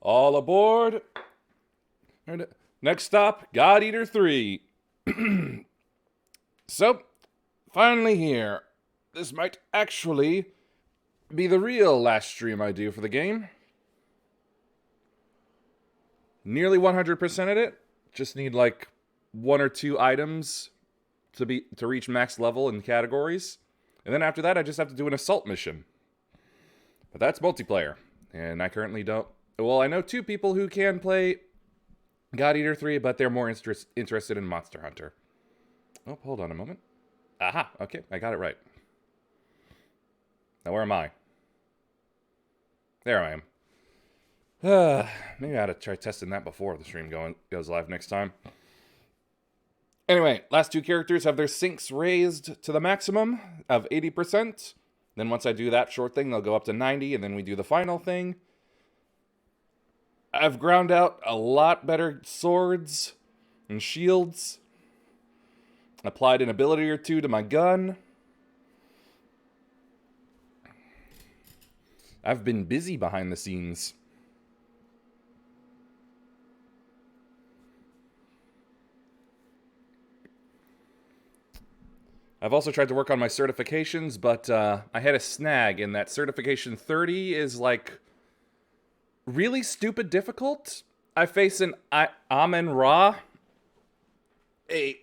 All aboard. Next stop, God Eater 3. So, finally here. This might actually be the real last stream I do for the game. Nearly 100%ed it. Just need like 1 or 2 items to reach max level in categories. And then after that, I just have to do an assault mission. But that's multiplayer. And I currently don't... Well, I know 2 people who can play God Eater 3, but they're more interested in Monster Hunter. Oh, hold on a moment. Aha! Okay, I got it right. Now, where am I? There I am. Maybe I ought to try testing that before the stream goes live next time. Anyway, last 2 characters have their syncs raised to the maximum of 80%. Then once I do that short thing, they'll go up to 90, and then we do the final thing. I've ground out a lot better swords and shields. Applied an ability or 2 to my gun. I've been busy behind the scenes. I've also tried to work on my certifications, but I had a snag in that certification 30 is like really stupid difficult. I face an Amen Ra, a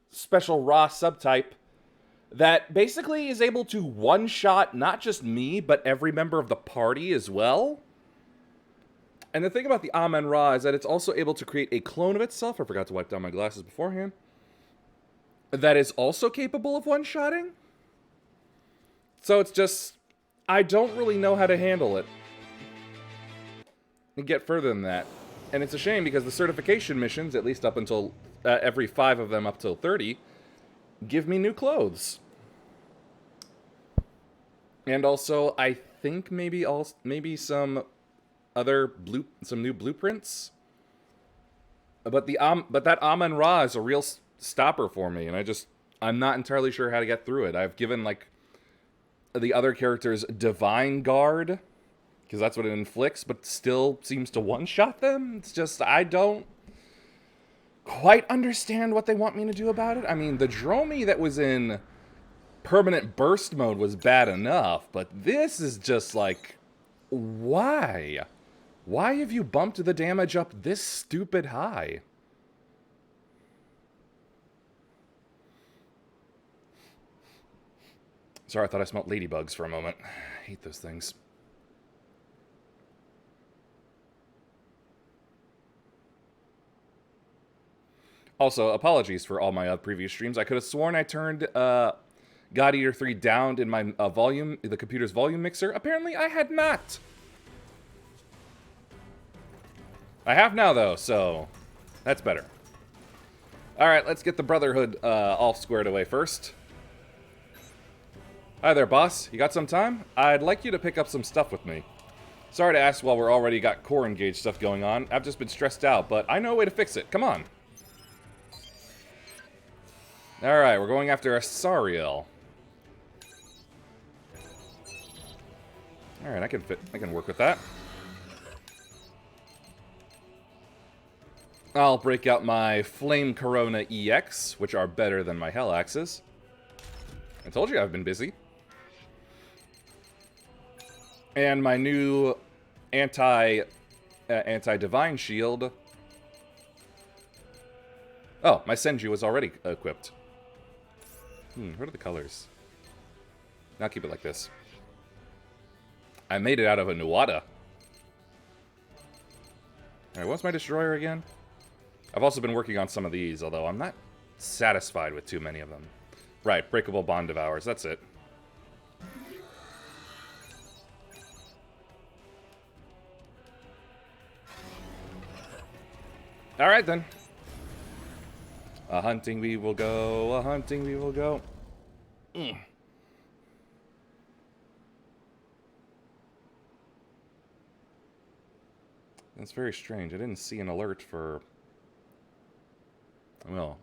special Ra subtype that basically is able to one-shot not just me, but every member of the party as well. And the thing about the Amen Ra is that it's also able to create a clone of itself. I forgot to wipe down my glasses beforehand. That is also capable of one-shotting. So it's just, I don't really know how to handle it and get further than that. And it's a shame because the certification missions, at least up until every 5 of them up till 30, give me new clothes. And also, I think maybe some other some new blueprints. But that Amen Ra is a real stopper for me, and I'm not entirely sure how to get through it. I've given like the other characters Divine Guard, because that's what it inflicts, but still seems to one-shot them. It's just, I don't quite understand what they want me to do about it. I mean, the Dromi that was in permanent burst mode was bad enough, but this is just like, why? Why have you bumped the damage up this stupid high? Sorry, I thought I smelled ladybugs for a moment. I hate those things. Also, apologies for all my previous streams. I could have sworn I turned God Eater 3 down in my the computer's volume mixer. Apparently, I had not. I have now, though, so that's better. All right, let's get the Brotherhood all squared away first. Hi there, boss. You got some time? I'd like you to pick up some stuff with me. Sorry to ask while we're already got core engaged stuff going on. I've just been stressed out, but I know a way to fix it. Come on. Alright, we're going after a Sariel. Alright, I can work with that. I'll break out my Flame Corona EX, which are better than my Hell Axes. I told you I've been busy. And my new anti-divine shield. Oh, my Senju is already equipped. What are the colors? I'll keep it like this. I made it out of a Nuada. Alright, what's my destroyer again? I've also been working on some of these, although I'm not satisfied with too many of them. Right, breakable bond devours, that's it. Alright then. A hunting we will go, a hunting we will go. That's very strange. I didn't see an alert for... Well...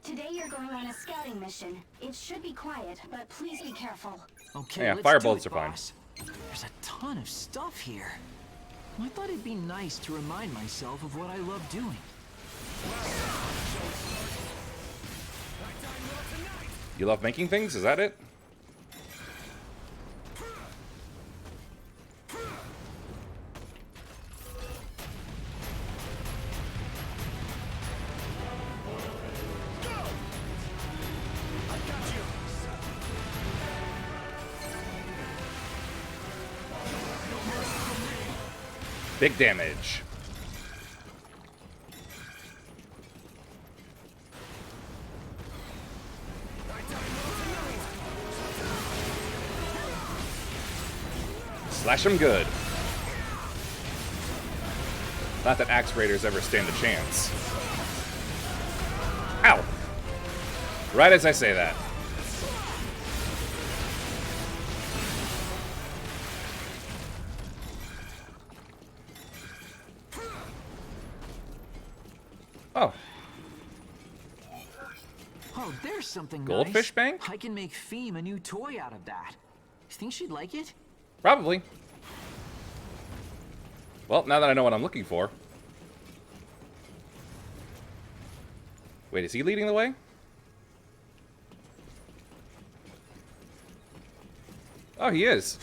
Today you're going on a scouting mission. It should be quiet, but please be careful. Okay, yeah, let's firebolts do it, are fine. boss. There's a ton of stuff here. I thought it'd be nice to remind myself of what I love doing. You love making things? Is that it? Big damage. Slash him good. Not that axe raiders ever stand a chance. Ow! Right as I say that. Oh. Oh, there's something Goldfish nice. bank? I can make Theme a new toy out of that. You think she'd like it? Probably. Well, now that I know what I'm looking for. Wait, is he leading the way? Oh, he is.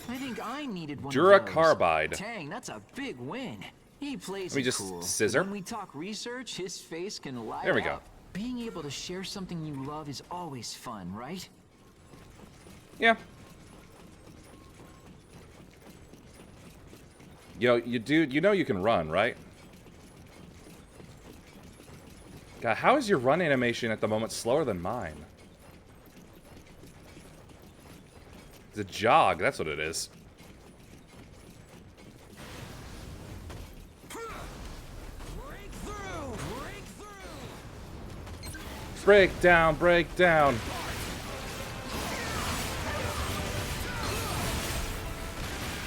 I think I needed one Jura of those. Carbide. Dang, that's a big win. He plays Let me it just cool. scissor. When we talk research, his face can light There we go. up. Being able to share something you love is always fun, right? Yeah. Yo, you know you can run, right? God, how is your run animation at the moment slower than mine? It's a jog, that's what it is. Break down, break down.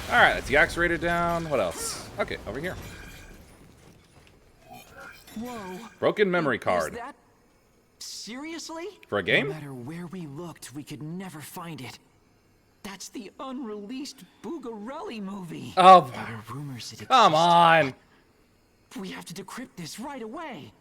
Alright, that's the axe raider down. What else? Okay, over here. Whoa. Broken memory card. Is that... Seriously? For a game? No matter where we looked, we could never find it. That's the unreleased Bugarelli movie. Oh, There are rumors it come exists. on. We have to decrypt this right away.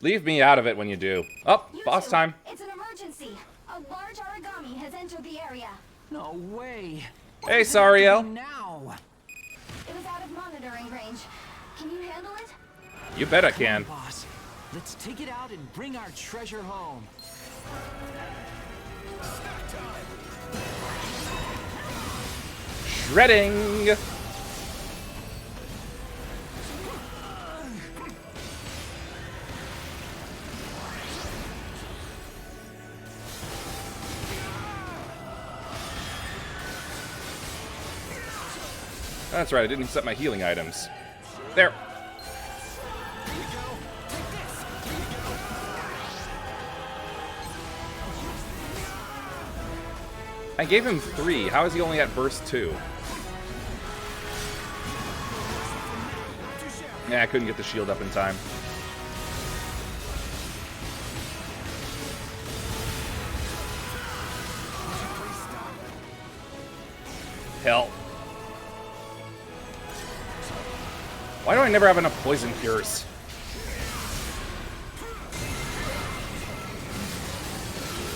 Leave me out of it when you do. Oh, You boss two, time. It's an emergency. A large origami has entered the area. No way. Hey, Sariel. Now. It was out of monitoring range. Can you handle it? You bet I can. Boss, let's take it out and bring our treasure home. Shredding. That's right, I didn't set my healing items. There. I gave him 3. How is he only at burst 2? Yeah, I couldn't get the shield up in time. Hell. Why do I never have enough poison cures?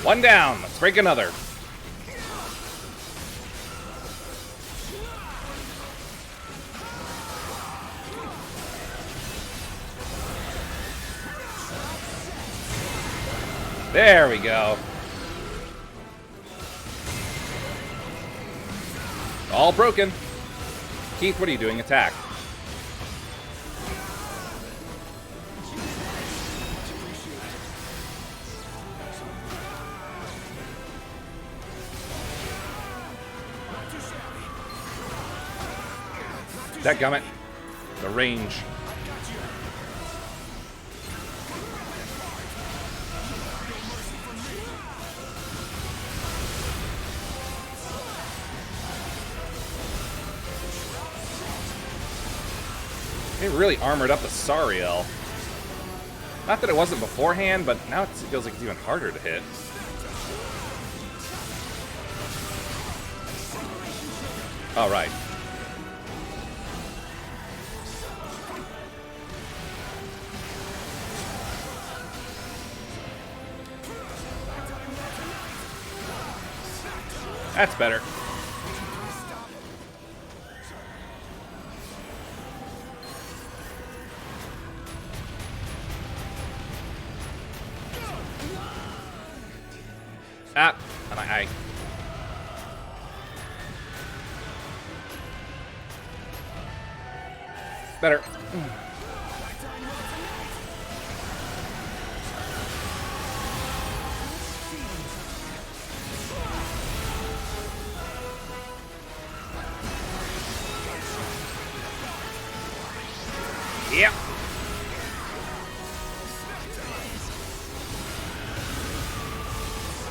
One down. Let's break another. There we go. All broken. Keith, what are you doing? Attack. Dadgummit. The range. They really armored up the Sariel. Not that it wasn't beforehand, but now it feels like it's even harder to hit. All right. That's better. Ah, on my eye. Better. Yep.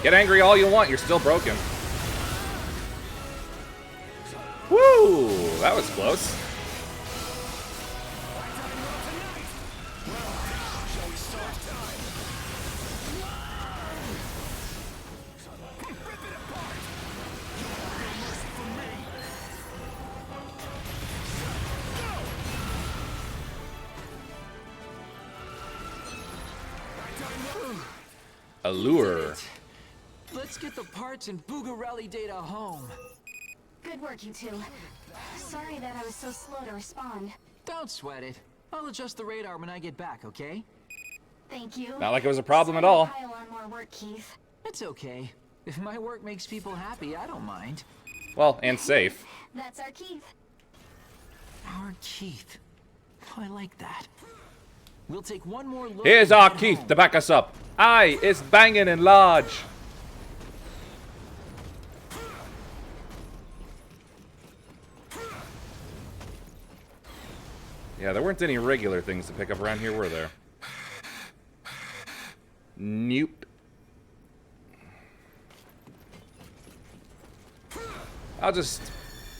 Get angry all you want, you're still broken. Woo! That was close. Allure. Let's get the parts and Bugarelli data home. Good work, you two. Sorry that I was so slow to respond. Don't sweat it. I'll adjust the radar when I get back, okay? Thank you. Not like it was a problem at Sorry to all. pile on more work, Keith. It's okay. If my work makes people happy, I don't mind. Well, and safe. That's our Keith. Our Keith. Oh, I like that. We'll take one more look. Here's and our head Keith home. to back us up. Aye, it's banging and large. Yeah, there weren't any regular things to pick up around here, were there? Nope. I'll just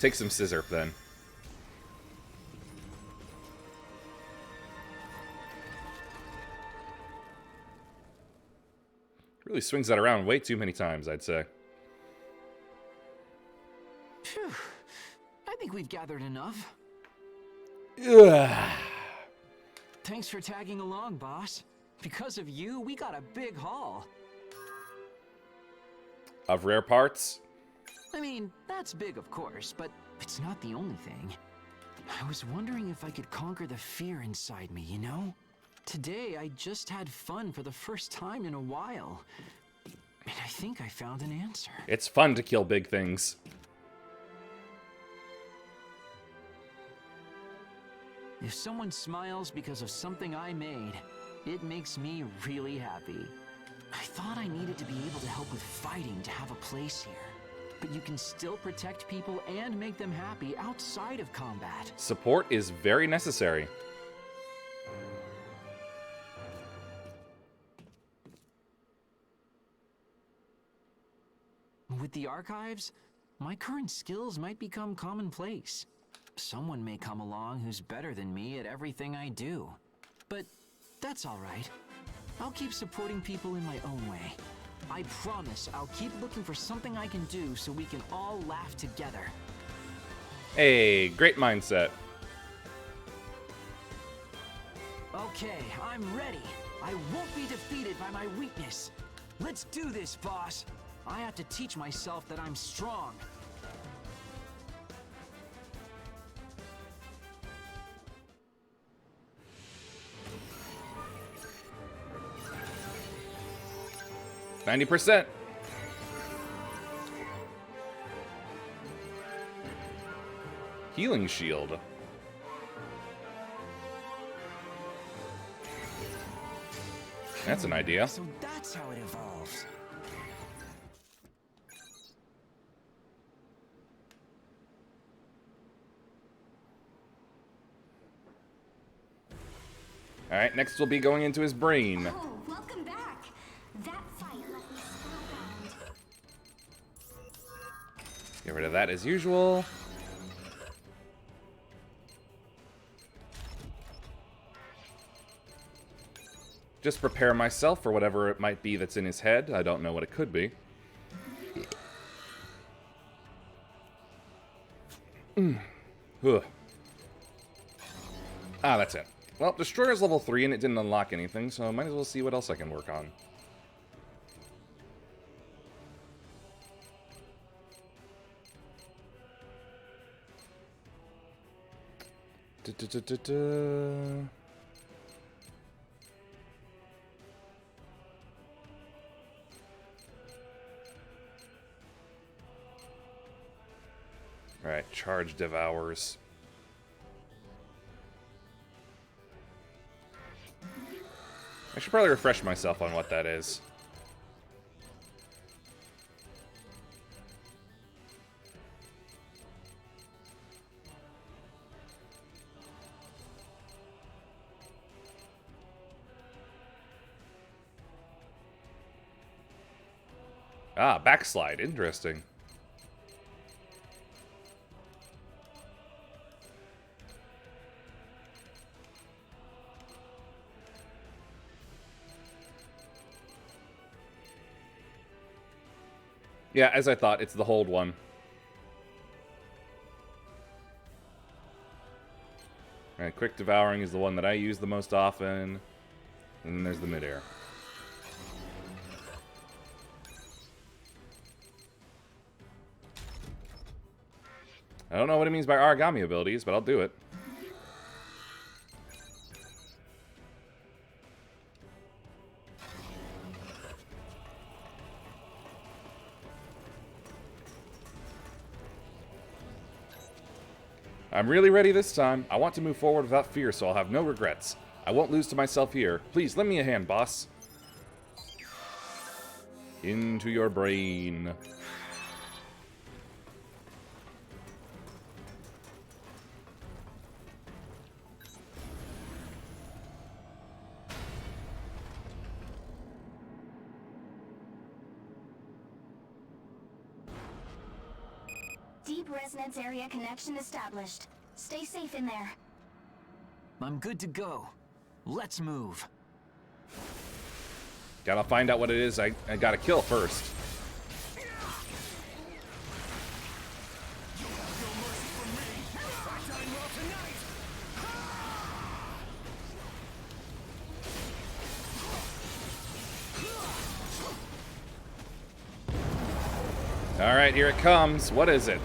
take some scissor then. Really swings that around way too many times, I'd say. Phew. I think we've gathered enough. Ugh. Thanks for tagging along, boss. Because of you, we got a big haul. Of rare parts? I mean, that's big, of course, but it's not the only thing. I was wondering if I could conquer the fear inside me, you know? Today, I just had fun for the first time in a while. And I think I found an answer. It's fun to kill big things. If someone smiles because of something I made, it makes me really happy. I thought I needed to be able to help with fighting to have a place here. But you can still protect people and make them happy outside of combat. Support is very necessary. With the archives, my current skills might become commonplace. Someone may come along who's better than me at everything I do. But that's all right. I'll keep supporting people in my own way. I promise I'll keep looking for something I can do so we can all laugh together. Hey, great mindset. Okay, I'm ready. I won't be defeated by my weakness. Let's do this, boss. I have to teach myself that I'm strong. %. Healing shield. That's an idea. So that's how it evolves. Alright, next we'll be going into his brain. Oh, welcome back. That fight let me spellbound. Get rid of that as usual. Just prepare myself for whatever it might be that's in his head. I don't know what it could be. Ugh. Ah, that's it. Well, Destroyer's level 3 and it didn't unlock anything, so I might as well see what else I can work on. Da-da-da-da-da. Alright, charge devours. I should probably refresh myself on what that is. Ah, backslide. Interesting. Yeah, as I thought, it's the hold one. Alright, quick devouring is the one that I use the most often. And then there's the midair. I don't know what it means by origami abilities, but I'll do it. I'm really ready this time. I want to move forward without fear, so I'll have no regrets. I won't lose to myself here. Please, lend me a hand, boss. Into your brain. Deep resonance area connection established. Stay safe in there. I'm good to go. Let's move. Gotta find out what it is I gotta kill first. Alright, here it comes. What is it?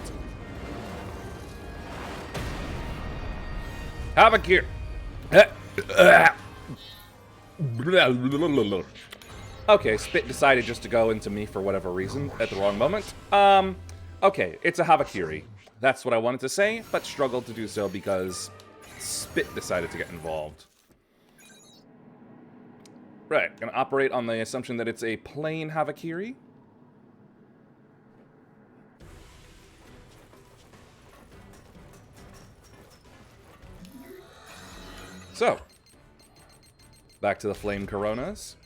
Havoc here. Okay, Spit decided just to go into me for whatever reason at the wrong moment. Okay, it's a Havakiri. That's what I wanted to say, but struggled to do so because Spit decided to get involved. Right, gonna operate on the assumption that it's a plain Havakiri. So, back to the Flame Coronas.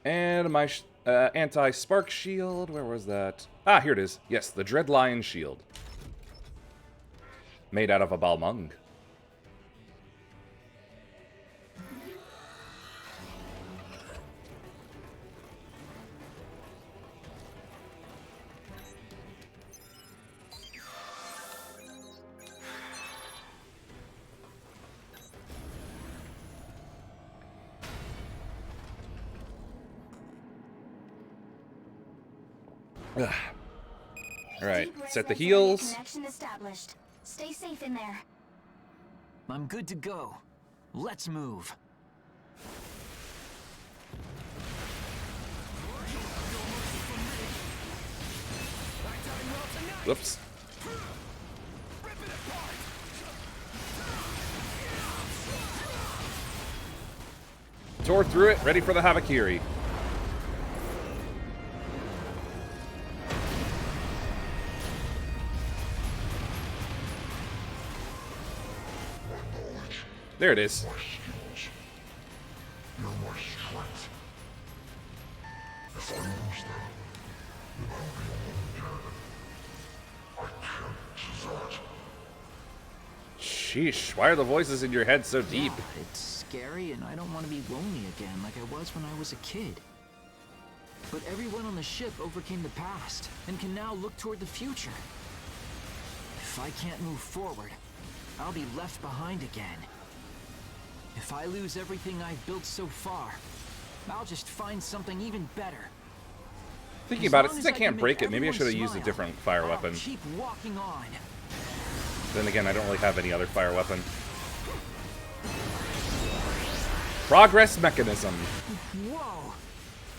And my anti-spark shield, where was that? Ah, here it is. Yes, the Dread Lion shield. Made out of a Balmung. Alright, set the heals. Connection established. Stay safe in there. I'm good to go. Let's move. Whoops. Tore through it, ready for the Havakiri. There it is. Sheesh, why are the voices in your head so deep? It's scary, and I don't want to be lonely again like I was when I was a kid. But everyone on the ship overcame the past and can now look toward the future. If I can't move forward, I'll be left behind again. If I lose everything I've built so far, I'll just find something even better. Thinking about it, since I can't break it, maybe I should have used a different fire I'll weapon. keep walking on. Then again, I don't really have any other fire weapon. Progress mechanism. Whoa!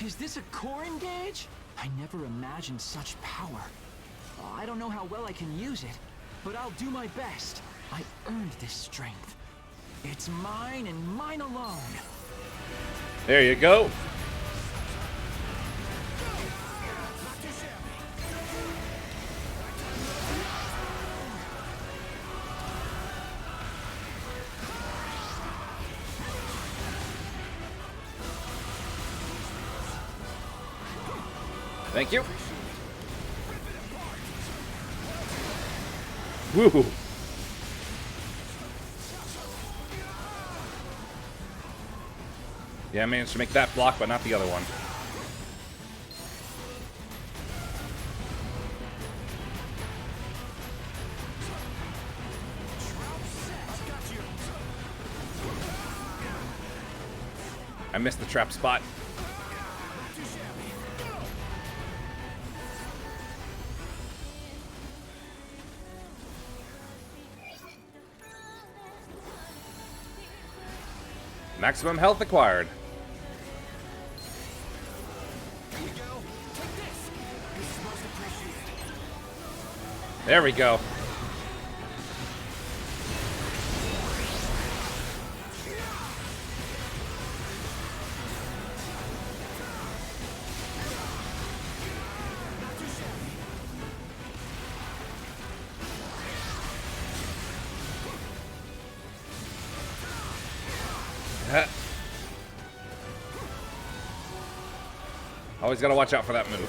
Is this a core engage? I never imagined such power. I don't know how well I can use it, but I'll do my best. I earned this strength. It's mine and mine alone. There you go. Thank you. Woo! Yeah, I managed to make that block, but not the other one. I missed the trap spot. Maximum health acquired. There we go. Always gotta watch out for that move.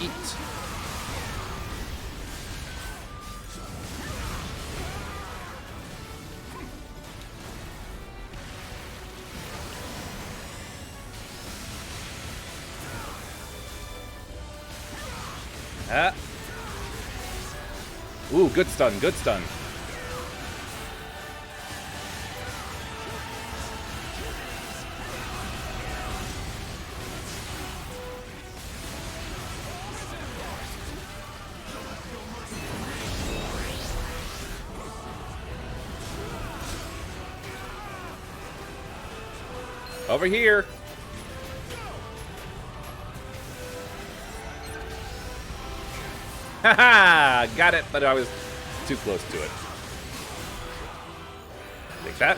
Eat. Ooh, good stun, good stun. Over here. Haha! Got it, but I was too close to it. Take that.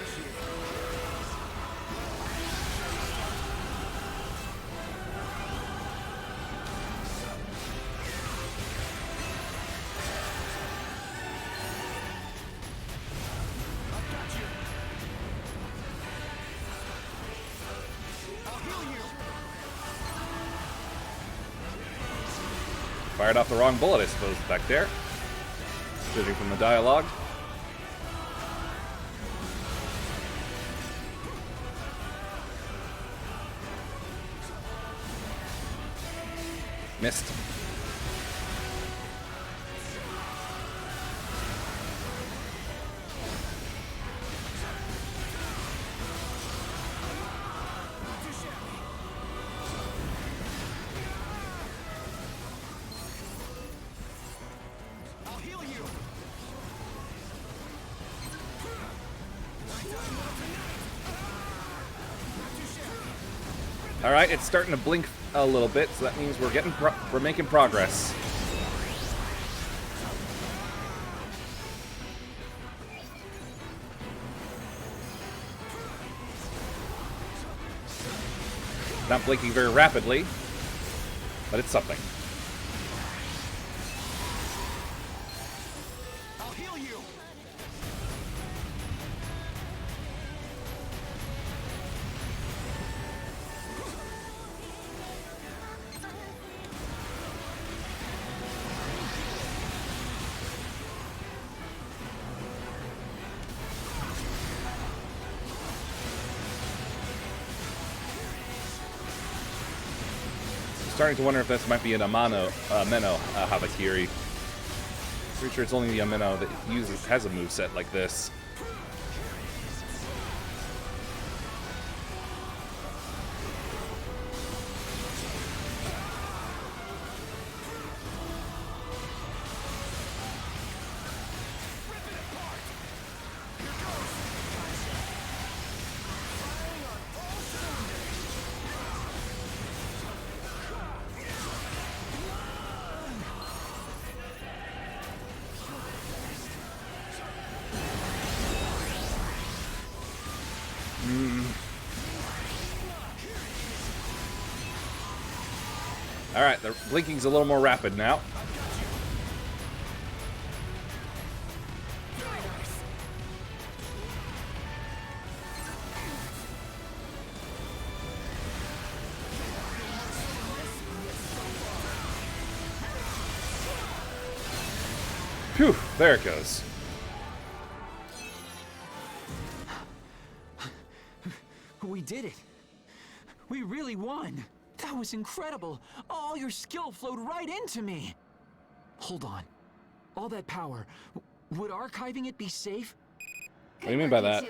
Fired off the wrong bullet, I suppose, back there. Judging from the dialogue. Missed. All right, it's starting to blink a little bit, so that means we're making progress. Not blinking very rapidly, but it's something. I'll heal you. starting to wonder if this might be an Amano, Meno Habakiri. Pretty sure it's only the Ameno that has a moveset like this. Alright, the blinking's a little more rapid now. Phew, there it goes. We did it. We really won. That was incredible. All your skill flowed right into me. Hold on. All that power. Would archiving it be safe? What do you mean by that?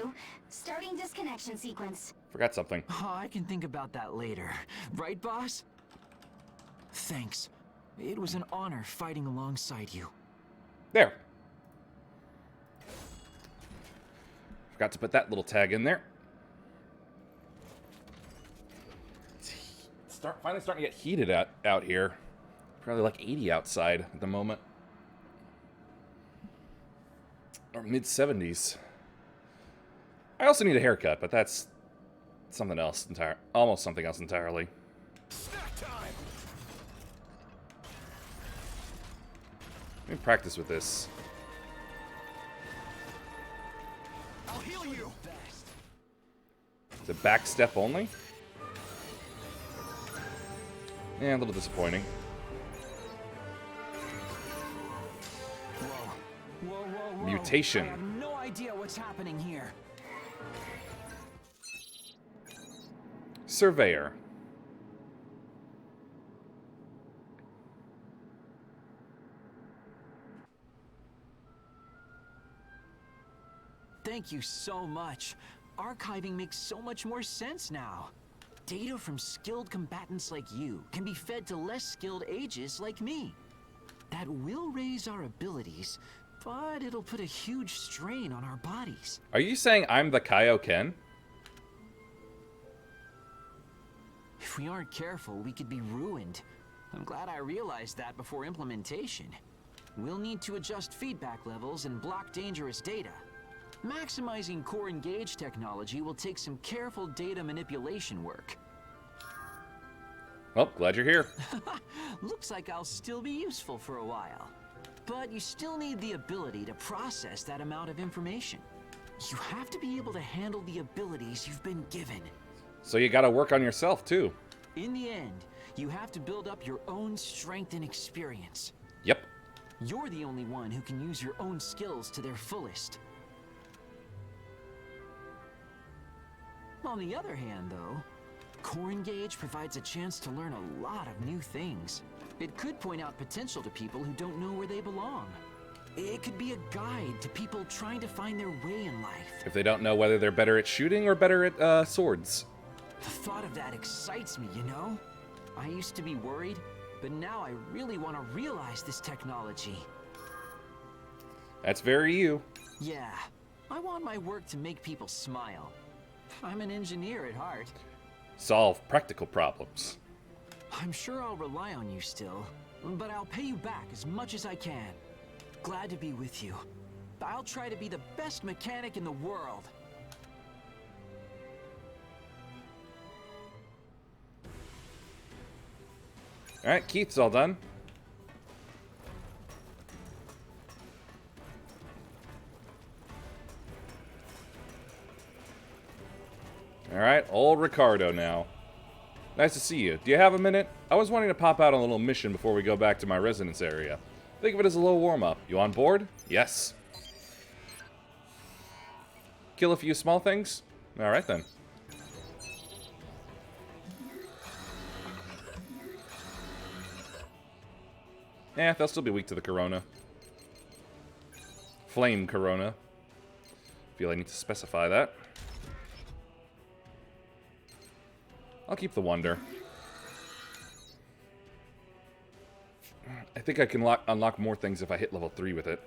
Starting disconnection sequence. Forgot something. Oh, I can think about that later. Right, boss? Thanks. It was an honor fighting alongside you. There. Forgot to put that little tag in there. Finally starting to get heated out here. Probably like 80 outside at the moment. Or mid-70s. I also need a haircut, but that's something else almost something else entirely. Let me practice with this. I'll heal you. Is it back step only? Yeah, a little disappointing. Whoa. Mutation. I have no idea what's happening here. Surveyor. Thank you so much. Archiving makes so much more sense now. Data from skilled combatants like you can be fed to less skilled ages like me. That will raise our abilities, but it'll put a huge strain on our bodies. Are you saying I'm the Kaioken? If we aren't careful, we could be ruined. I'm glad I realized that before implementation. We'll need to adjust feedback levels and block dangerous data. Maximizing core engage technology will take some careful data manipulation work. Well, glad you're here. Looks like I'll still be useful for a while. But you still need the ability to process that amount of information. You have to be able to handle the abilities you've been given. So you gotta work on yourself, too. In the end, you have to build up your own strength and experience. Yep. You're the only one who can use your own skills to their fullest. On the other hand, though, Core Engage provides a chance to learn a lot of new things. It could point out potential to people who don't know where they belong. It could be a guide to people trying to find their way in life. If they don't know whether they're better at shooting or better at swords. The thought of that excites me, you know? I used to be worried, but now I really want to realize this technology. That's very you. Yeah, I want my work to make people smile. I'm an engineer at heart. Solve practical problems. I'm sure I'll rely on you still, but I'll pay you back as much as I can. Glad to be with you. I'll try to be the best mechanic in the world. Alright, Keith's all done. Alright, old Ricardo now. Nice to see you. Do you have a minute? I was wanting to pop out on a little mission before we go back to my residence area. Think of it as a little warm-up. You on board? Yes. Kill a few small things? Alright then. Eh, they'll still be weak to the Corona. Flame Corona. Feel I need to specify that. I'll keep the Wonder. I think I can unlock more things if I hit level 3 with it.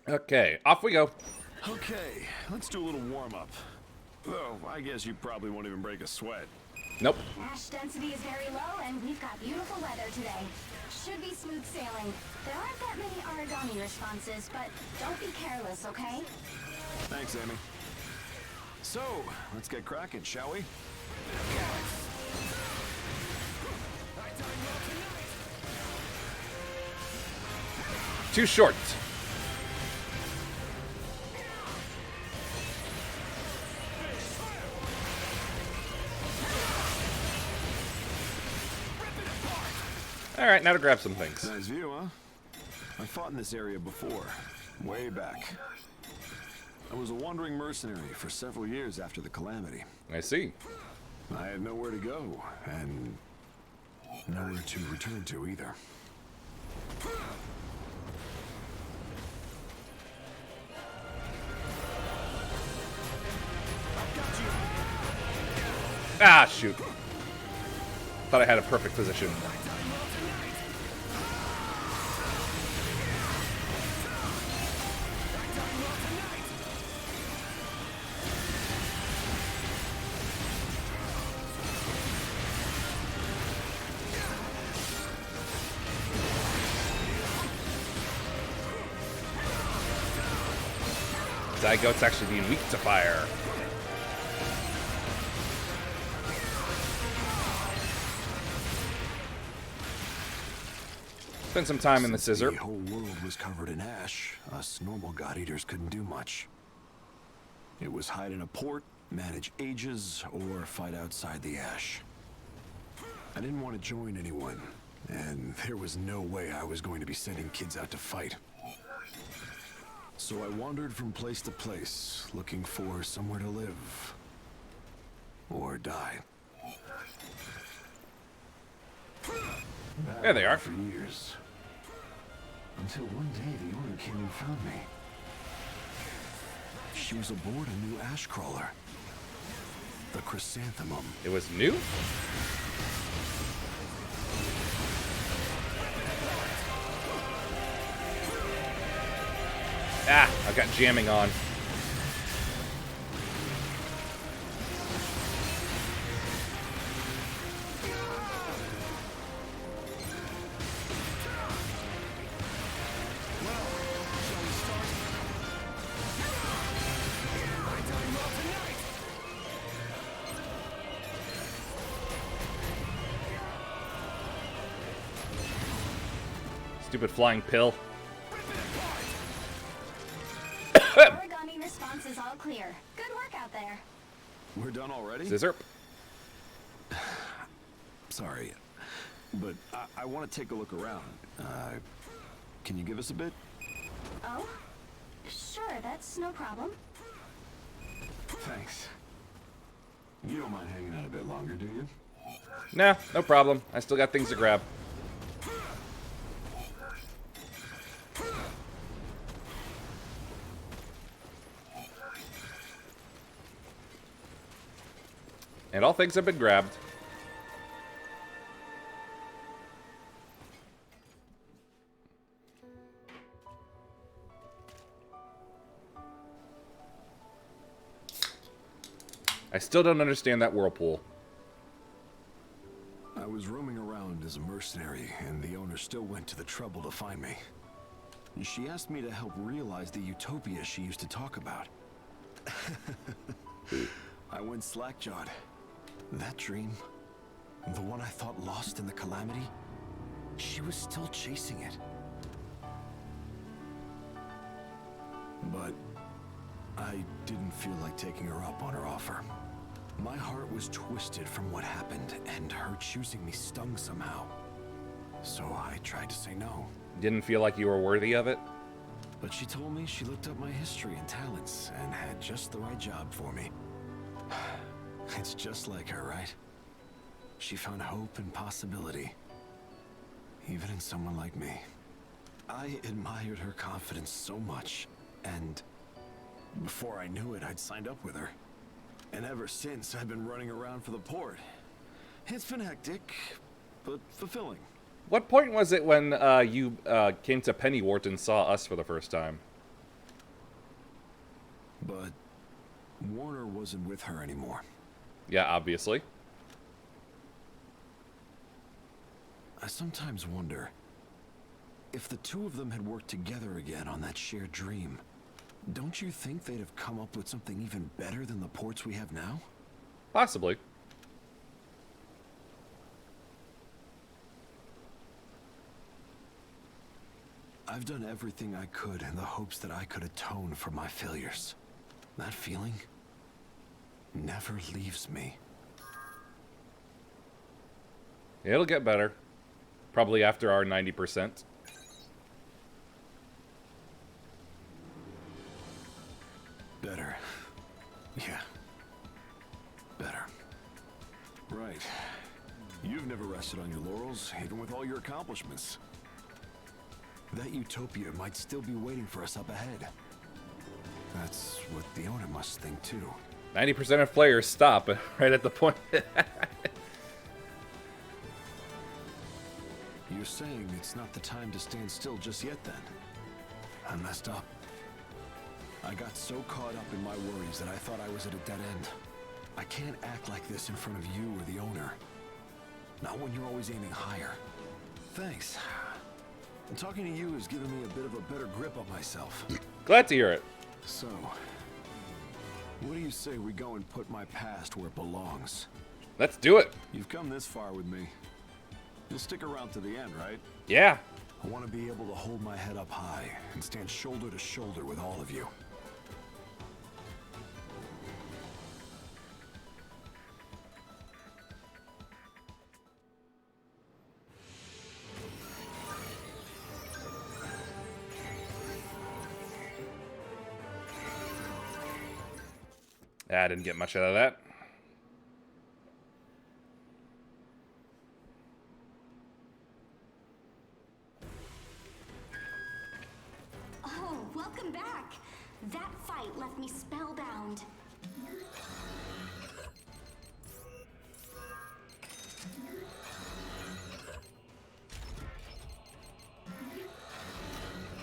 Okay, off we go. Okay, let's do a little warm-up. Though, I guess you probably won't even break a sweat. Nope. Ash density is very low, and we've got beautiful weather today. Should be smooth sailing. There aren't that many origami responses, but don't be careless, okay? Thanks, Amy. So, let's get cracking, shall we? Too short. Alright, now to grab some things. Nice view, huh? I fought in this area before, way back. I was a wandering mercenary for several years after the Calamity. I see. I had nowhere to go, and nowhere to return to either. Ah, shoot. Thought I had a perfect position. Zygote's actually being weak to fire. Spend some time in the scissor. The whole world was covered in ash. Us normal god-eaters couldn't do much. It was hide in a port, manage ages, or fight outside the ash. I didn't want to join anyone, and there was no way I was going to be sending kids out to fight. So I wandered from place to place, looking for somewhere to live. Or die. There they are. For years. Until one day the owner came and found me. She was aboard a new ash crawler. The Chrysanthemum. It was new? Ah, I've got jamming on. Stupid flying pill. Origami response is all clear. Good work out there. We're done already? Scissor. Sorry, but I want to take a look around. Can you give us a bit? Oh? Sure, that's no problem. Thanks. You don't mind hanging out a bit longer, do you? Nah, no problem. I still got things to grab. And all things have been grabbed. I still don't understand that whirlpool. I was roaming around as a mercenary, and the owner still went to the trouble to find me. She asked me to help realize the utopia she used to talk about. I went slack-jawed. That dream, the one I thought lost in the Calamity, she was still chasing it. But I didn't feel like taking her up on her offer. My heart was twisted from what happened, and her choosing me stung somehow. so I tried to say no. Didn't feel like you were worthy of it? But she told me she looked up my history and talents and had just the right job for me. It's just like her, right? She found hope and possibility, even in someone like me. I admired her confidence so much, and before I knew it, I'd signed up with her. And ever since, I've been running around for the port. It's been hectic, but fulfilling. What point was it when you came to Pennywort and saw us for the first time? But Warner wasn't with her anymore. Yeah, obviously. I sometimes wonder if the two of them had worked together again on that shared dream. Don't you think they'd have come up with something even better than the ports we have now? Possibly. I've done everything I could in the hopes that I could atone for my failures. That feeling never leaves me. It'll get better. Probably after our 90%. Better. Yeah. Better. Right. You've never rested on your laurels, even with all your accomplishments. That utopia might still be waiting for us up ahead. That's what the owner must think too. 90% of players stop right at the point. You're saying it's not the time to stand still just yet then? I messed up. I got so caught up in my worries that I thought I was at a dead end. I can't act like this in front of you or the owner. Not when you're always aiming higher. Thanks. And talking to you has given me a bit of a better grip on myself. Glad to hear it. So, what do you say we go and put my past where it belongs? Let's do it. You've come this far with me. You'll stick around to the end, right? Yeah. I want to be able to hold my head up high and stand shoulder to shoulder with all of you. I didn't get much out of that. Oh, welcome back. That fight left me spellbound.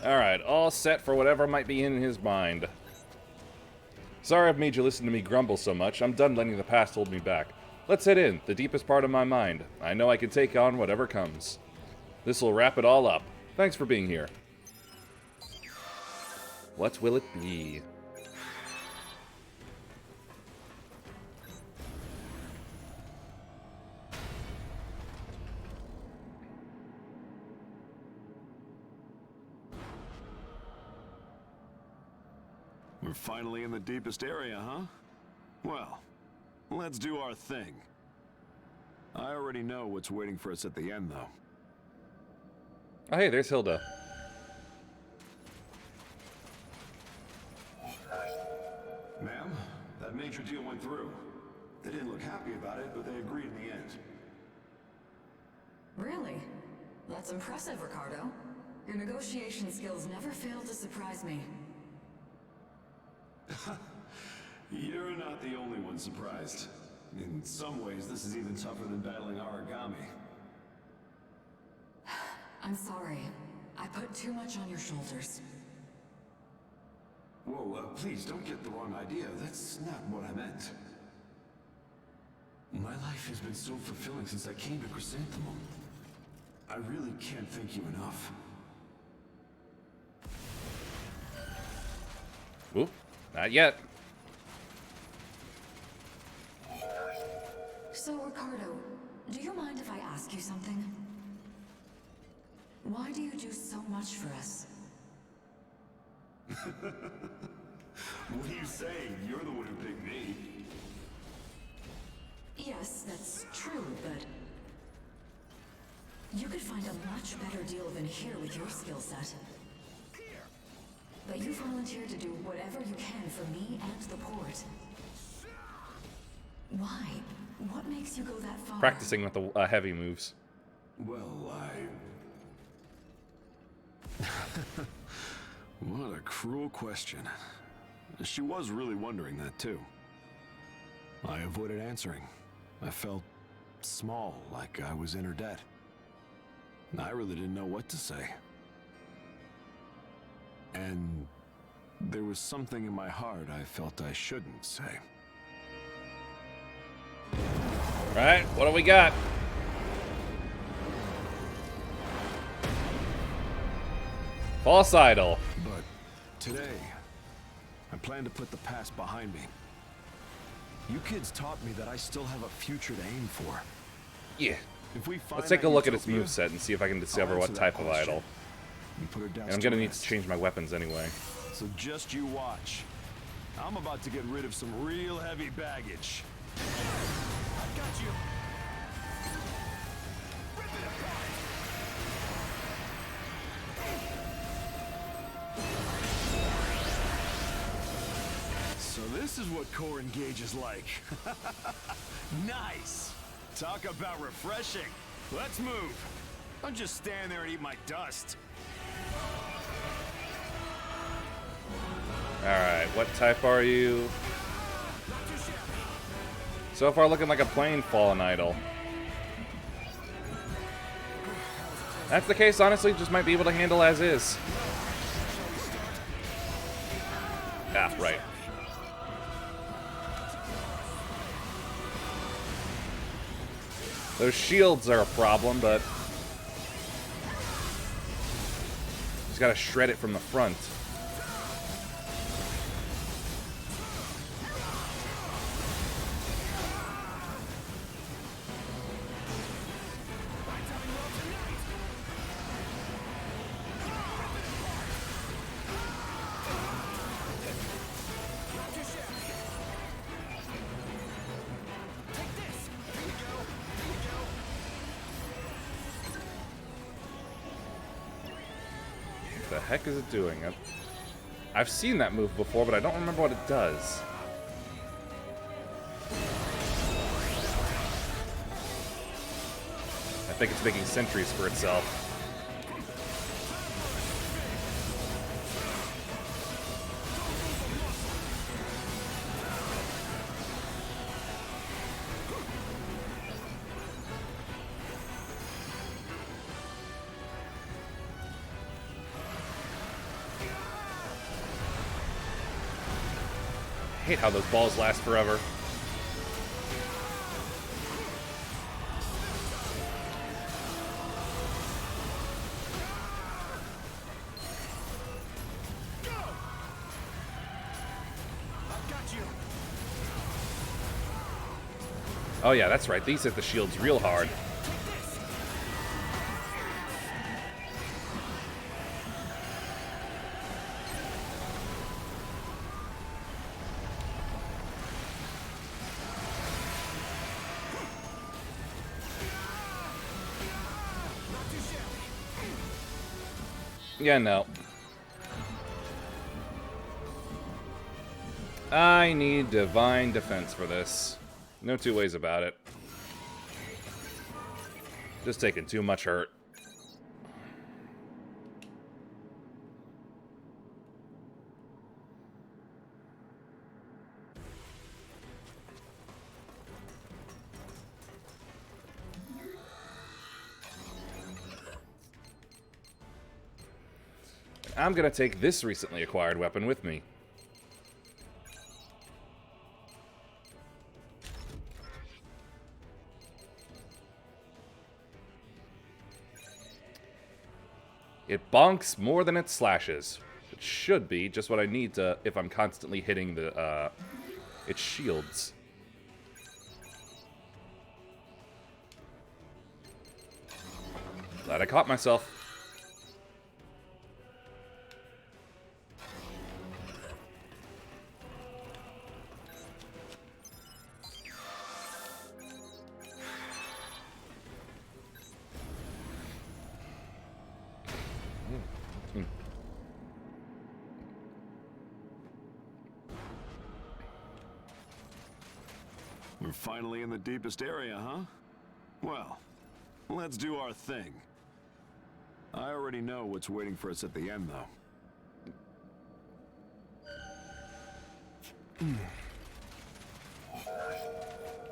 Alright, all set for whatever might be in his mind. Sorry I've made you listen to me grumble so much. I'm done letting the past hold me back. Let's head in, the deepest part of my mind. I know I can take on whatever comes. This'll wrap it all up. Thanks for being here. What will it be? We're finally in the deepest area, huh? Well, let's do our thing. I already know what's waiting for us at the end, though. Oh, hey, there's Hilda. Ma'am, that major deal went through. They didn't look happy about it, but they agreed in the end. Really? That's impressive, Ricardo. Your negotiation skills never fail to surprise me. You're not the only one surprised. In some ways, this is even tougher than battling origami. I'm sorry. I put too much on your shoulders. Whoa, please don't get the wrong idea. That's not what I meant. My life has been so fulfilling since I came to Chrysanthemum. I really can't thank you enough. Oop, not yet. So, Ricardo, do you mind if I ask you something? Why do you do so much for us? What are you saying? You're the one who picked me. Yes, that's true, but... You could find find a much better deal than here with your skill set. But you volunteered to do whatever you can for me and the port. Why? What makes you go that far? Practicing with the heavy moves. Well, What a cruel question. She was really wondering that, too. I avoided answering. I felt small, like I was in her debt. I really didn't know what to say. And there was something in my heart I felt I shouldn't say. Right, what do we got? False idol. But today, I plan to put the past behind me. You kids taught me that I still have a future to aim for. Yeah. If we find Let's take a that look at its utopia, moveset and see if I can discover I'll what answer type that of question. idol. You put her down And I'm gonna to need to rest. change my weapons anyway. So just you watch. I'm about to get rid of some real heavy baggage. I got you. So this is what core engage is like. Nice. Talk about refreshing. Let's move. Don't just stand there and eat my dust. Alright, what type are you? So far looking like a plain fallen idol. That's the case, honestly, just might be able to handle as is. Ah, right. Those shields are a problem, but just gotta shred it from the front. What the heck is it doing? I've seen that move before, but I don't remember what it does. I think it's making sentries for itself. I hate how those balls last forever. Oh yeah, that's right. These hit the shields real hard. Yeah, no. I need divine defense for this. No two ways about it. Just taking too much hurt. I'm gonna take this recently acquired weapon with me. It bonks more than it slashes. It should be just what I need to if I'm constantly hitting the its shields. Glad I caught myself. finally in the deepest area, huh? Well, let's do our thing. I already know what's waiting for us at the end, though.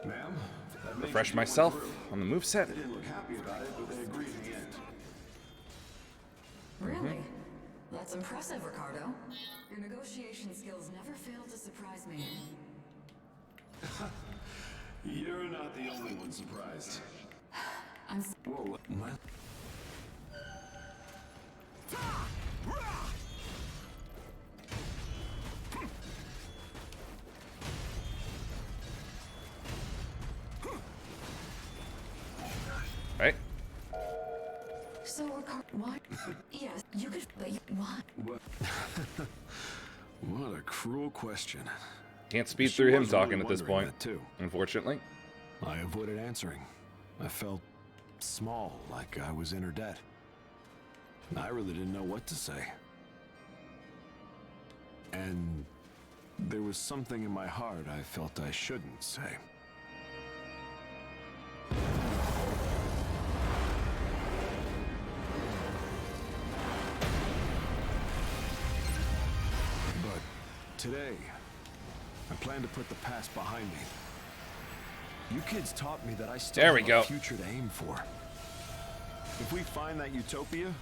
Ma'am? Refresh myself on the moveset. They didn't look happy about it, but they agreed in the end. Really? That's impressive, Ricardo. Your negotiation skills never fail to surprise me. You're not the only one surprised. Whoa, what? Right? So, Ricardo, what? Yes, you could, but what? What? What a cruel question. Can't speed She through him was really talking at this wondering point, that, too. unfortunately. I avoided answering. I felt small, like I was in her debt. I really didn't know what to say. And there was something in my heart I felt I shouldn't say. But today, I plan to put the past behind me. You kids taught me that I still There we have go. a future to aim for. If we find that utopia,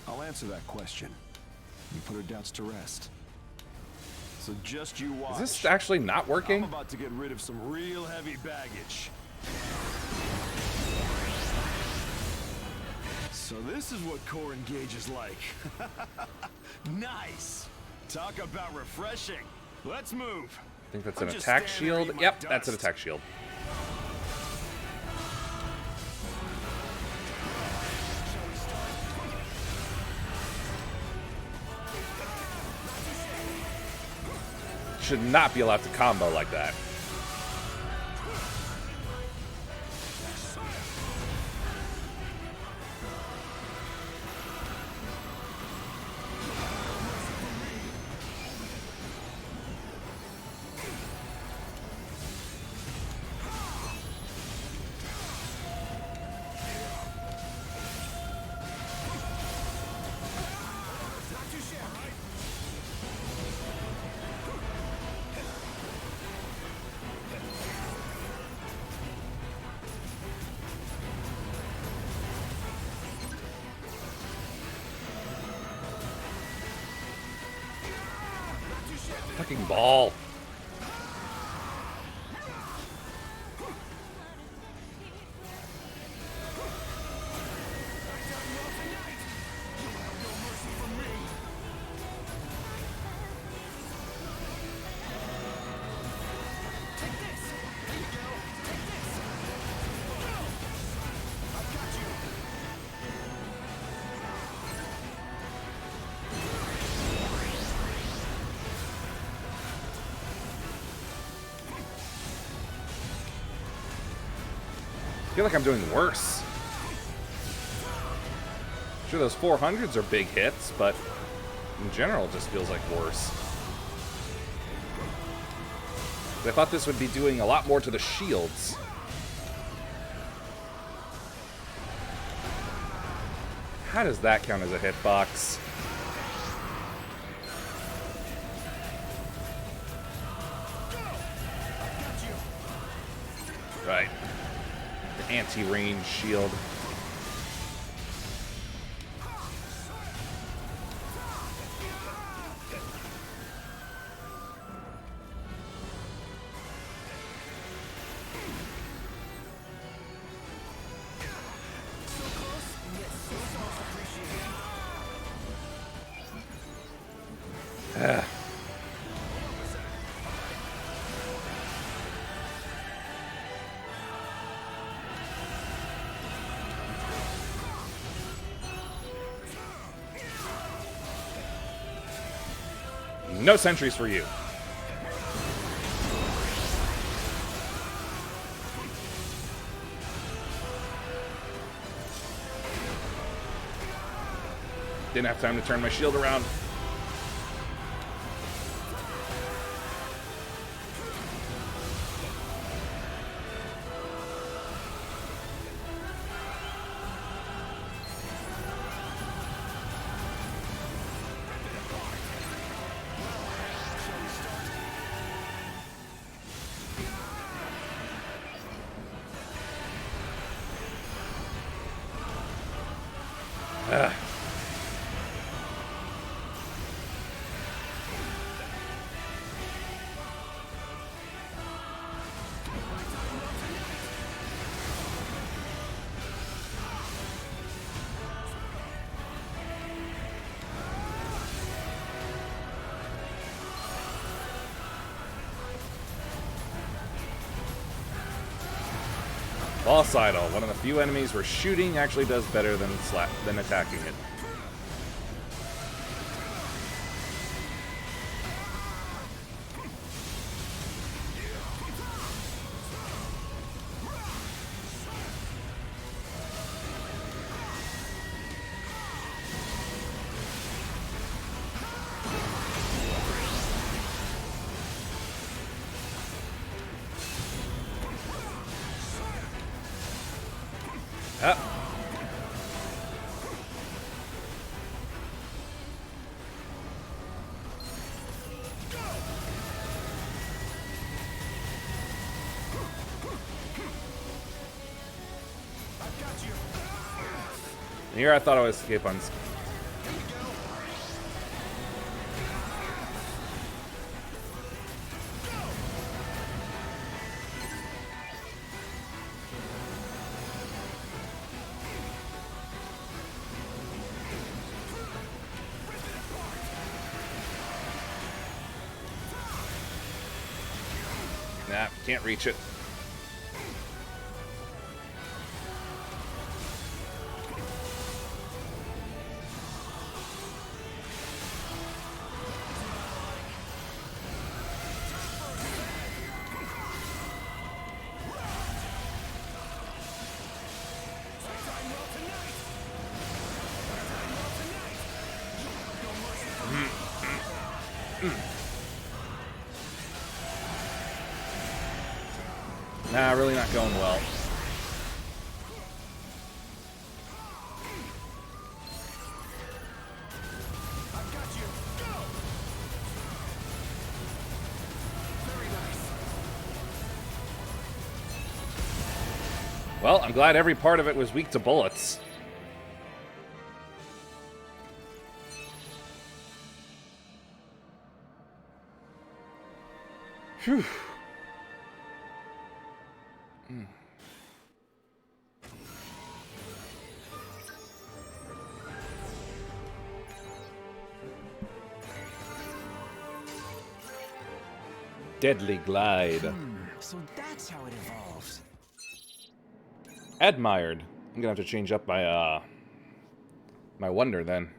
I'll answer that question and put her doubts to rest. So just you watch. Is this actually not I'm working? about to get rid of some real heavy baggage. So this is what core engage is like. Nice. Talk about refreshing. Let's move. I think that's I'm an just attack standing there shield. eating my Yep, that's an dust. attack shield. Should not be allowed to combo like that. Fucking ball. I feel like I'm doing worse. Sure, those 400s are big hits, but in general, it just feels like worse. I thought this would be doing a lot more to the shields. How does that count as a hitbox? Right. The anti-range shield. No sentries for you. Didn't have time to turn my shield around. Ugh. Boss idol. One of the few enemies where shooting actually does better than attacking it. Ah. Here I thought I would escape on. Nah, can't reach it. Nah, really not going well. Well, I'm glad every part of it was weak to bullets. Phew. Deadly glide. So that's how it evolved. Admired. I'm gonna have to change up my my wonder then.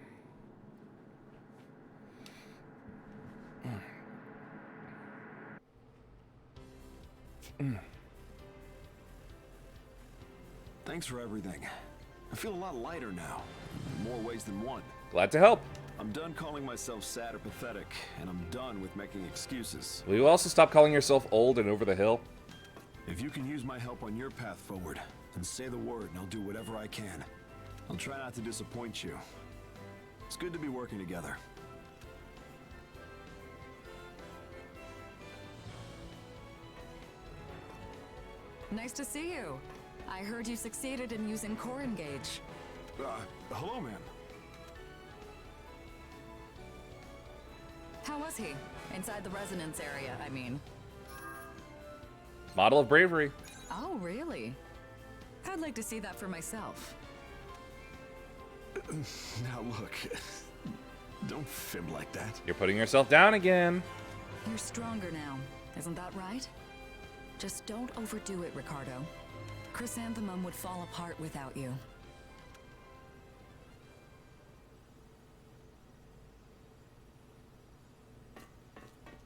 Thanks for everything. I feel a lot lighter now. In more ways than one. Glad to help. I'm done calling myself sad or pathetic, and I'm done with making excuses. Will you also stop calling yourself old and over the hill? If you can use my help on your path forward, then say the word and I'll do whatever I can. I'll try not to disappoint you. It's good to be working together. Nice to see you. I heard you succeeded in using core engage. Hello, ma'am. How was he? Inside the resonance area, I mean. Model of bravery. Oh, really? I'd like to see that for myself. Now look, don't fib like that. You're putting yourself down again. You're stronger now, isn't that right? Just don't overdo it, Ricardo. Chrysanthemum would fall apart without you.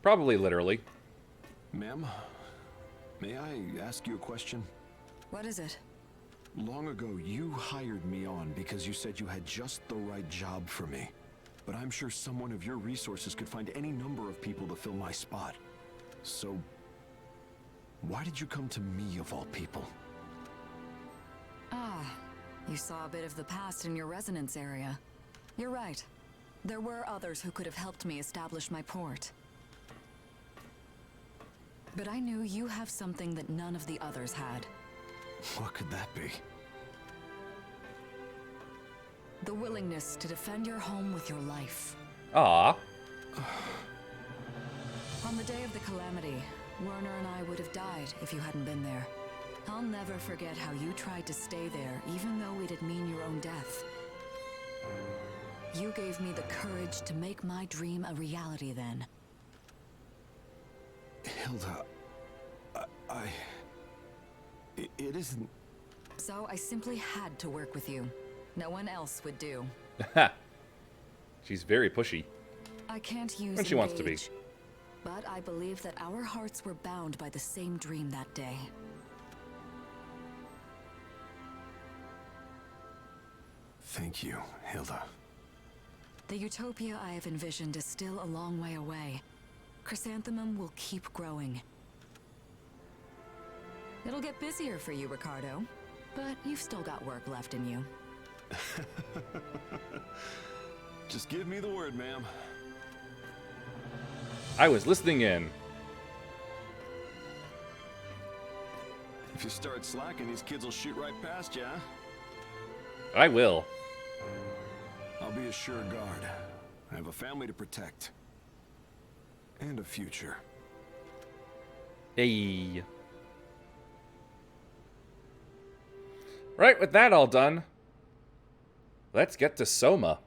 Probably literally. Ma'am, may I ask you a question? What is it? Long ago, you hired me on because you said you had just the right job for me. But I'm sure someone of your resources could find any number of people to fill my spot. So, why did you come to me of all people? Ah, you saw a bit of the past in your resonance area. You're right. There were others who could have helped me establish my port. But I knew you have something that none of the others had. What could that be? The willingness to defend your home with your life. Aw. On the day of the Calamity, Werner and I would have died if you hadn't been there. I'll never forget how you tried to stay there, even though it'd mean your own death. You gave me the courage to make my dream a reality then. Hilda, it isn't... So I simply had to work with you. No one else would do. She's very pushy. I can't use When she wants to be. engage, but I believe that our hearts were bound by the same dream that day. Thank you, Hilda. The utopia I have envisioned is still a long way away. Chrysanthemum will keep growing. It'll get busier for you, Ricardo, but you've still got work left in you. Just give me the word, ma'am. I was listening in. If you start slacking, these kids will shoot right past you, huh? I will. I'll be a sure guard. I have a family to protect. And a future. Hey. Right, with that all done, let's get to Soma.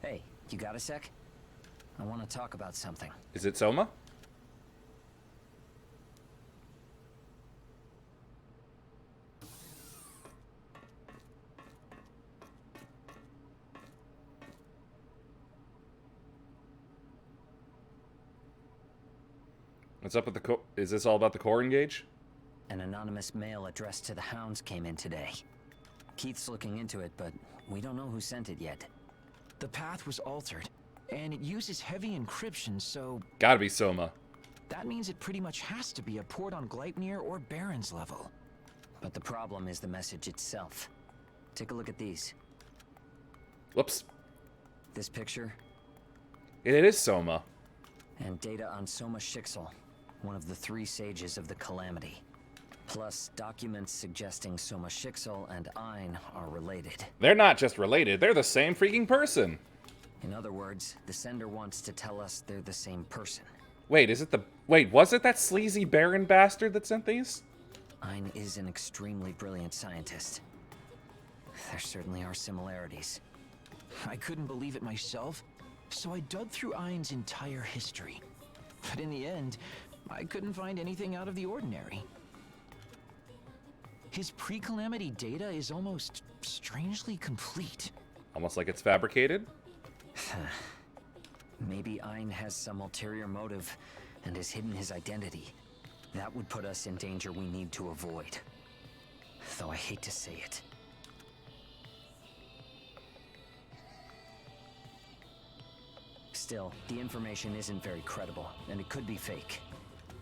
Hey, you got a sec? I want to talk about something. Is it Soma? What's up with the is this all about the core engage? An anonymous mail addressed to the Hounds came in today. Keith's looking into it, but we don't know who sent it yet. The path was altered, and it uses heavy encryption, so Gotta be Soma. that means it pretty much has to be a port on Gleipnir or Baron's level. But the problem is the message itself. Take a look at these. Whoops. This picture, It is Soma. and data on Soma Shixel, one of the 3 sages of the Calamity. Plus, documents suggesting Soma Shixel and Ein are related. They're not just related, they're the same freaking person. In other words, the sender wants to tell us they're the same person. Wait, was it that sleazy Baron bastard that sent these? Ein is an extremely brilliant scientist. There certainly are similarities. I couldn't believe it myself, so I dug through Ein's entire history. But in the end, I couldn't find anything out of the ordinary. His pre-Calamity data is almost strangely complete. Almost like it's fabricated? Maybe Ein has some ulterior motive and has hidden his identity. That would put us in danger we need to avoid. Though I hate to say it. Still, the information isn't very credible, and it could be fake.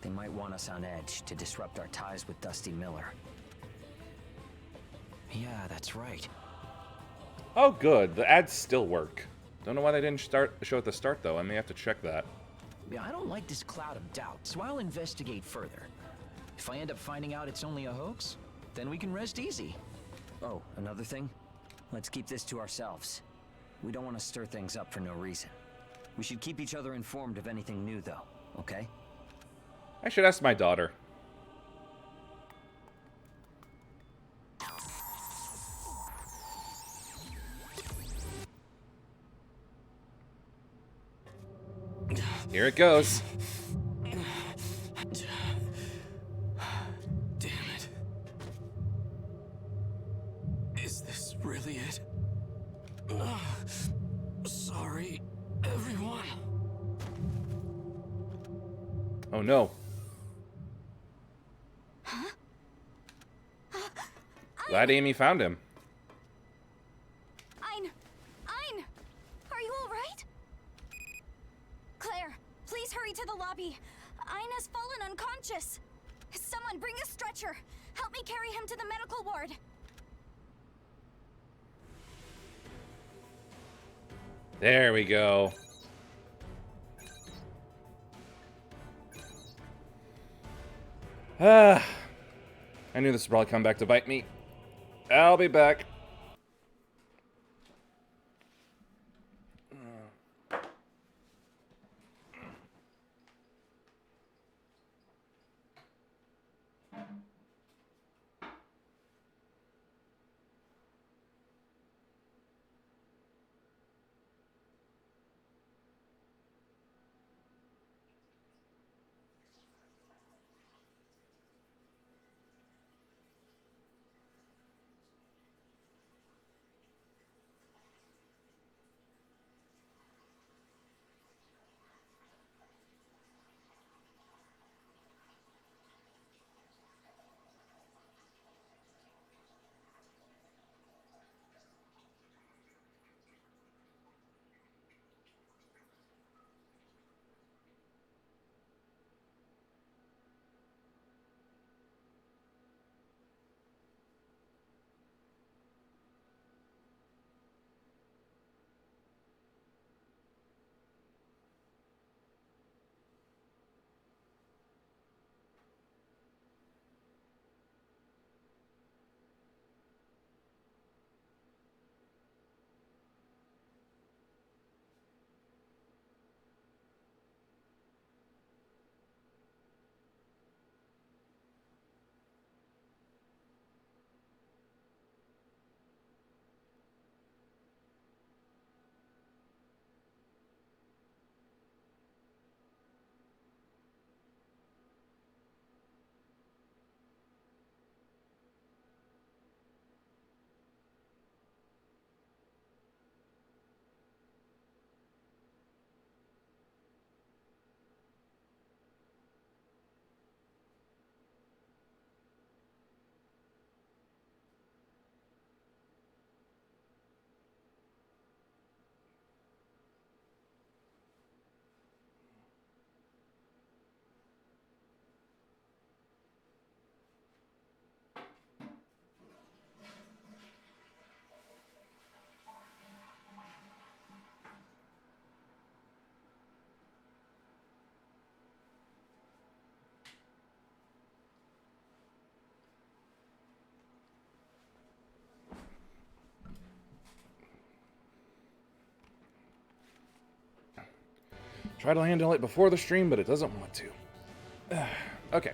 They might want us on edge to disrupt our ties with Dusty Miller. Yeah, that's right. Oh good, the ads still work. Don't know why they didn't show at the start though, I may have to check that. Yeah, I don't like this cloud of doubt, so I'll investigate further. If I end up finding out it's only a hoax, then we can rest easy. Oh, another thing? Let's keep this to ourselves. We don't want to stir things up for no reason. We should keep each other informed of anything new, though, okay? I should ask my daughter. Here it goes. Damn it. Is this really it? Sorry, everyone. Oh no. Glad Amy found him. Ein! Are you all right? Claire, please hurry to the lobby. Ein has fallen unconscious. Someone bring a stretcher. Help me carry him to the medical ward. There we go. Ah, I knew this would probably come back to bite me. I'll be back. Try to handle it before the stream, but it doesn't want to. Okay.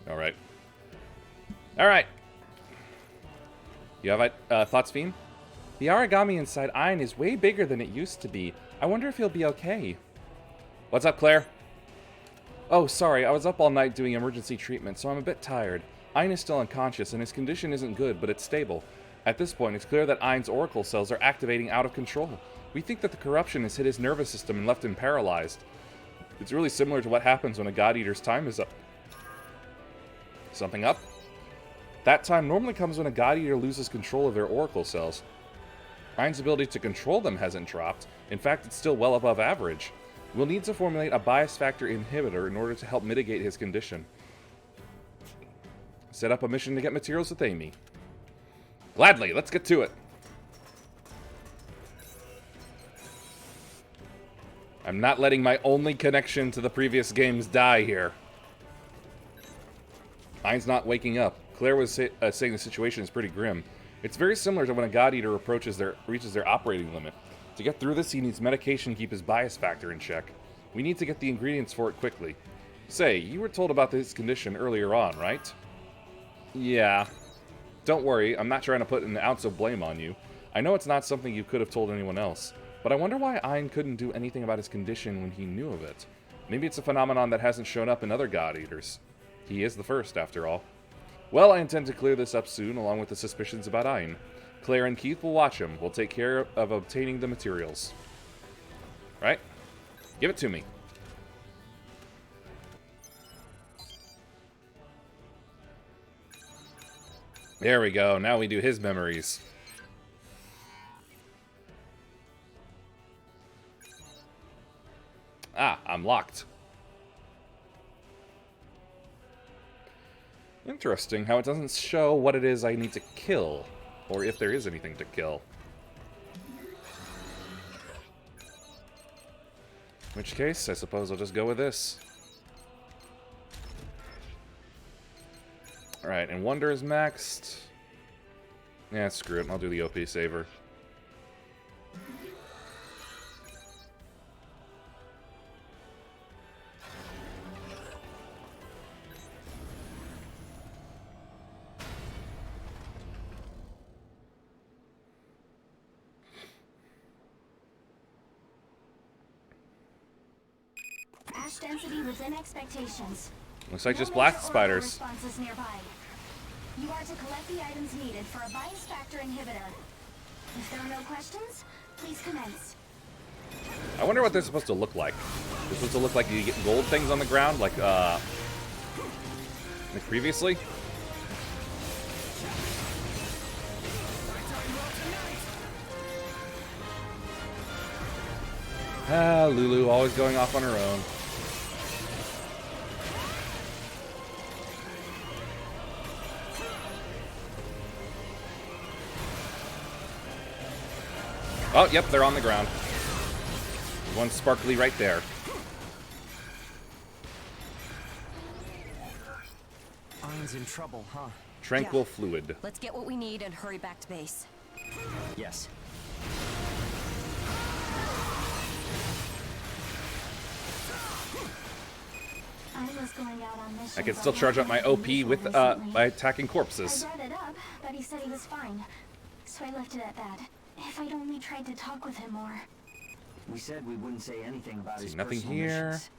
Alright. Alright. You have thoughts, Fiend? The origami inside Ein is way bigger than it used to be. I wonder if he'll be okay. What's up, Claire? Oh, sorry, I was up all night doing emergency treatment, so I'm a bit tired. Ein is still unconscious, and his condition isn't good, but it's stable. At this point, it's clear that Ein's oracle cells are activating out of control. We think that the corruption has hit his nervous system and left him paralyzed. It's really similar to what happens when a God Eater's time is up. Something up? That time normally comes when a God Eater loses control of their oracle cells. Ein's ability to control them hasn't dropped. In fact, it's still well above average. We'll need to formulate a bias factor inhibitor in order to help mitigate his condition. Set up a mission to get materials with Amy. Gladly, let's get to it. I'm not letting my only connection to the previous games die here. Ein's not waking up. Claire was saying the situation is pretty grim. It's very similar to when a God Eater reaches their operating limit. To get through this, he needs medication to keep his bias factor in check. We need to get the ingredients for it quickly. Say, you were told about this condition earlier on, right? Yeah. Don't worry, I'm not trying to put an ounce of blame on you. I know it's not something you could have told anyone else, but I wonder why Ein couldn't do anything about his condition when he knew of it. Maybe it's a phenomenon that hasn't shown up in other God Eaters. He is the first, after all. Well, I intend to clear this up soon, along with the suspicions about Ein. Claire and Keith will watch him. We'll take care of obtaining the materials. Right? Give it to me. There we go. Now we do his memories. Ah, I'm locked. Interesting how it doesn't show what it is I need to kill, or if there is anything to kill. In which case, I suppose I'll just go with this. Alright, and Wonder is maxed. Yeah, screw it. I'll do the OP saver. Ash density within expectations. Looks like just No blast major spiders. responses nearby. You are to collect the items needed for a bias factor inhibitor. If there are no questions, please commence. I wonder what they're supposed to look like. They're supposed to look like you get gold things on the ground, like previously. Ah, Lulu always going off on her own. Oh, yep, they're on the ground. There's one sparkly right there. Iron's in trouble, huh? Tranquil fluid. Let's get what we need and hurry back to base. Yes. I was going out on missions. I can still charge up my OP with by attacking corpses. I brought it up, but he said he was fine. So I left it at that. If I'd only tried to talk with him more. We said we wouldn't say anything about See, his nothing personal here. missions.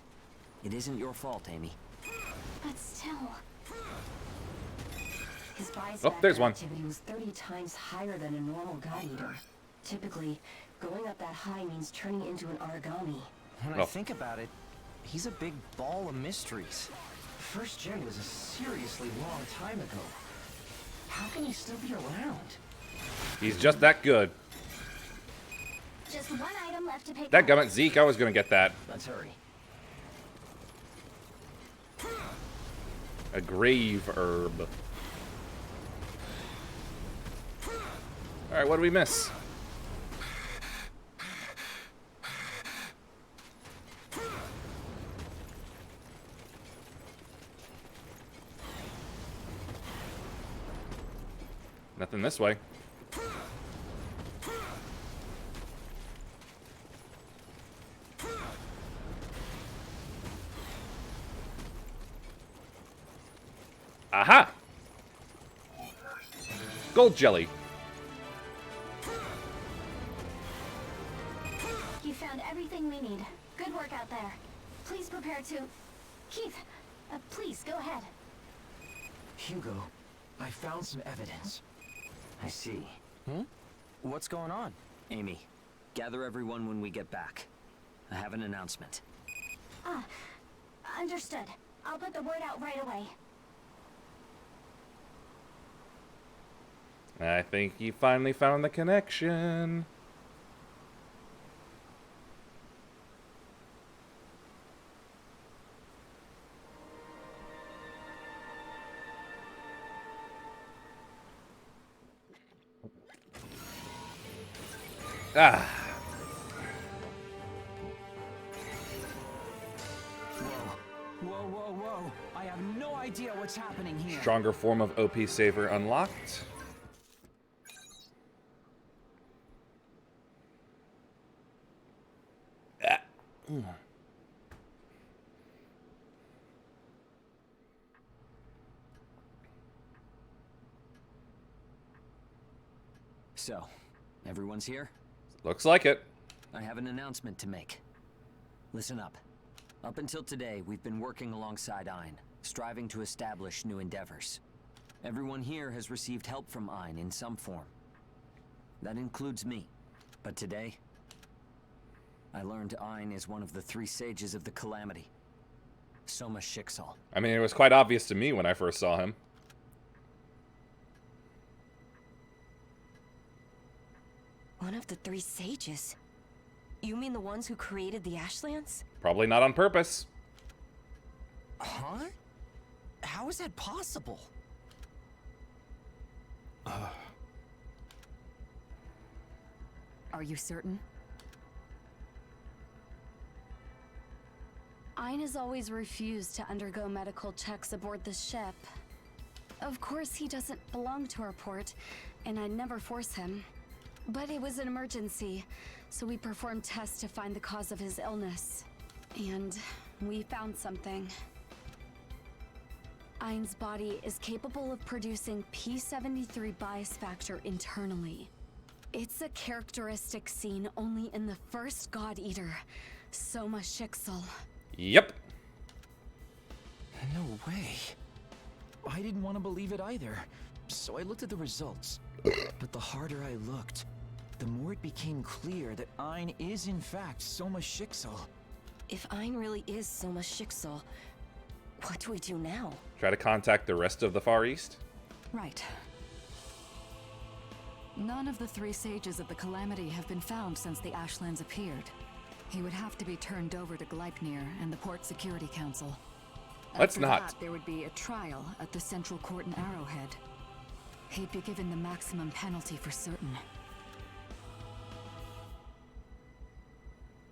It isn't your fault, Amy. But still. His bias Oh, there's one. activity was 30 times higher than a normal God Eater. Typically, going up that high means turning into an origami. When Oh. I think about it, he's a big ball of mysteries. First gen was a seriously long time ago. How can he still be around? He's just that good. Just one item left to pick That up. gummit Zeke, I was gonna get that. Let's hurry. A grave herb. Alright, what do we miss? Nothing this way. Aha! Gold jelly. You found everything we need. Good work out there. Please prepare to... Keith, please, go ahead. Hugo, I found some evidence. I see. What's going on? Amy, gather everyone when we get back. I have an announcement. Ah, understood. I'll put the word out right away. I think he finally found the connection. Ah, Whoa, whoa, whoa. I have no idea what's happening here. stronger form of OP saver unlocked. Ah. So, everyone's here? Looks like it. I have an announcement to make. Listen up. Up until today, we've been working alongside Ein, striving to establish new endeavors. Everyone here has received help from Ein in some form. That includes me. But today, I learned Ein is one of the 3 sages of the Calamity. Soma Shixal. I mean, it was quite obvious to me when I first saw him. One of the 3 sages? You mean the ones who created the Ashlands? Probably not on purpose. Huh? How is that possible? Are you certain? Ein has always refused to undergo medical checks aboard the ship. Of course, he doesn't belong to our port, and I'd never force him. But it was an emergency, so we performed tests to find the cause of his illness. And we found something. Ein's body is capable of producing P73 bias factor internally. It's a characteristic seen only in the first God Eater, Soma Shixel. Yep. No way. I didn't want to believe it either, so I looked at the results. But the harder I looked, the more it became clear that Ein is in fact Soma Shixel. If Ein really is Soma Shixel, what do we do now? Try to contact the rest of the Far East? Right. None of the 3 sages of the Calamity have been found since the Ashlands appeared. He would have to be turned over to Gleipnir and the Port Security Council. Let's After not. that, there would be a trial at the Central Court in Arrowhead. He'd be given the maximum penalty for certain.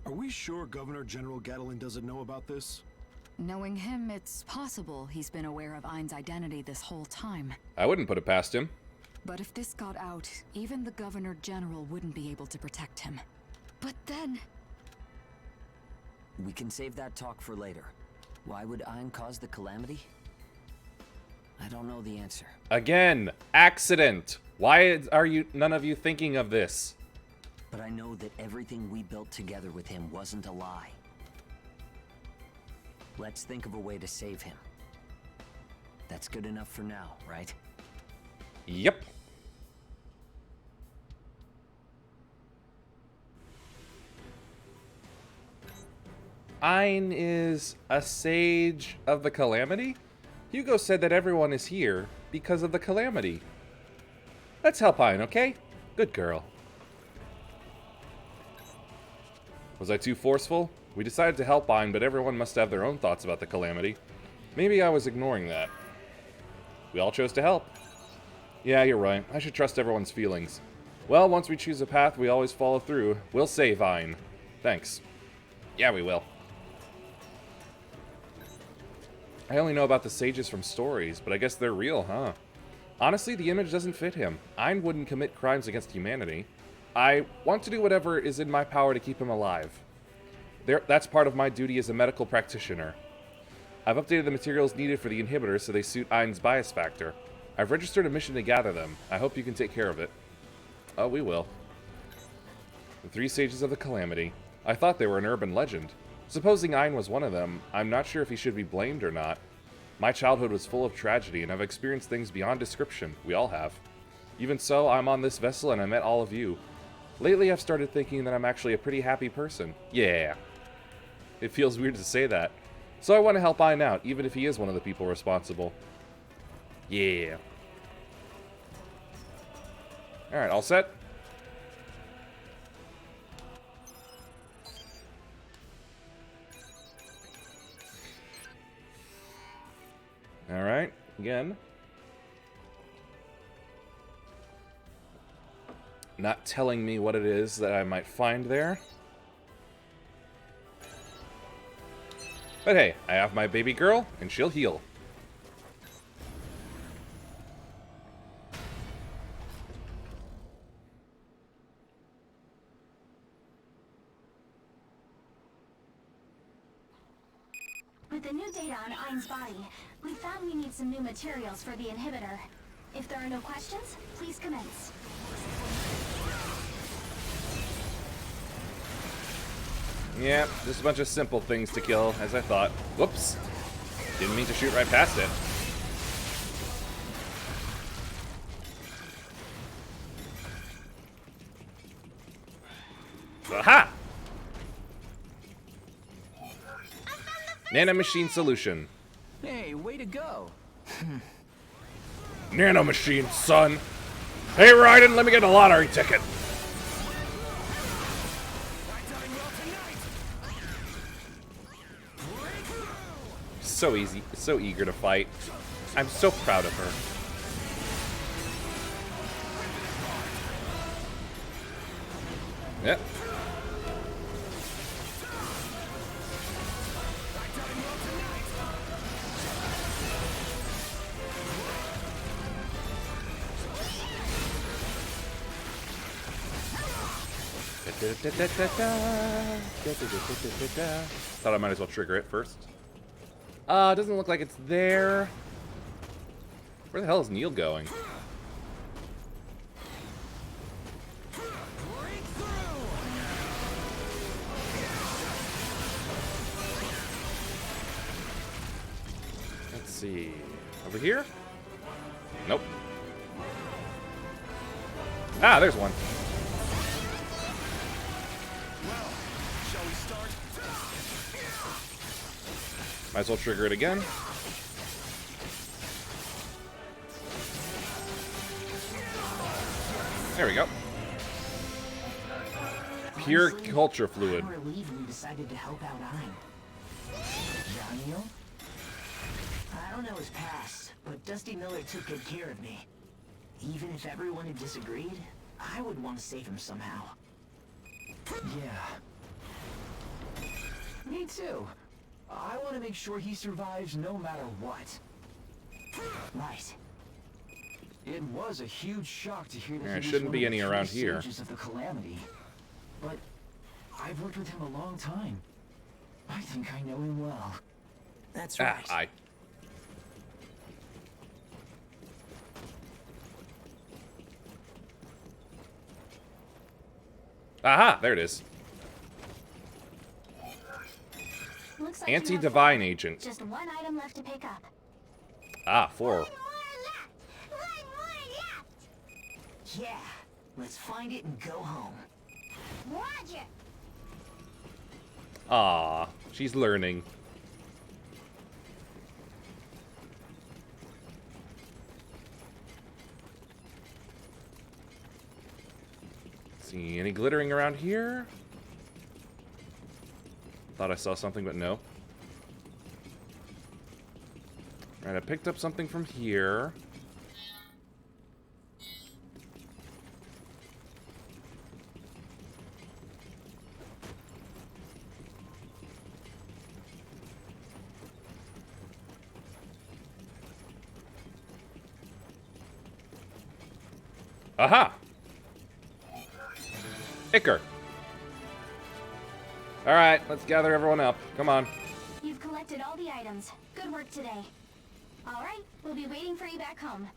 Are we sure Governor General Gatlin doesn't know about this? Knowing him, it's possible he's been aware of Ein's identity this whole time. I wouldn't put it past him. But if this got out, even the Governor General wouldn't be able to protect him. But then... We can save that talk for later. Why would Ein cause the Calamity? I don't know the answer. Again, accident. Why are none of you thinking of this? But I know that everything we built together with him wasn't a lie. Let's think of a way to save him. That's good enough for now, right? Yep. Ein is a sage of the Calamity? Hugo said that everyone is here because of the Calamity. Let's help Ein, okay? Good girl. Was I too forceful? We decided to help Ein, but everyone must have their own thoughts about the Calamity. Maybe I was ignoring that. We all chose to help. Yeah, you're right. I should trust everyone's feelings. Well, once we choose a path, we always follow through. We'll save Ein. Thanks. Yeah, we will. I only know about the sages from stories, but I guess they're real, huh? Honestly, the image doesn't fit him. Ein wouldn't commit crimes against humanity. I want to do whatever is in my power to keep him alive. That's part of my duty as a medical practitioner. I've updated the materials needed for the inhibitors so they suit Ein's bias factor. I've registered a mission to gather them. I hope you can take care of it. Oh, we will. The 3 sages of the Calamity. I thought they were an urban legend. Supposing Ein was one of them, I'm not sure if he should be blamed or not. My childhood was full of tragedy, and I've experienced things beyond description. We all have. Even so, I'm on this vessel and I met all of you. Lately, I've started thinking that I'm actually a pretty happy person. Yeah. It feels weird to say that. So I want to help Ein out, even if he is one of the people responsible. Yeah. Alright, all set? Alright, again. Not telling me what it is that I might find there. But hey, I have my baby girl, and she'll heal. With the new data on Ein's body, we found we need some new materials for the inhibitor. If there are no questions, please commence. Yeah, just a bunch of simple things to kill, as I thought. Whoops. Didn't mean to shoot right past it. Aha! Nanomachine solution. Hey, way to go. Nanomachine, son. Hey, Raiden, let me get a lottery ticket. So easy, so eager to fight. I'm so proud of her. Yep. Thought I might as well trigger it first. It doesn't look like it's there. Where the hell is Neil going? Let's see. Over here? Nope. Ah, there's one. Shall we start? Might as well trigger it again. There we go. Pure Honestly, culture fluid. I'm relieved we decided to help out Ein. Daniel? I don't know his past, but Dusty Miller took good care of me. Even if everyone had disagreed, I would want to save him somehow. Yeah. Me too. I want to make sure he survives no matter what. Right. It was a huge shock to hear that There he was shouldn't one be of the any three around here. sages of the Calamity. But I've worked with him a long time. I think I know him well. That's Ah, right. I. Aha, there it is. Looks like you have Anti-divine agent. just one item left to pick up. Ah, 4. Yeah, let's find it and go home. Roger. Ah, she's learning. See any glittering around here? Thought I saw something, but no. Alright, I picked up something from here. Aha! Icker. Alright, let's gather everyone up. Come on. You've collected all the items. Good work today. All right, we'll be waiting for you back home.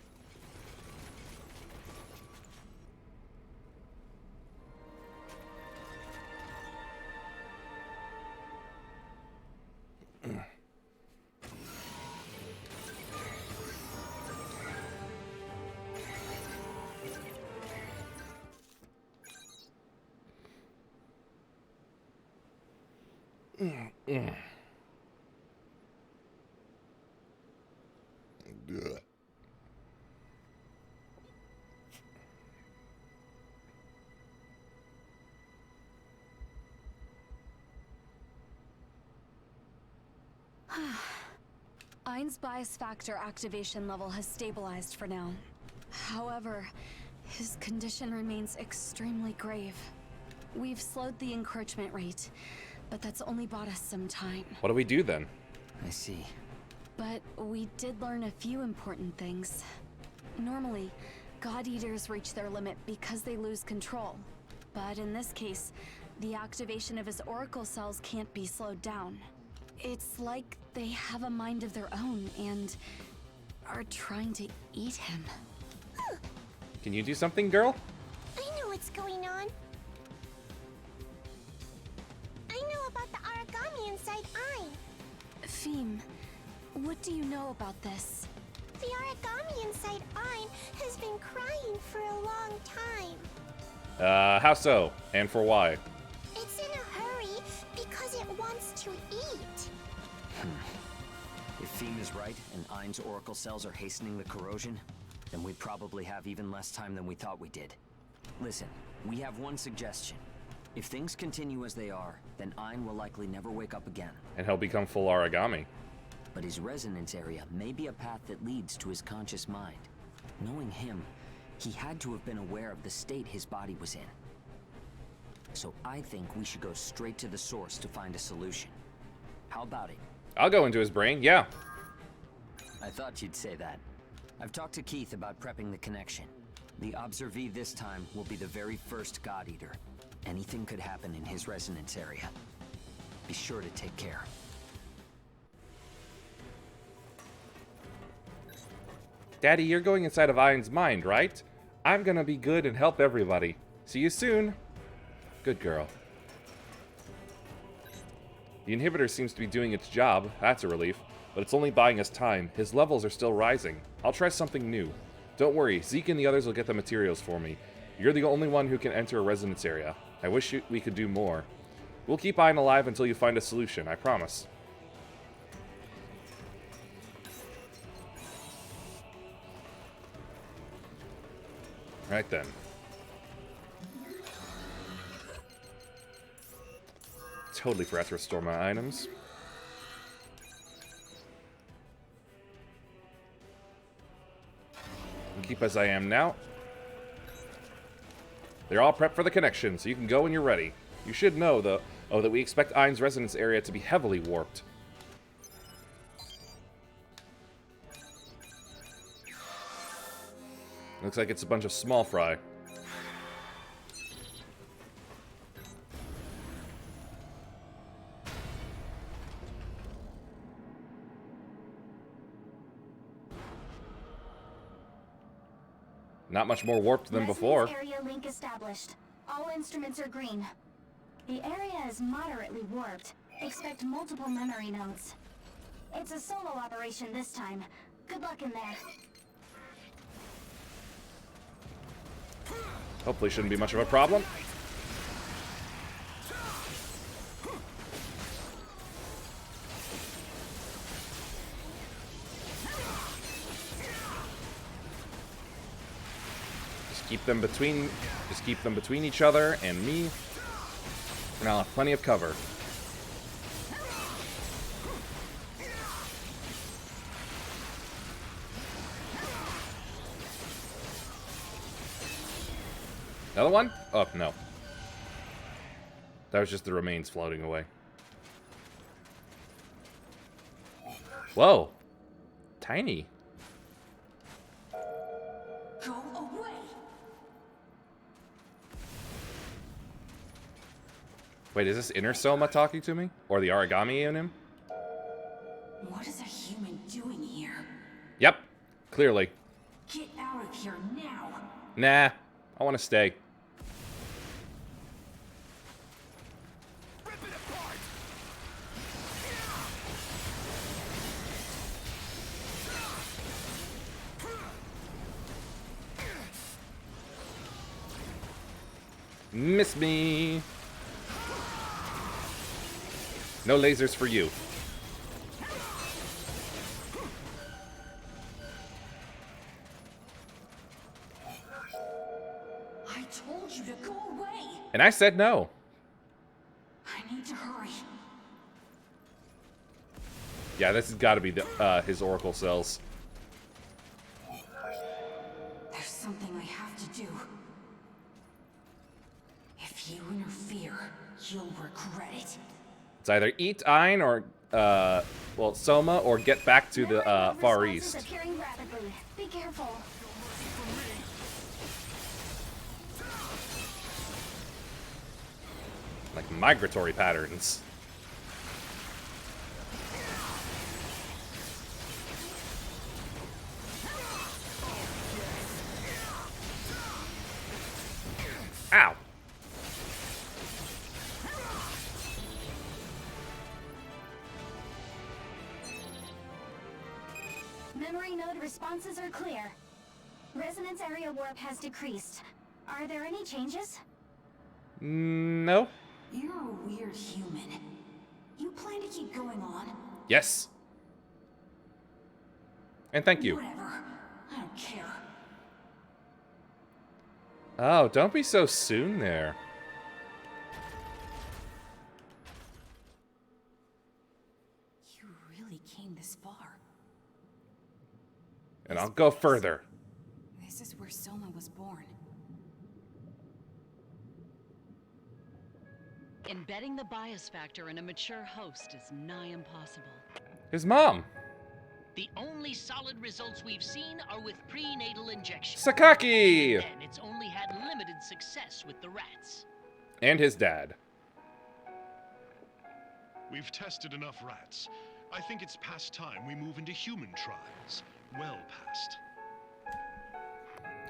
Ein's bias factor activation level has stabilized for now. However, his condition remains extremely grave. We've slowed the encroachment rate, but that's only bought us some time. What do we do then? I see. But we did learn a few important things. Normally, God Eaters reach their limit because they lose control. But in this case, the activation of his oracle cells can't be slowed down. It's like they have a mind of their own and are trying to eat him. Can you do something, girl? I know what's going on. I know about the origami inside Ein. Feem, what do you know about this? The origami inside Ein has been crying for a long time. How so? And for why? It's in a hurry because it wants to eat. If Feem is right and Ein's oracle cells are hastening the corrosion, then we probably have even less time than we thought we did. Listen, we have one suggestion. If things continue as they are, then Ein will likely never wake up again. And he'll become full origami. But his resonance area may be a path that leads to his conscious mind. Knowing him, he had to have been aware of the state his body was in. So I think we should go straight to the source to find a solution. How about it? I'll go into his brain, yeah. I thought you'd say that. I've talked to Keith about prepping the connection. The observee this time will be the very first God Eater. Anything could happen in his resonance area. Be sure to take care. Daddy, you're going inside of Ain's mind, right? I'm gonna be good and help everybody. See you soon. Good girl. The inhibitor seems to be doing its job. That's a relief. But it's only buying us time. His levels are still rising. I'll try something new. Don't worry, Zeke and the others will get the materials for me. You're the only one who can enter a resonance area. I wish we could do more. We'll keep Ayn alive until you find a solution, I promise. Right then. Totally forgot to restore my items. I'll keep as I am now. They're all prepped for the connection, so you can go when you're ready. You should know, though, that we expect Ain's resonance area to be heavily warped. Looks like it's a bunch of small fry. Not much more warped than before. Area link established. All instruments are green. The area is moderately warped. Expect multiple memory nodes. It's a solo operation this time. Good luck in there. Hopefully shouldn't be much of a problem. Just keep them between each other and me. And I'll have plenty of cover. Another one? Oh, no. That was just the remains floating away. Whoa. Tiny. Go away! Wait, is this inner Soma talking to me? Or the origami in him? What is a human doing here? Yep. Clearly. Get out of here now! Nah. I want to stay. Miss me. No lasers for you. I told you to go away! And I said no. I need to hurry. Yeah, this has got to be the, his Oracle cells. There's something I have to do. If you interfere, you'll regret it. It's either eat Ayn or, well, Soma, or get back to the Far East. Appearing rapidly. Be careful. Like migratory patterns. Ow! Memory node responses are clear. Resonance area warp has decreased. Are there any changes? No. You're a weird human. You plan to keep going on? Yes. And thank you. Whatever. I don't care. Oh, don't be so soon there. You really came this far. And I'll go further. This is where Soma was born. Embedding the bias factor in a mature host is nigh impossible. His mom. The only solid results we've seen are with prenatal injections. Sakaki! And it's only had limited success with the rats. And his dad. We've tested enough rats. I think it's past time we move into human trials. Well past.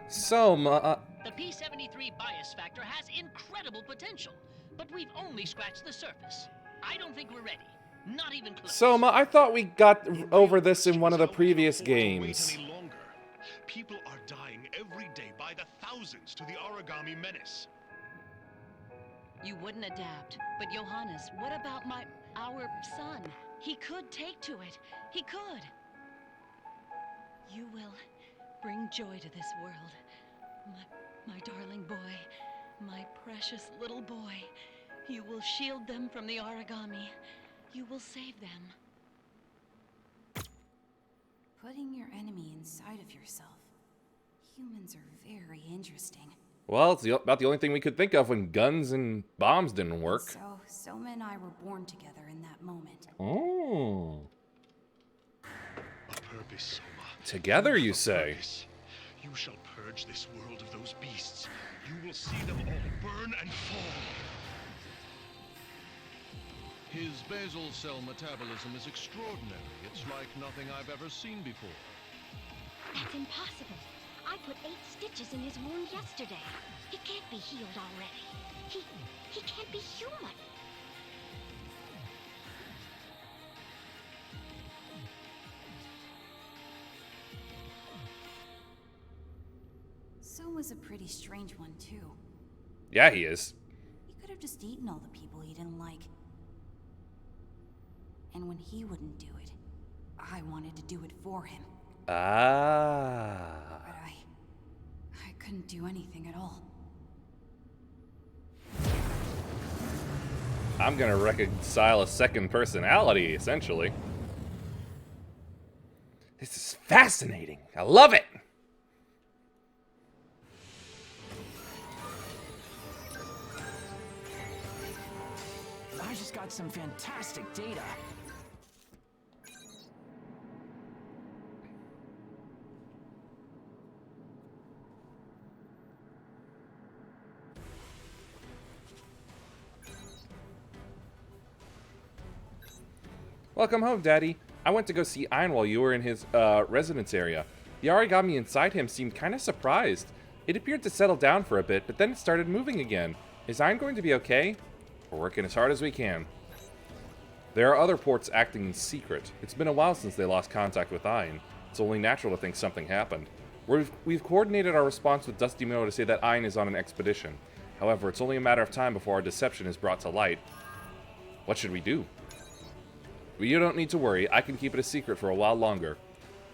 Soma, The P-73 bias factor has incredible potential, but we've only scratched the surface. I don't think we're ready. Not even close. Soma, I thought we got over this in one of the previous games. Wait any longer. People are dying every day by the thousands to the origami menace. You wouldn't adapt. But Johannes, what about our son? He could take to it. He could. You will bring joy to this world. My darling boy. My precious little boy. You will shield them from the origami. You will save them. Putting your enemy inside of yourself. Humans are very interesting. Well, it's about the only thing we could think of when guns and bombs didn't work. So, Soma and I were born together in that moment. Oh. A purpose, Soma. Together, you A say? purpose. You shall purge this world of those beasts. You will see them all burn and fall. His basal cell metabolism is extraordinary. It's like nothing I've ever seen before. That's impossible. I put 8 stitches in his wound yesterday. He can't be healed already. He can't be human. Soma's a pretty strange one, too. Yeah, he is. He could have just eaten all the people he didn't like. And when he wouldn't do it, I wanted to do it for him. Ah. But I couldn't do anything at all. I'm gonna reconcile a second personality, essentially. This is fascinating. I love it. I just got some fantastic data. Welcome home, Daddy. I went to go see Ein while you were in his residence area. The origami inside him seemed kind of surprised. It appeared to settle down for a bit, but then it started moving again. Is Ein going to be okay? We're working as hard as we can. There are other ports acting in secret. It's been a while since they lost contact with Ein. It's only natural to think something happened. We've coordinated our response with Dusty Minnow to say that Ein is on an expedition. However, it's only a matter of time before our deception is brought to light. What should we do? Well, you don't need to worry. I can keep it a secret for a while longer.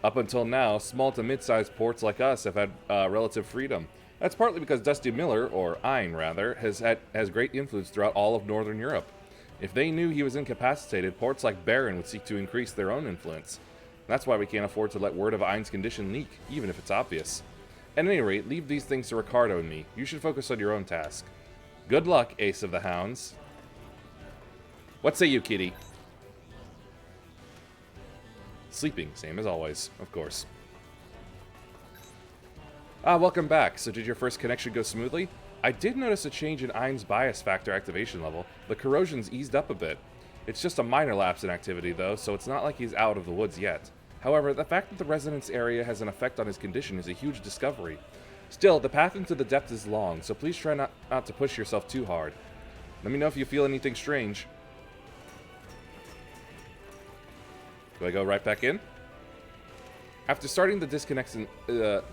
Up until now, small to mid-sized ports like us have had relative freedom. That's partly because Dusty Miller, or Ein rather, has great influence throughout all of Northern Europe. If they knew he was incapacitated, ports like Baron would seek to increase their own influence. That's why we can't afford to let word of Ein's condition leak, even if it's obvious. At any rate, leave these things to Ricardo and me. You should focus on your own task. Good luck, Ace of the Hounds. What say you, kitty? Sleeping, same as always, of course. Welcome back. So did your first connection go smoothly? I did notice a change in Ein's bias factor activation level. The corrosion's eased up a bit. It's just a minor lapse in activity, though, so it's not like he's out of the woods yet. However, the fact that the resonance area has an effect on his condition is a huge discovery. Still, the path into the depth is long, so please try not to push yourself too hard. Let me know if you feel anything strange. Do I go right back in? After starting the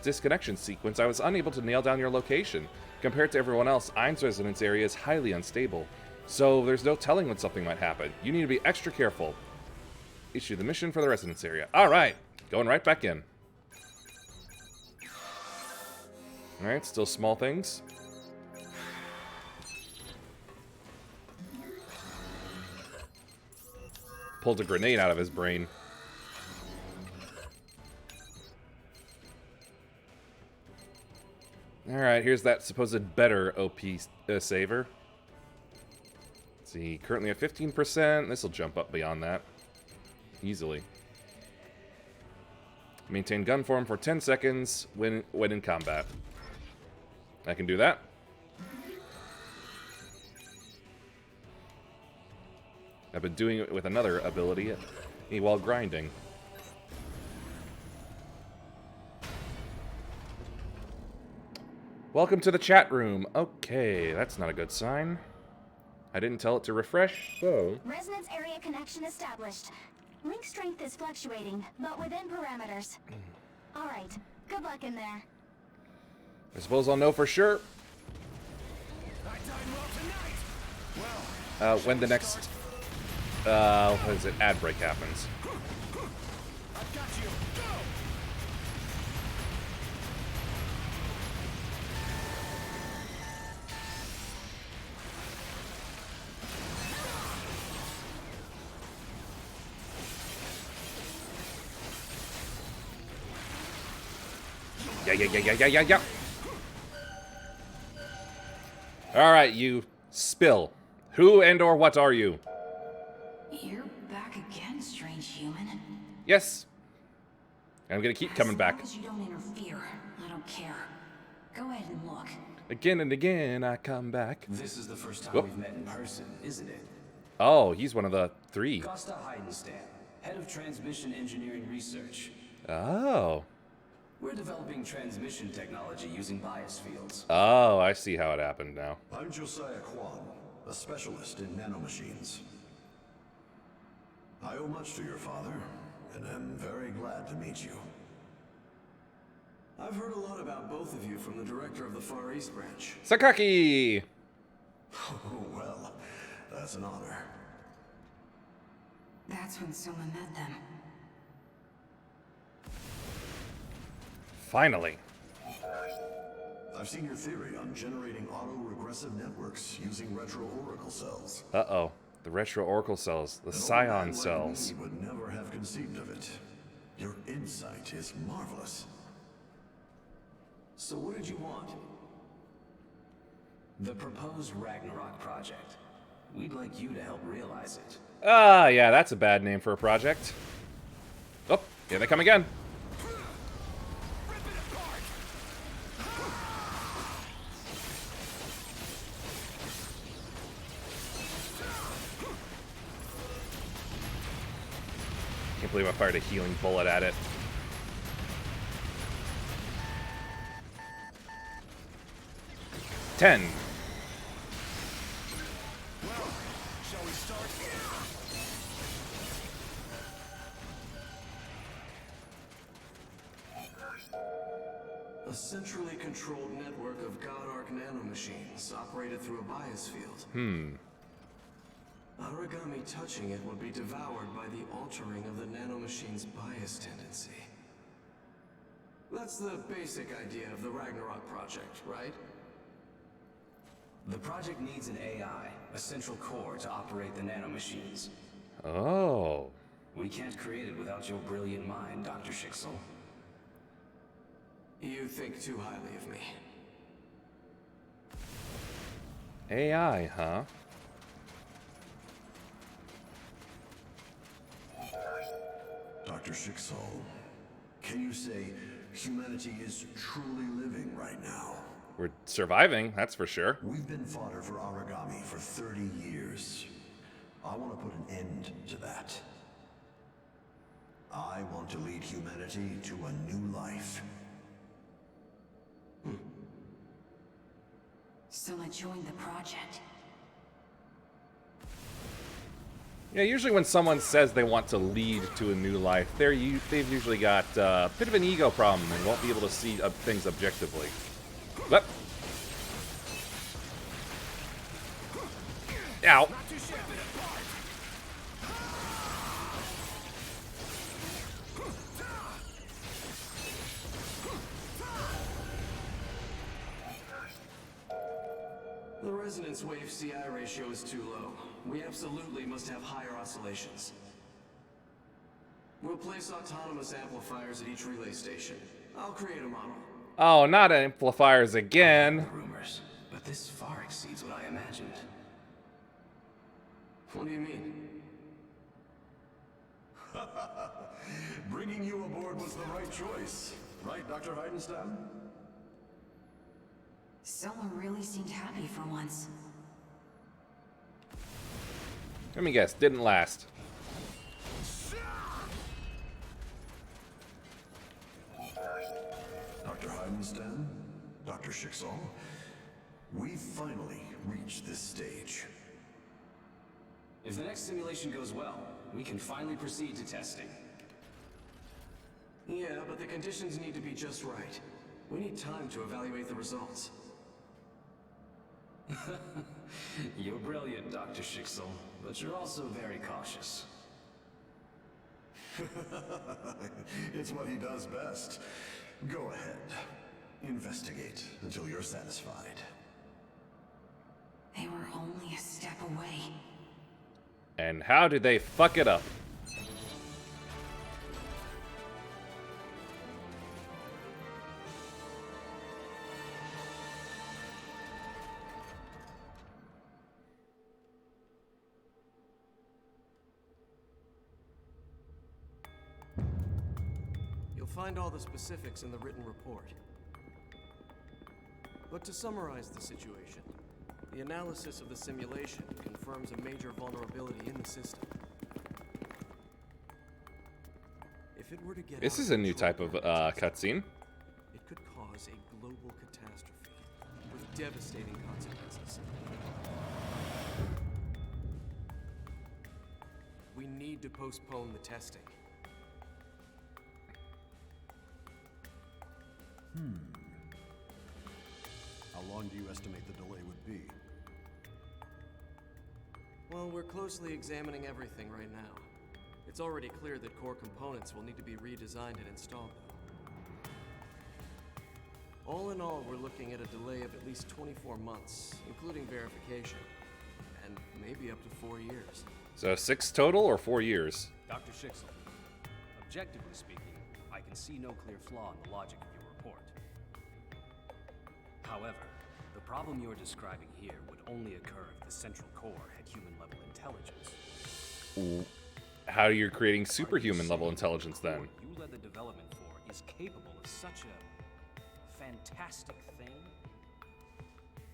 disconnection sequence, I was unable to nail down your location. Compared to everyone else, Ein's residence area is highly unstable, so there's no telling when something might happen. You need to be extra careful. Issue the mission for the residence area. Alright, going right back in. Alright, still small things. Pulled a grenade out of his brain. Alright, here's that supposed better OP saver. Let's see, currently at 15%. This will jump up beyond that. Easily. Maintain gun form for 10 seconds when in combat. I can do that. I've been doing it with another ability while grinding. Welcome to the chat room. Okay, that's not a good sign. I didn't tell it to refresh, so... Resonance area connection established. Link strength is fluctuating, but within parameters. Alright, good luck in there. I suppose I'll know for sure. When the next, what is it, ad break happens. Yeah. Alright, you spill. Who and or what are you? You're back again, strange human. Yes. I'm gonna keep coming back. As long as you don't interfere, I don't care. Go ahead and look. Again and again, I come back. This is the first time Whoop. we've met in person, isn't it? Oh, he's one of the 3. Costa Heidenstam, head of transmission engineering research. Oh. We're developing transmission technology using bias fields. Oh, I see how it happened now. I'm Josiah Kwan, a specialist in nanomachines. I owe much to your father, and am very glad to meet you. I've heard a lot about both of you from the director of the Far East branch. Sakaki! Oh, well, that's an honor. That's when Soma met them. Finally. I've seen your theory on generating auto-regressive networks using retro-oracle cells. Uh-oh. The retro-oracle cells. The An old scion man like cells. me would never have conceived of it. Your insight is marvelous. So what did you want? The proposed Ragnarok project. We'd like you to help realize it. Ah, yeah, that's a bad name for a project. Oh, here they come again. Can't believe I fired a healing bullet at it. Ten. Well, shall we start? A centrally controlled network of God-Arc nanomachines operated through a bias field. Origami touching it would be devoured by the altering of the nanomachine's bias tendency. That's the basic idea of the Ragnarok project, right? The project needs an AI, a central core to operate the nanomachines. Oh. We can't create it without your brilliant mind, Dr. Schicksal. You think too highly of me. AI, huh? Dr. Schicksal, can you say humanity is truly living right now? We're surviving, that's for sure. We've been fodder for origami for 30 years. I want to put an end to that. I want to lead humanity to a new life. Soma joined the project. Yeah, usually when someone says they want to lead to a new life, they've usually got a bit of an ego problem and won't be able to see things objectively. But... Ow. The resonance wave CI ratio is too low. We absolutely must have higher oscillations. We'll place autonomous amplifiers at each relay station. I'll create a model. Oh, not amplifiers again. Rumors, but this far exceeds what I imagined. What do you mean? Bringing you aboard was the right choice. Right, Dr. Heidenstam? Soma really seemed happy for once. Let me guess, didn't last. Dr. Heidenstam, Dr. Schicksal, we've finally reached this stage. If the next simulation goes well, we can finally proceed to testing. Yeah, but the conditions need to be just right. We need time to evaluate the results. You're brilliant, Dr. Schicksal, but you're also very cautious. It's what he does best. Go ahead. Investigate until you're satisfied. They were only a step away. And how did they fuck it up? You'll find all the specifics in the written report. But to summarize the situation, the analysis of the simulation confirms a major vulnerability in the system. If it were to get This out is of a new control type of during the testing, cutscene. it could cause a global catastrophe with devastating consequences. We need to postpone the testing. How long do you estimate the delay would be? Well, we're closely examining everything right now. It's already clear that core components will need to be redesigned and installed, though. All in all, we're looking at a delay of at least 24 months, including verification, and maybe up to 4 years. So 6 total or 4 years? Dr. Schicksal, objectively speaking, I can see no clear flaw in the logic of your report. However, the problem you're describing here would only occur if the central core had human-level intelligence. How you're creating superhuman level intelligence then? You led the development for is capable of such a fantastic thing?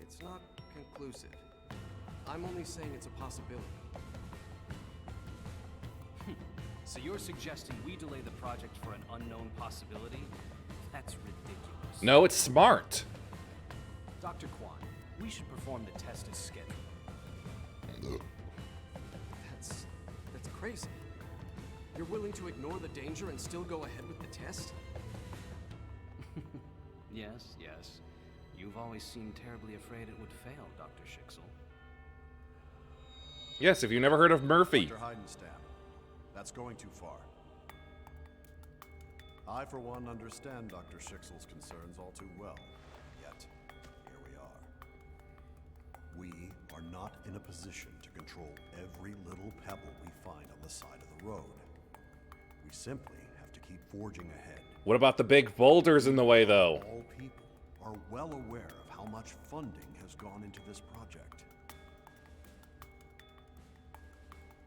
It's not conclusive. I'm only saying it's a possibility. So you're suggesting we delay the project for an unknown possibility? That's ridiculous. No, it's smart. Dr. Kwan, we should perform the test as scheduled. That's crazy. You're willing to ignore the danger and still go ahead with the test? Yes, yes. You've always seemed terribly afraid it would fail, Dr. Schicksal. Yes, if you never heard of Murphy. Dr. Heidenstam, that's going too far. I, for one, understand Dr. Schicksal's concerns all too well. Yet, here we are. We are not in a position to control every little pebble we find on the side of the road. We simply have to keep forging ahead. What about the big boulders in the way, though? All people are well aware of how much funding has gone into this project.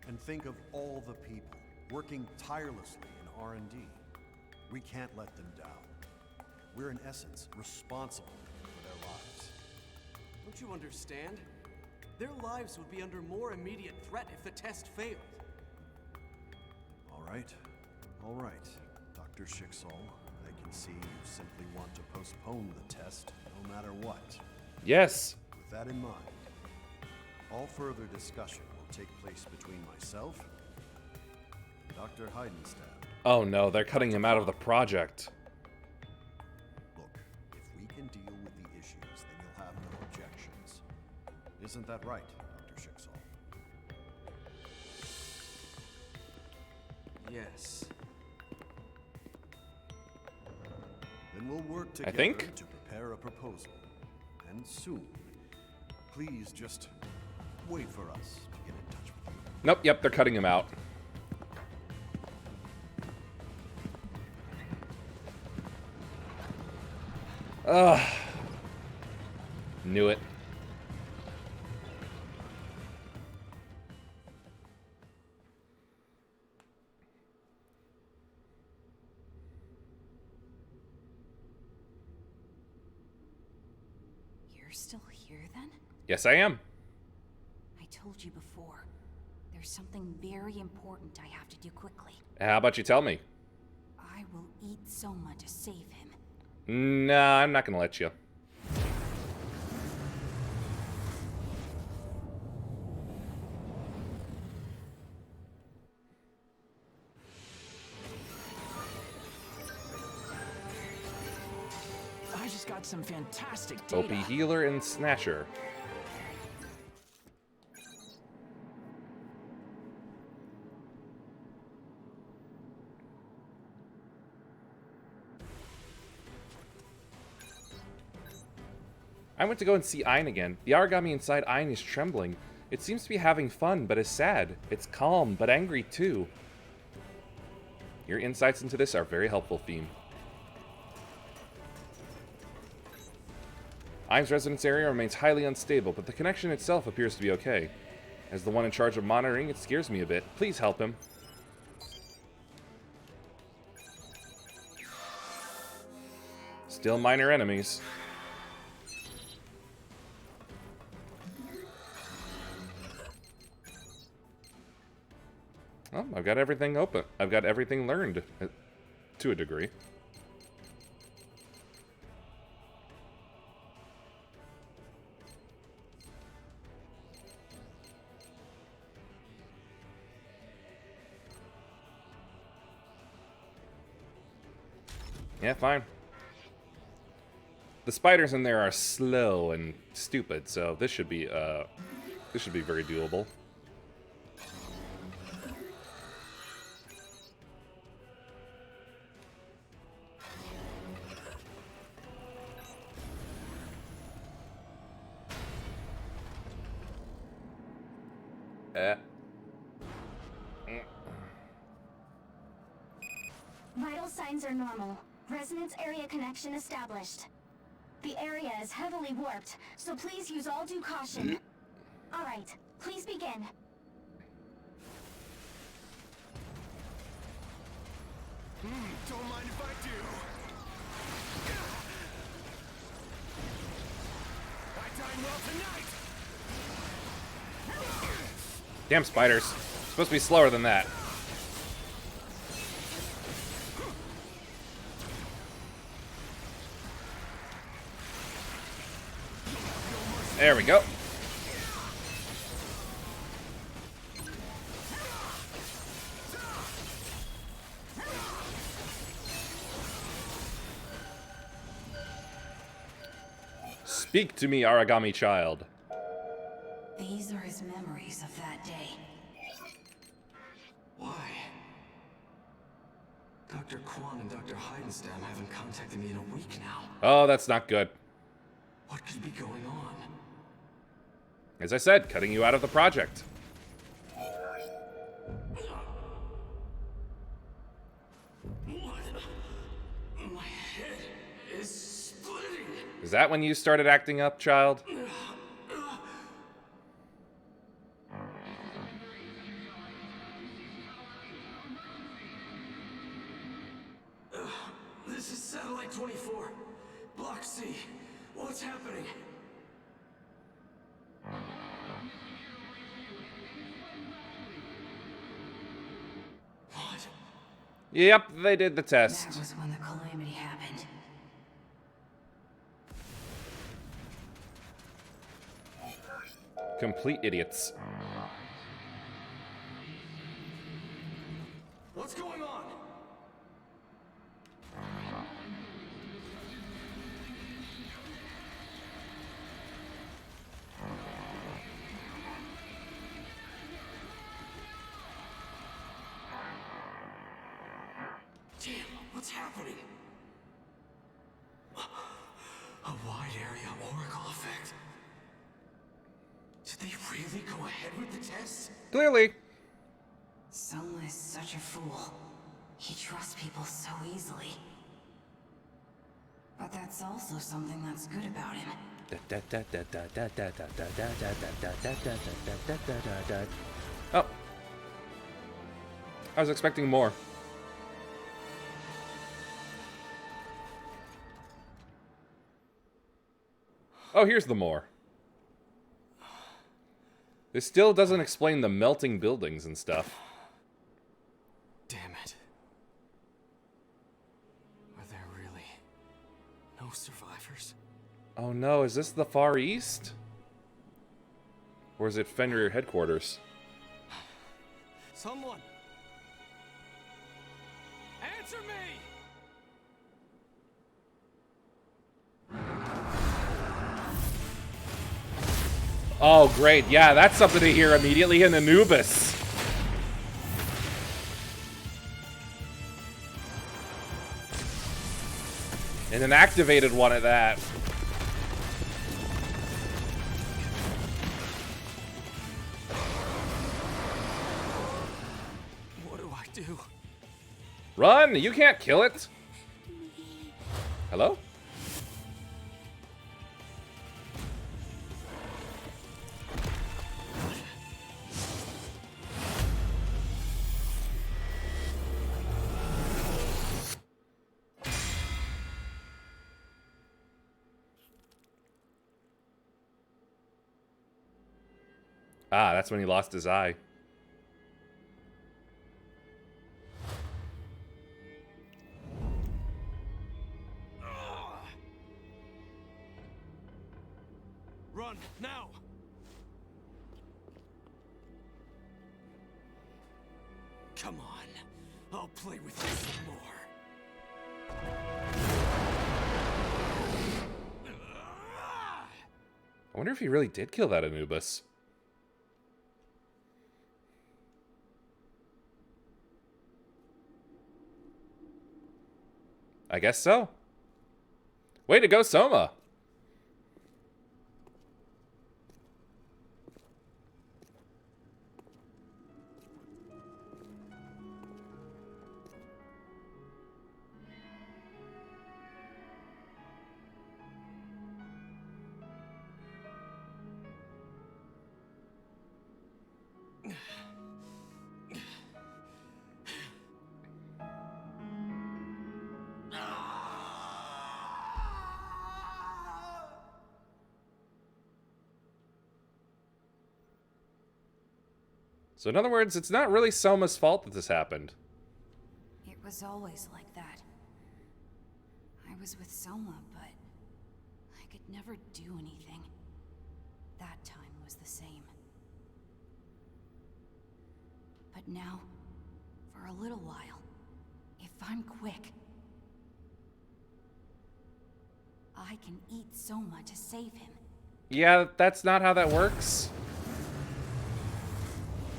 And think of all the people working tirelessly in R&D. We can't let them down. We're in essence responsible for their lives. Don't you understand? Their lives would be under more immediate threat if the test failed. All right, Dr. Schicksal. I can see you simply want to postpone the test no matter what. Yes. With that in mind, all further discussion will take place between myself and Dr. Heidenstam. Oh no, they're cutting him out of the project. Look, if we can deal with the issues, then you'll have no objections. Isn't that right, Dr. Schicksal? Yes. Then we'll work I together think. to prepare a proposal. And soon. Please just wait for us to get in touch with you. Nope, yep, they're cutting him out. Ugh. Knew it. You're still here then? Yes, I am. I told you before. There's There's something very important I have to do quickly. How about you tell me? I will eat Soma to save him. Nah, I'm not gonna let you. I just got some fantastic data. OP Healer and Snatcher. I went to go and see Ein again. The origami inside Ein is trembling. It seems to be having fun, but is sad. It's calm, but angry too. Your insights into this are very helpful, Theme. Ein's residence area remains highly unstable, but the connection itself appears to be okay. As the one in charge of monitoring, it scares me a bit. Please help him. Still minor enemies. Oh, I've got everything open. I've got everything learned, to a degree. Yeah, fine. The spiders in there are slow and stupid, so this should be very doable. Vital signs are normal. Resonance area connection established. The area is heavily warped, so please use all due caution. Alright, please begin. Don't mind if I do. I dine well tonight. Damn spiders. Supposed to be slower than that. There we go. Speak to me, origami child. These are his memories of that day. Why? Dr. Kwan and Dr. Heidenstam haven't contacted me in a week now. Oh, that's not good. What could be going on? As I said, cutting you out of the project. My head is splitting. Is that when you started acting up, child? This is Satellite 24. Block C. What's happening? What? Yep, they did the test. That was when the Calamity happened. Complete idiots. What's going on? Damn, what's happening? A wide area oracle effect. Did they really go ahead with the test? Clearly. Soma is such a fool. He trusts people so easily. But that's also something that's good about him. Oh. I was expecting more. Oh, here's the more. This still doesn't explain the melting buildings and stuff. Damn it. Are there really no survivors? Oh no, is this the Far East? Or is it Fenrir headquarters? Someone! Answer me! Oh, great. Yeah, that's something to hear immediately in Anubis. And an activated one at that. What do I do? Run! You can't kill it. Hello? Ah, that's when he lost his eye. Run, now! Come on, I'll play with you some more. I wonder if he really did kill that Anubis. I guess so. Way to go, Soma! So in other words, it's not really Soma's fault that this happened. It was always like that. I was with Soma, but I could never do anything. That time was the same. But now, for a little while, if I'm quick, I can eat Soma to save him. Yeah, that's not how that works.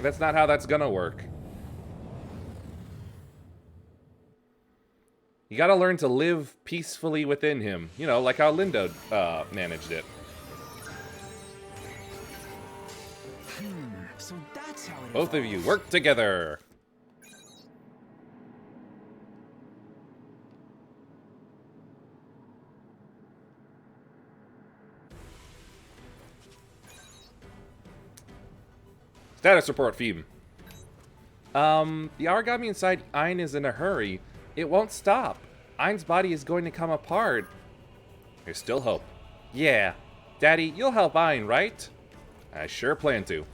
That's not how that's gonna work. You gotta learn to live peacefully within him. You know, like how Lindo managed it. So that's how it Both of you work together. Status report, Phoebe. The origami inside Ein is in a hurry. It won't stop. Ein's body is going to come apart. There's still hope. Yeah. Daddy, you'll help Ein, right? I sure plan to.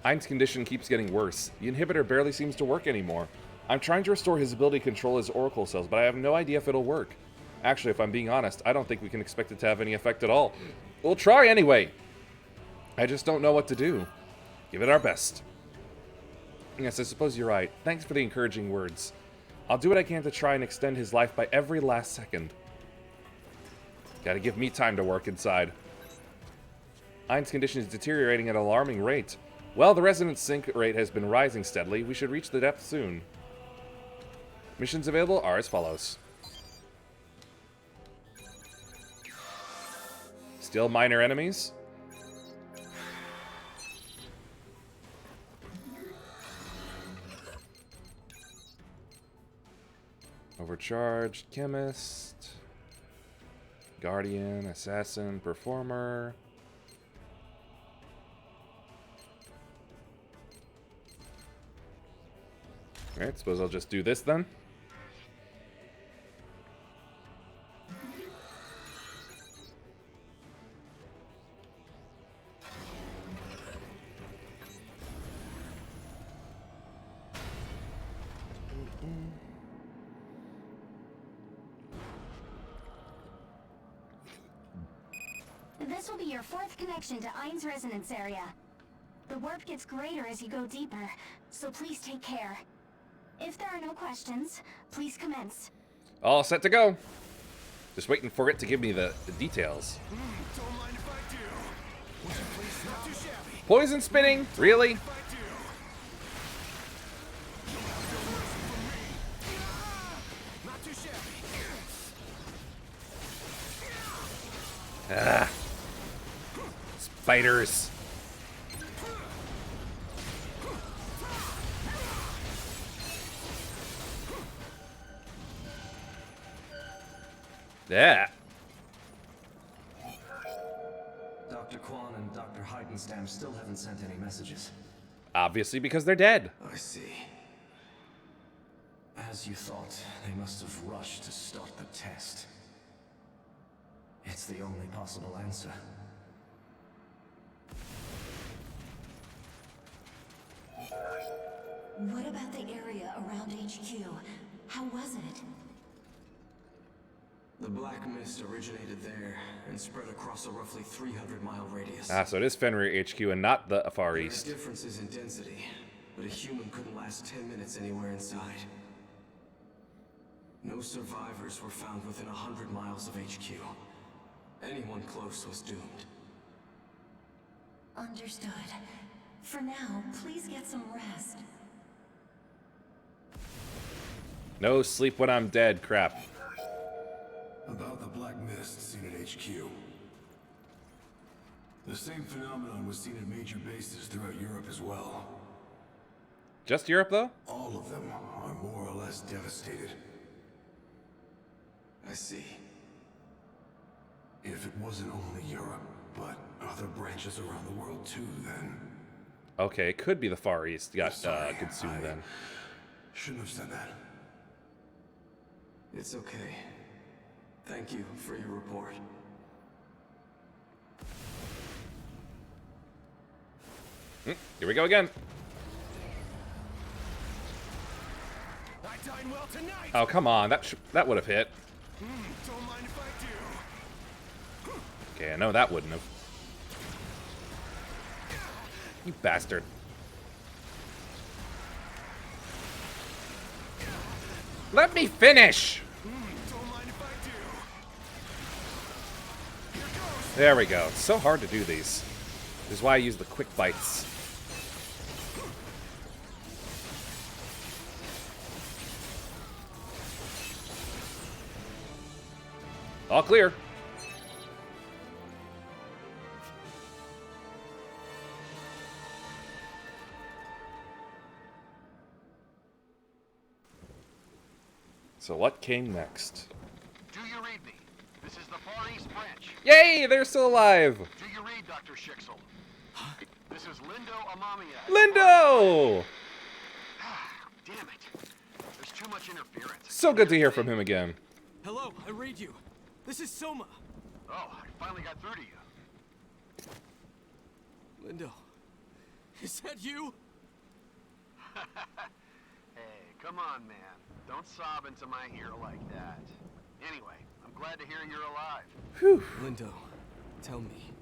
Ein's condition keeps getting worse. The inhibitor barely seems to work anymore. I'm trying to restore his ability to control his oracle cells, but I have no idea if it'll work. Actually, if I'm being honest, I don't think we can expect it to have any effect at all. We'll try anyway. I just don't know what to do. Give it our best. Yes, I suppose you're right. Thanks for the encouraging words. I'll do what I can to try and extend his life by every last second. Gotta give me time to work inside. Ein's condition is deteriorating at an alarming rate. Well, the resonance sync rate has been rising steadily. We should reach the depth soon. Missions available are as follows. Still minor enemies. Overcharged Chemist, Guardian, Assassin, Performer. Alright, suppose I'll just do this then. your fourth connection to Ein's resonance area. The warp gets greater as you go deeper, so please take care. If there are no questions, please commence. All set to go. Just waiting for it to give me the details. Don't mind if I do. Would you please not too shabby? Poison spinning? Really? Not too shabby. Ah. Spiders. Yeah. Dr. Kwan and Dr. Heidenstam still haven't sent any messages. Obviously because they're dead. I see. As you thought, they must have rushed to start the test. It's the only possible answer. What about the area around HQ? How was it? The black mist originated there and spread across a roughly 300-mile radius. Ah, so it is Fenrir HQ and not the Far East. There are differences in density, but a human couldn't last 10 minutes anywhere inside. No survivors were found within 100 miles of HQ. Anyone close was doomed. Understood. For now, please get some rest. No sleep when I'm dead, crap. About the black mist seen at HQ. The same phenomenon was seen at major bases throughout Europe as well. Just Europe, though? All of them are more or less devastated. I see. If it wasn't only Europe, but other branches around the world too, then... Okay, it could be the Far East got consumed then. Shouldn't have said that. It's okay. Thank you for your report. Here we go again. I dine well tonight. Oh, come on. That would have hit. Don't mind if I do. Okay, I know that wouldn't have. You bastard. Let me finish! There we go. It's so hard to do these. This is why I use the quick bites. All clear. So what came next? Do you read me? This is the Far East branch. Yay, they're still alive. Do you read, Dr. Schicksal? This is Lindo Amamiya. Lindo! Damn it. There's too much interference. So good to hear from him again. Hello, I read you. This is Soma. Oh, I finally got through to you. Lindo, is that you? Hey, come on, man. Don't sob into my ear like that. Anyway, I'm glad to hear you're alive. Whew. Lindo, tell me,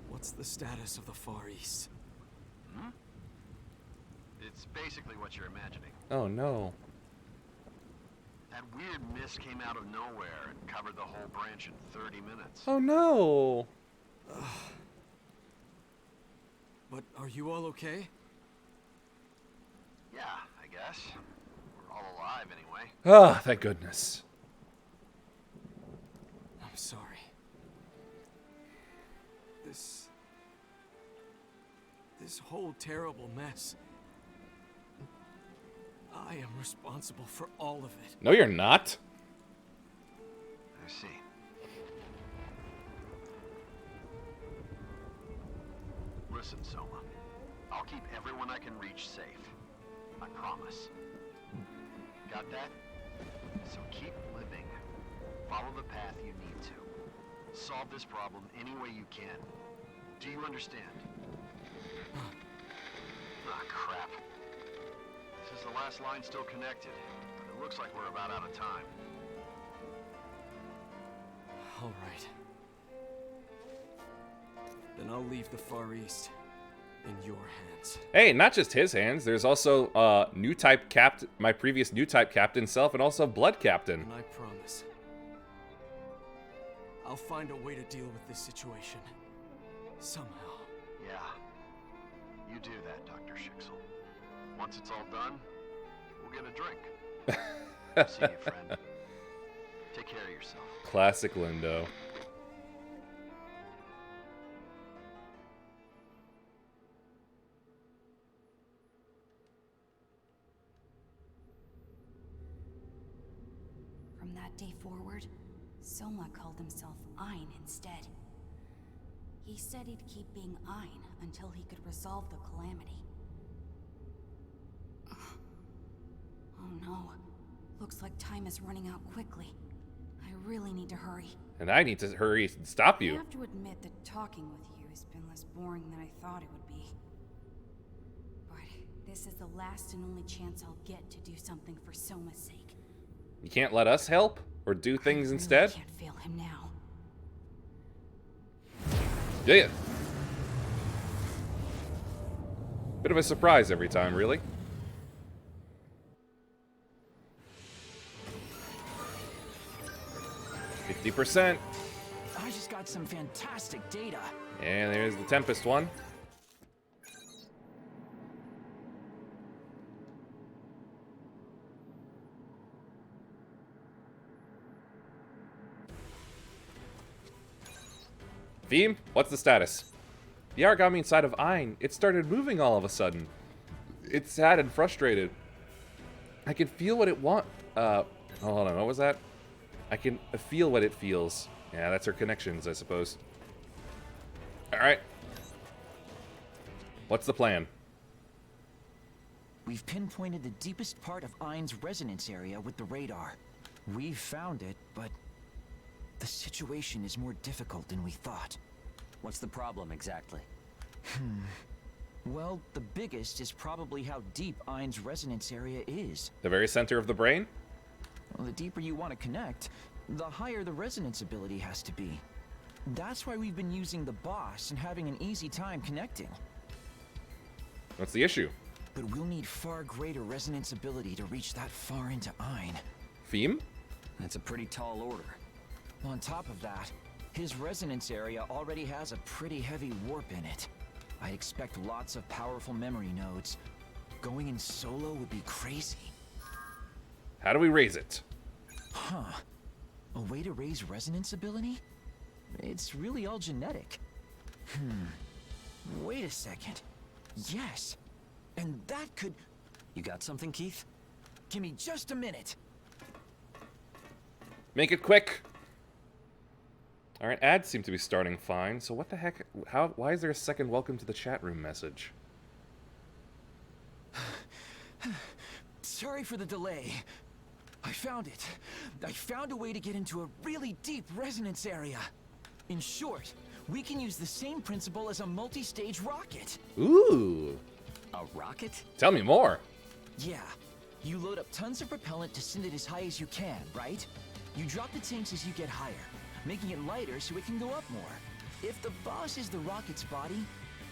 what's the status of the Far East? Hmm? It's basically what you're imagining. Oh no. That weird mist came out of nowhere and covered the whole branch in 30 minutes. Oh no. But are you all okay? Yeah, I guess. We're all alive anyway. Ah, thank goodness. I'm sorry. This whole terrible mess. I am responsible for all of it. No, you're not. I see. Listen, Soma. I'll keep everyone I can reach safe. I promise. Got that? So keep living. Follow the path you need to. Solve this problem any way you can. Do you understand? Ah, crap. This is the last line still connected, but it looks like we're about out of time. All right. then I'll leave the Far East in your hands. Hey, not just his hands. There's also new type captain, my previous new type captain self, and also Blood Captain. And I promise, I'll find a way to deal with this situation. Somehow. Yeah. You do that, Dr. Schicksal. Once it's all done, we'll get a drink. See you, friend. Take care of yourself. Classic Lindo. From that day forward, Soma called himself Ein instead. He said he'd keep being Ein until he could resolve the Calamity. Oh no. Looks like time is running out quickly. I really need to hurry. And I need to hurry and stop I you. have to admit that talking with you has been less boring than I thought it would be. But this is the last and only chance I'll get to do something for Soma's sake. You can't let us help? Or do things instead? I can't fail him now. Yeah. Bit of a surprise every time, really. %. I just got some fantastic data. And there's the Tempest one. Theme, what's the status? The origami inside of Ein, it started moving all of a sudden. It's sad and frustrated. I can feel what it hold on, what was that? I can feel what it feels. Yeah, that's her connections, I suppose. Alright. What's the plan? We've pinpointed the deepest part of Ein's resonance area with the radar. We've found it, but the situation is more difficult than we thought. What's the problem exactly? Well, the biggest is probably how deep Ein's resonance area is. The very center of the brain? Well, the deeper you want to connect, the higher the resonance ability has to be. That's why we've been using the boss and having an easy time connecting. What's the issue? But we'll need far greater resonance ability to reach that far into Ein. Theme? That's a pretty tall order. On top of that, his resonance area already has a pretty heavy warp in it. I'd expect lots of powerful memory nodes. Going in solo would be crazy. How do we raise it? Huh. A way to raise resonance ability? It's really all genetic. Wait a second. Yes. And that could... You got something, Keith? Give me just a minute. Make it quick. Alright, ads seem to be starting fine, so what the heck? Why is there a second welcome to the chat room message? Sorry for the delay. I found it. I found a way to get into a really deep resonance area. In short, we can use the same principle as a multi-stage rocket. Ooh. A rocket? Tell me more. Yeah. You load up tons of propellant to send it as high as you can, right? You drop the tanks as you get higher, making it lighter so it can go up more. If the boss is the rocket's body,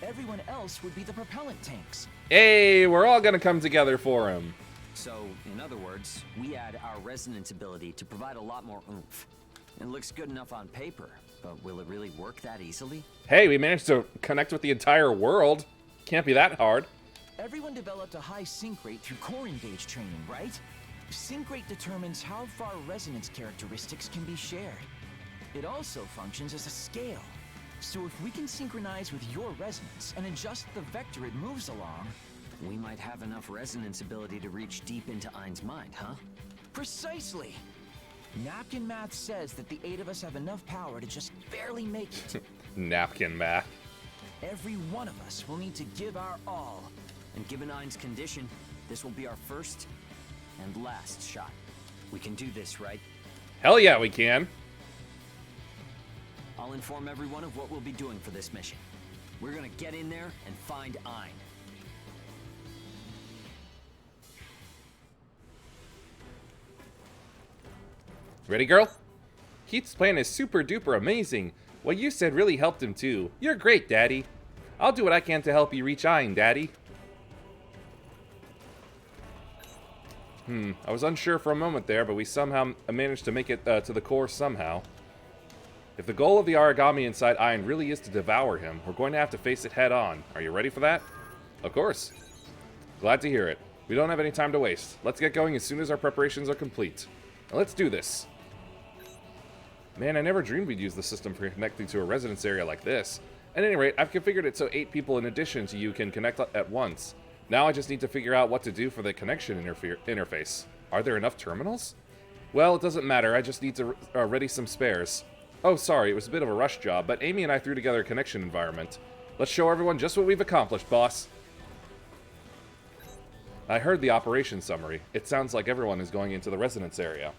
everyone else would be the propellant tanks. Hey, we're all gonna come together for him. So, in other words, we add our resonance ability to provide a lot more oomph. It looks good enough on paper, but will it really work that easily? Hey, we managed to connect with the entire world. Can't be that hard. Everyone developed a high sync rate through core engage training, right? Sync rate determines how far resonance characteristics can be shared. It also functions as a scale. So if we can synchronize with your resonance and adjust the vector it moves along, we might have enough resonance ability to reach deep into Ein's mind, huh? Precisely! Napkin math says that the 8 of us have enough power to just barely make it. Napkin math. Every one of us will need to give our all. And given Ein's condition, this will be our first and last shot. We can do this, right? Hell yeah, we can. I'll inform everyone of what we'll be doing for this mission. We're gonna get in there and find Ein. Ready, girl? Keith's plan is super duper amazing. What you said really helped him too. You're great, Daddy. I'll do what I can to help you reach Ein, Daddy. I was unsure for a moment there, but we somehow managed to make it to the core somehow. If the goal of the origami inside Ein really is to devour him, we're going to have to face it head on. Are you ready for that? Of course. Glad to hear it. We don't have any time to waste. Let's get going as soon as our preparations are complete. Now let's do this. Man, I never dreamed we'd use the system for connecting to a residence area like this. At any rate, I've configured it so 8 people in addition to you can connect at once. Now I just need to figure out what to do for the connection interface. Are there enough terminals? Well, it doesn't matter. I just need to ready some spares. Oh, sorry, it was a bit of a rush job, but Amy and I threw together a connection environment. Let's show everyone just what we've accomplished, boss. I heard the operation summary. It sounds like everyone is going into the residence area.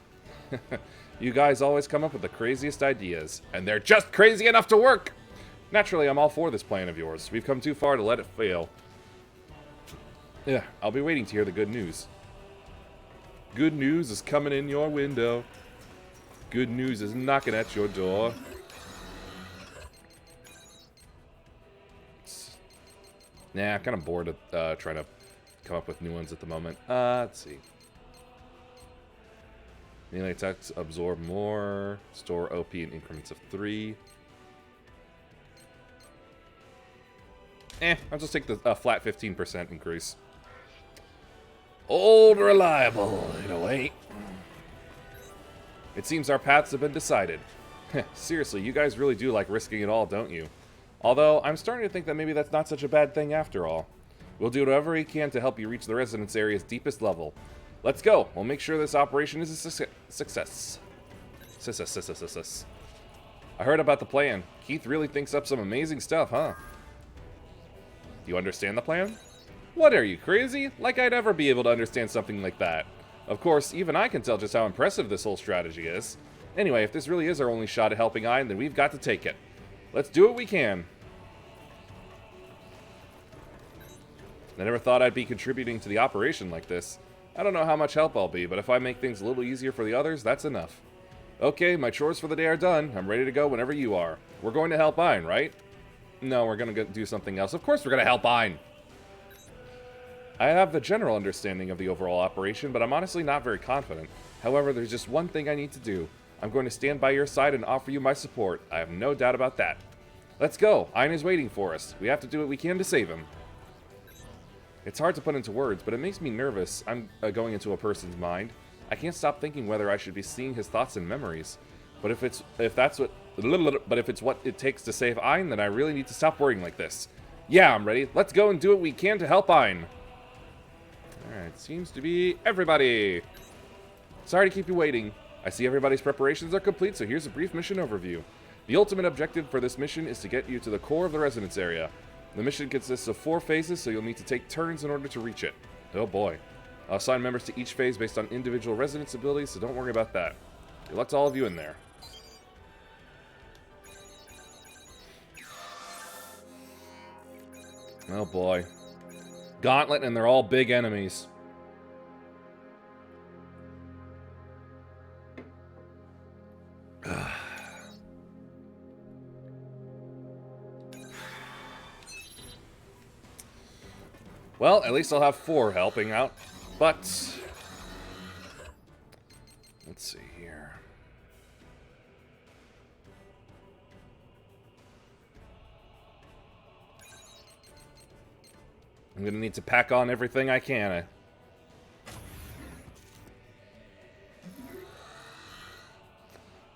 You guys always come up with the craziest ideas, and they're just crazy enough to work! Naturally, I'm all for this plan of yours. We've come too far to let it fail. Yeah, I'll be waiting to hear the good news. Good news is coming in your window. Good news is knocking at your door. Nah, I'm kind of bored of trying to come up with new ones at the moment. Let's see. Melee attacks absorb more. Store OP in increments of 3. I'll just take the flat 15% increase. Old reliable, in a way. It seems our paths have been decided. Seriously, you guys really do like risking it all, don't you? Although, I'm starting to think that maybe that's not such a bad thing after all. We'll do whatever we can to help you reach the residence area's deepest level. Let's go. We'll make sure this operation is a success. I heard about the plan. Keith really thinks up some amazing stuff, huh? Do you understand the plan? What, are you crazy? Like I'd ever be able to understand something like that. Of course, even I can tell just how impressive this whole strategy is. Anyway, if this really is our only shot at helping Ein, then we've got to take it. Let's do what we can. I never thought I'd be contributing to the operation like this. I don't know how much help I'll be, but if I make things a little easier for the others, that's enough. Okay, my chores for the day are done. I'm ready to go whenever you are. We're going to help Ein, right? No, we're going to do something else. Of course we're going to help Ein. I have the general understanding of the overall operation, but I'm honestly not very confident. However, there's just one thing I need to do. I'm going to stand by your side and offer you my support. I have no doubt about that. Let's go. Ein is waiting for us. We have to do what we can to save him. It's hard to put into words, but it makes me nervous. I'm going into a person's mind. I can't stop thinking whether I should be seeing his thoughts and memories. But if it's what it takes to save Ein, then I really need to stop worrying like this. Yeah, I'm ready. Let's go and do what we can to help Ein. Alright, seems to be everybody. Sorry to keep you waiting. I see everybody's preparations are complete, so here's a brief mission overview. The ultimate objective for this mission is to get you to the core of the residence area. The mission consists of 4 phases, so you'll need to take turns in order to reach it. Oh boy. I'll assign members to each phase based on individual residence abilities, so don't worry about that. Good luck to all of you in there. Oh boy. Gauntlet, and they're all big enemies. Well, at least I'll have 4 helping out. But let's see here. I'm gonna need to pack on everything I can.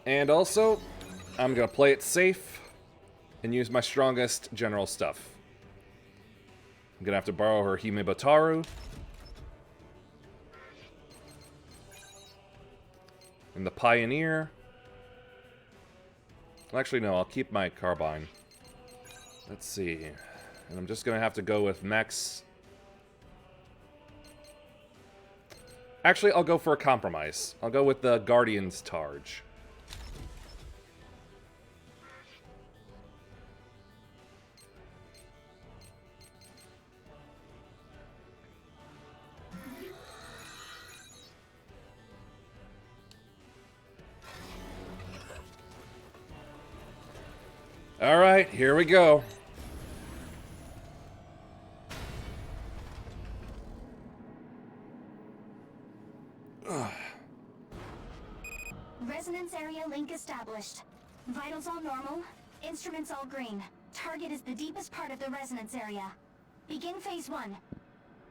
And also, I'm gonna play it safe and use my strongest general stuff. I'm gonna have to borrow her Hime Bataru. And the Pioneer. Actually, no, I'll keep my Carbine. Let's see. And I'm just gonna have to go with Max. Actually, I'll go for a compromise. I'll go with the Guardian's Targe. All right, here we go. Resonance area link established. Vitals all normal, instruments all green. Target is the deepest part of the resonance area. Begin phase 1.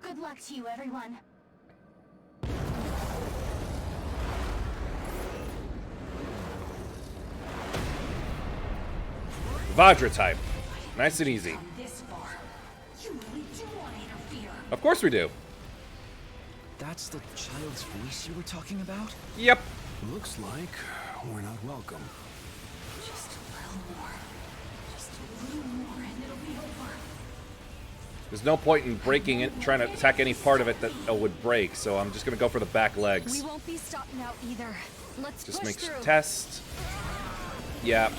Good luck to you, everyone. Vajra type. Nice and easy. This far. You really do want to interfere. Of course we do. That's the child's voice you were talking about? Yep. Looks like we're not welcome. Just a little more. Just a little more and it'll be over. There's no point in breaking it, trying to attack any part of it that would break, so I'm just gonna go for the back legs. We won't be stopped now either. Let's Just push make through. test. Yeah.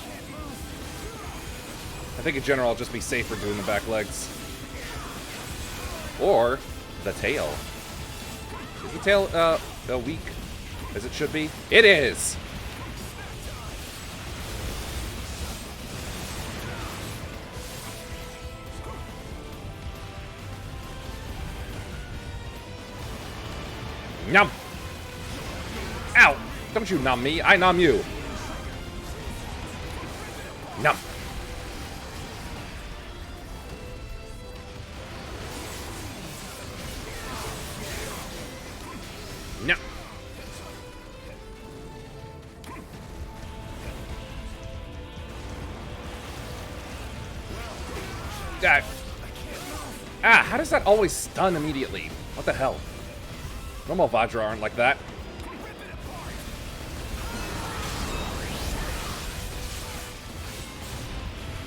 I think in general I'll just be safer doing the back legs. Or the tail. Is the tail weak as it should be? It is! Nom! Ow! Don't you nom me, I nom you! Nom! No. How does that always stun immediately? What the hell? Normal Vajra aren't like that.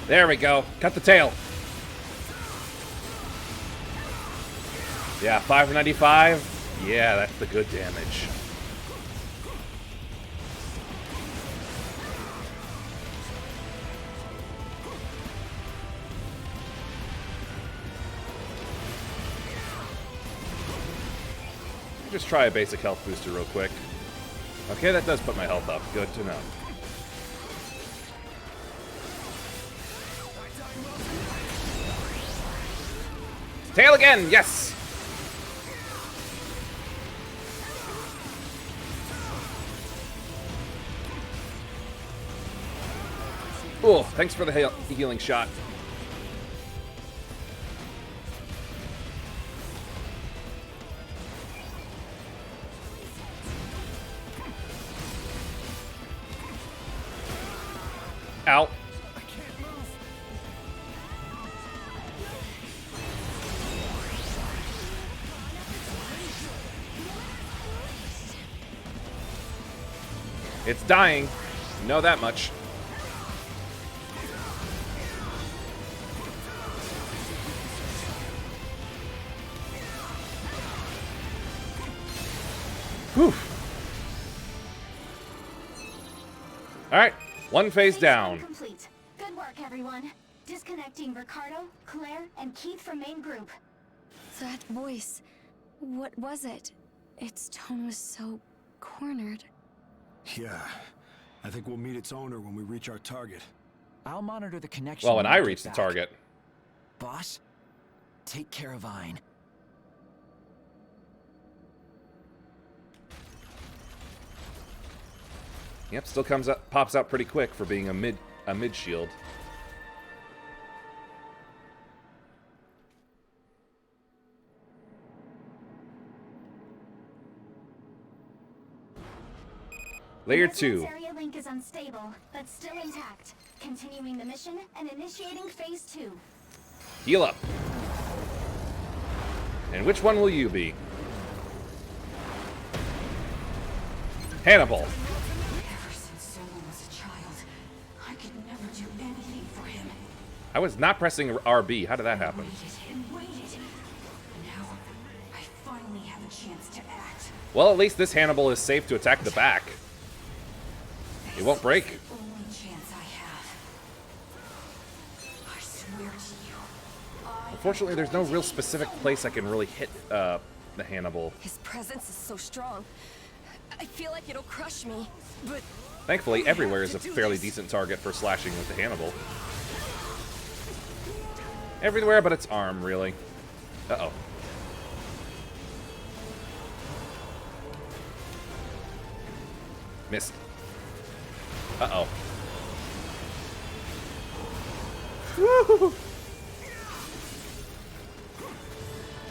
There we go. Cut the tail. Yeah, 595. Yeah, that's the good damage. Just try a basic health booster real quick. Okay, that does put my health up. Good to know. Tail again! Yes! Oh, thanks for the healing shot. Ow. It's dying. Know that much. Whew. Alright, one phase down. Complete. Good work, everyone. Disconnecting Ricardo, Claire, and Keith from main group. That voice. What was it? Its tone was so cornered. Yeah. I think we'll meet its owner when we reach our target. I'll monitor the connection. Well, when I we get reach the back. target. Boss, take care of Ein. Yep, still pops out pretty quick for being a mid shield. Layer 2. Area link is unstable, but still intact. Continuing the mission and initiating phase 2. Heal up. And which one will you be? Hannibal. Ever since Soma was a child, I could never do anything for him. I was not pressing RB. How did that happen? Waited. Now, I finally have a chance to act. Well, at least this Hannibal is safe to attack the back. It won't break. Only chance I have. I swear to you. Unfortunately, there's no real specific place I can really hit the Hannibal. His presence is so strong. I feel like it'll crush me, but Thankfully, everywhere is a fairly decent target for slashing with the Hannibal. Everywhere but its arm, really. Uh-oh. Missed. Uh-oh. Woo!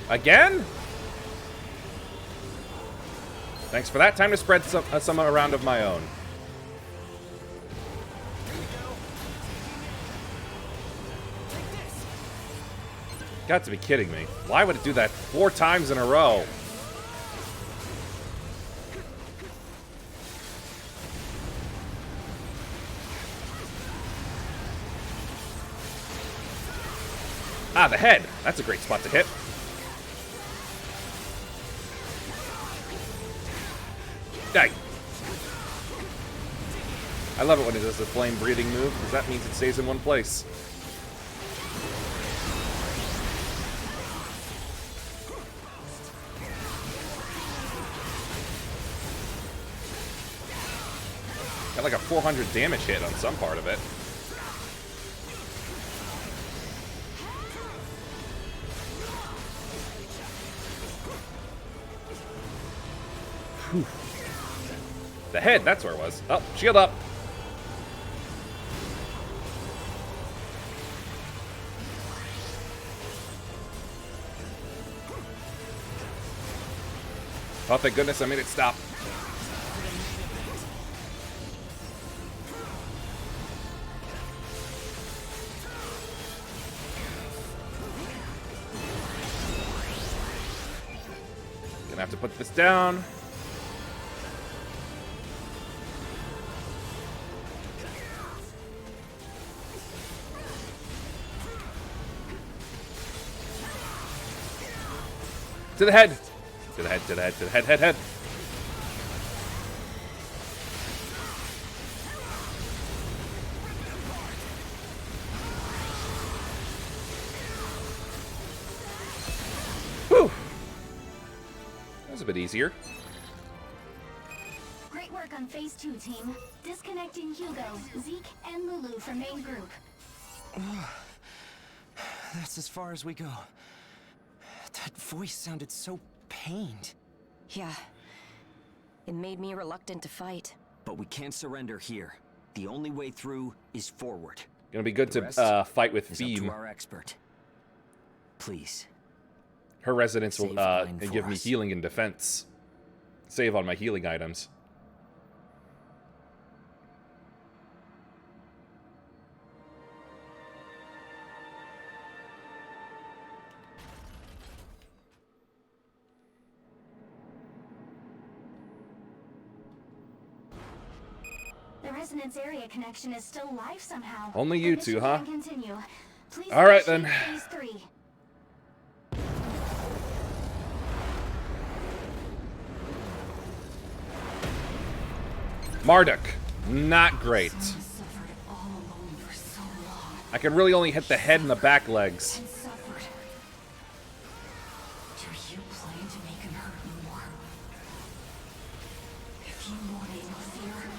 Again? Thanks for that. Time to spread some around of my own. Got to be kidding me. Why would it do that 4 times in a row? Ah, the head. That's a great spot to hit. Die. I love it when it does the flame breathing move, because that means it stays in one place. Got like a 400 damage hit on some part of it. Whew. The head, that's where it was. Oh, shield up. Oh, thank goodness I made it stop. Gonna have to put this down. To the head! To the head, to the head, to the head, head. Whew! That was a bit easier. Great work on Phase 2, team. Disconnecting Hugo, Zeke, and Lulu from main group. That's as far as we go. That voice sounded so pained. Yeah. It made me reluctant to fight. But we can't surrender here. The only way through is forward. Gonna be good to fight with Theme. Theme. Our expert. Please. Her residence will Save give me us. healing and defense. Save on my healing items. The resonance area connection is still live somehow. Only you The two, mission huh? can continue. Please All right, then. initiate Phase 3. Marduk. Not great. I can really only hit the head and the back legs. Do you plan to make him hurt more? If you want to interfere,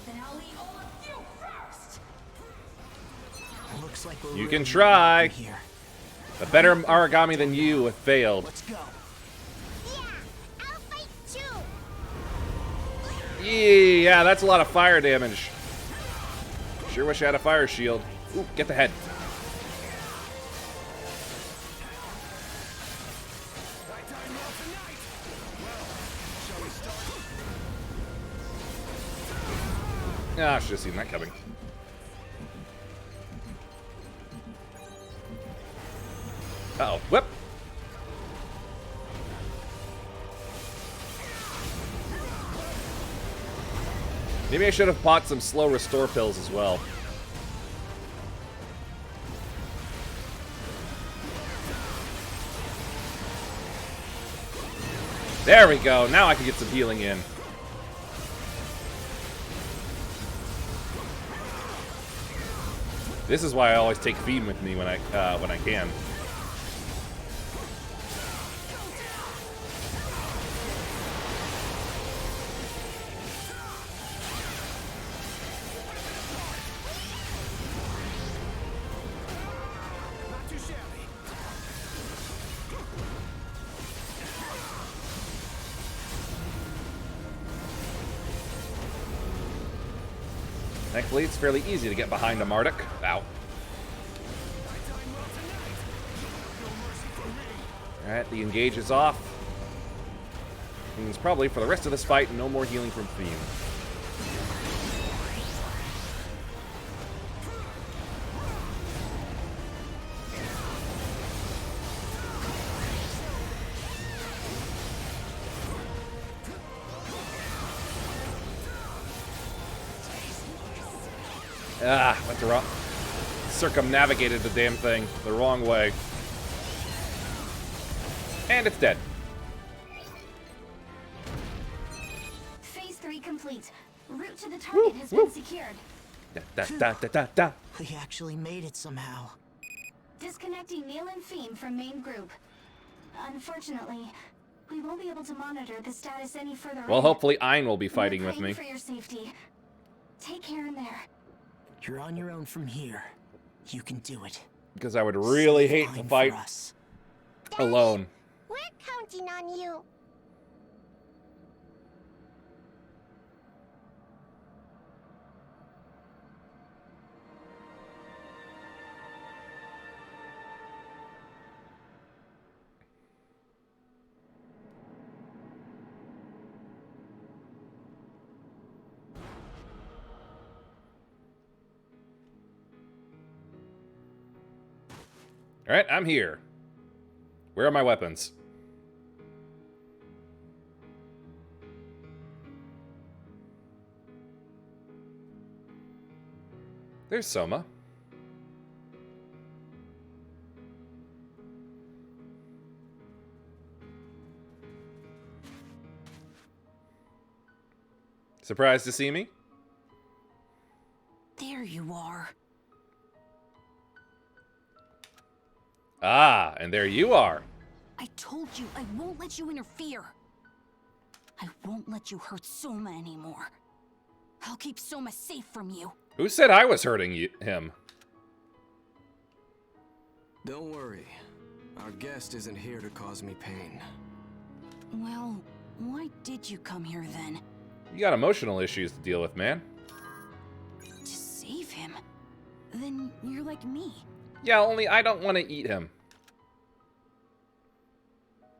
then I'll eat all of you first! Looks like we're You really can try. here. A better origami than you have failed. Let's go. Yeah, that's a lot of fire damage. Sure wish I had a fire shield. Ooh, get the head. Ah, I should have seen that coming. Uh-oh, whip. Maybe I should have bought some slow restore pills as well. There we go. Now I can get some healing in. This is why I always take Fiend with me when I can. Thankfully, it's fairly easy to get behind a Marduk. Ow. Alright, the engage is off. Means probably for the rest of this fight, no more healing from Fiend. Ah, went the wrong... circumnavigated the damn thing the wrong way. And it's dead. Phase 3 complete. Route to the target has been secured. We actually made it somehow. Disconnecting Neil and Fiend from main group. Unfortunately, we won't be able to monitor the status any further. Well, hopefully Ein will be fighting We're with me. praying for your safety. Take care in there. You're on your own from here. You can do it. Because I would really hate to fight alone. We're counting on you. Alright, I'm here. Where are my weapons? There's Soma. Surprised to see me? There you are. Ah, and there you are. I told you I won't let you interfere. I won't let you hurt Soma anymore. I'll keep Soma safe from you. Who said I was hurting him? Don't worry. Our guest isn't here to cause me pain. Well, why did you come here then? You got emotional issues to deal with, man. To save him? Then you're like me. Yeah, only I don't want to eat him.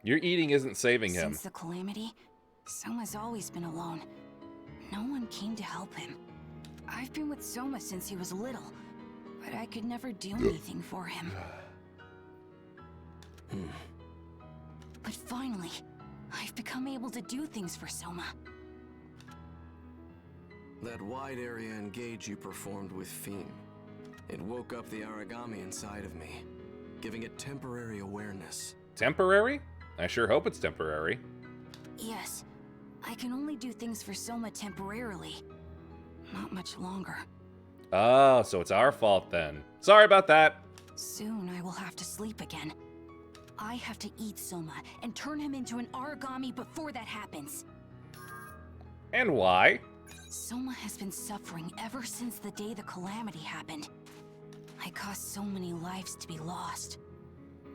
Your eating isn't saving him. Since the Calamity, Soma's always been alone. No one came to help him. I've been with Soma since he was little, but I could never do anything for him. But finally, I've become able to do things for Soma. That wide area engage you performed with Fiend. It woke up the origami inside of me, giving it temporary awareness. Temporary? I sure hope it's temporary. Yes, I can only do things for Soma temporarily. Not much longer. Oh, so it's our fault then. Sorry about that. Soon I will have to sleep again. I have to eat Soma and turn him into an origami before that happens. And why? Soma has been suffering ever since the day the Calamity happened. I caused so many lives to be lost.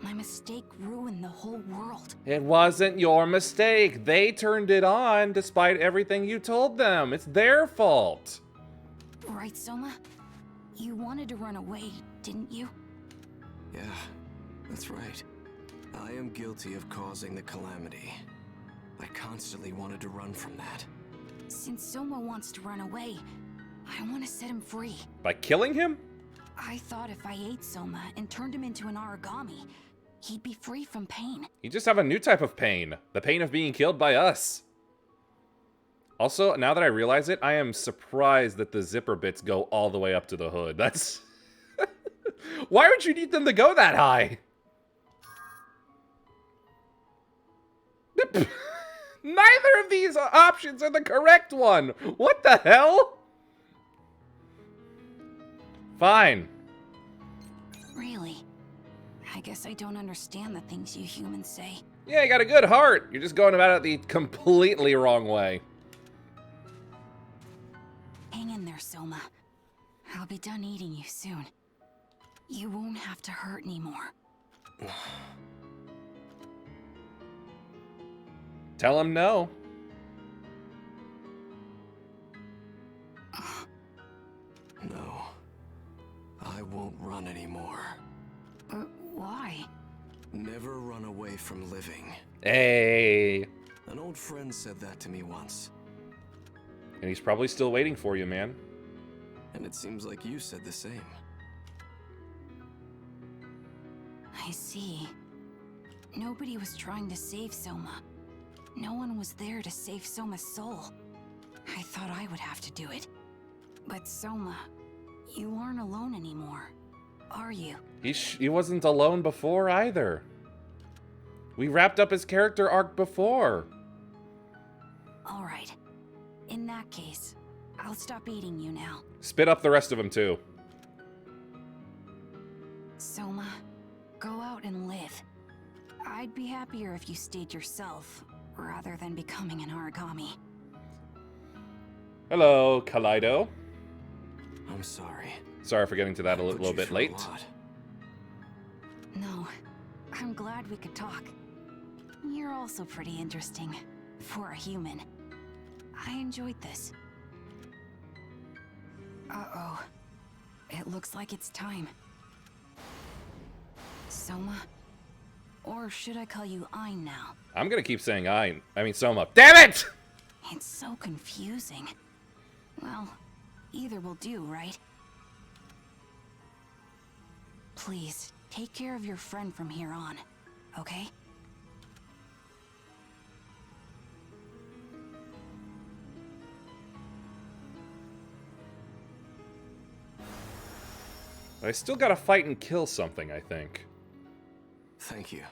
My mistake ruined the whole world. It wasn't your mistake. They turned it on despite everything you told them. It's their fault. Right, Soma? You wanted to run away, didn't you? Yeah, that's right. I am guilty of causing the Calamity. I constantly wanted to run from that. Since Soma wants to run away, I want to set him free. By killing him? I thought if I ate Soma and turned him into an origami, he'd be free from pain. You just have a new type of pain. The pain of being killed by us. Also, now that I realize it, I am surprised that the zipper bits go all the way up to the hood. That's... Why would you need them to go that high? Neither of these options are the correct one. What the hell? Fine. Really? I guess I don't understand the things you humans say. Yeah, you got a good heart. You're just going about it the completely wrong way. Hang in there, Soma. I'll be done eating you soon. You won't have to hurt anymore. Tell him no. living. Hey. An old friend said that to me once. And he's probably still waiting for you, man. And it seems like you said the same. I see. Nobody was trying to save Soma. No one was there to save Soma's soul. I thought I would have to do it. But Soma, you aren't alone anymore, are you? He wasn't alone before either. We wrapped up his character arc before. All right. In that case, I'll stop eating you now. Spit up the rest of them too. Soma, go out and live. I'd be happier if you stayed yourself, rather than becoming an origami. Hello, Kaleido. I'm sorry. Sorry for getting to that a little bit late. No, I'm glad we could talk. You're also pretty interesting, for a human. I enjoyed this. Uh-oh. It looks like it's time. Soma? Or should I call you Ein now? I'm gonna keep saying I mean Soma. Damn it! It's so confusing. Well, either will do, right? Please, take care of your friend from here on, okay? I still gotta fight and kill something, I think. Thank you.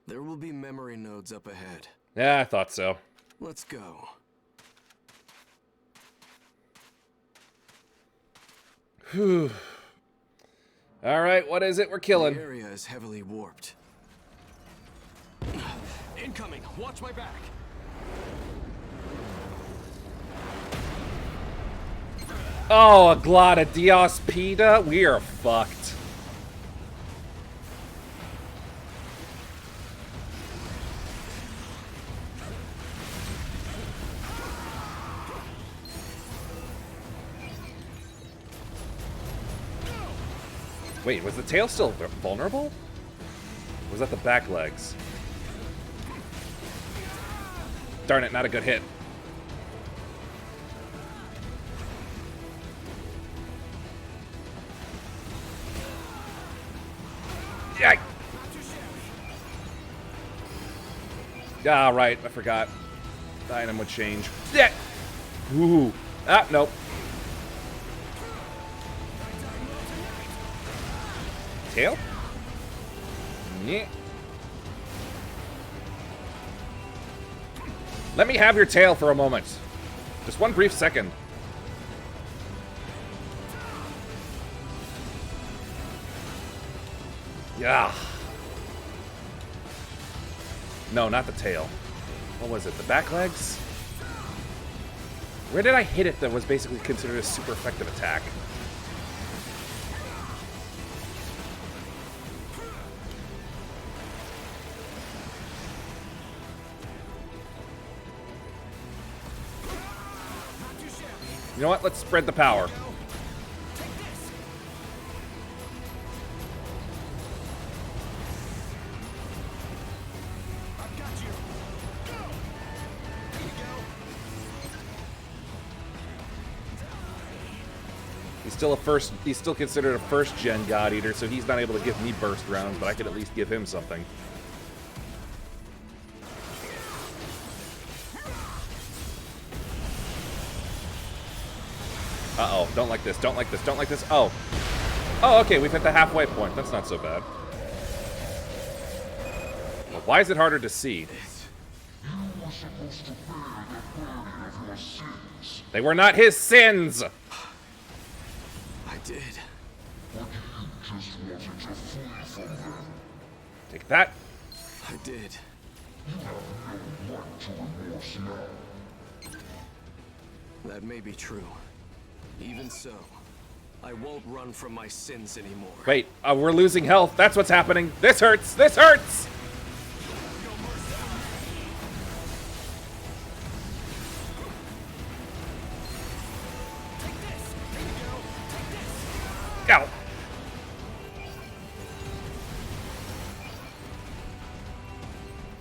There will be memory nodes up ahead. Yeah, I thought so. Let's go. Whew. Alright, what is it we're killing? The area is heavily warped. Incoming! Watch my back! Oh, a Glotta Dios Pita? We are fucked. Wait, was the tail still vulnerable? Or was that the back legs? Darn it, not a good hit. Yeah. Ah, right, I forgot. The item would change. Yeah. Ooh. Ah, nope. Tail? Yeah. Let me have your tail for a moment. Just one brief second. Yeah. No, not the tail. What was it? The back legs? Where did I hit it that was basically considered a super effective attack? You know what? Let's spread the power. He's still considered a first-gen God Eater, so he's not able to give me burst rounds, but I could at least give him something. Uh-oh, don't like this, don't like this, don't like this. Oh. Oh, okay, we've hit the halfway point. That's not so bad. Well, why is it harder to see? They were not his sins! I did. Take that. I did. That may be true. Even so, I won't run from my sins anymore. Wait, we're losing health. That's what's happening. This hurts. This hurts. Ow.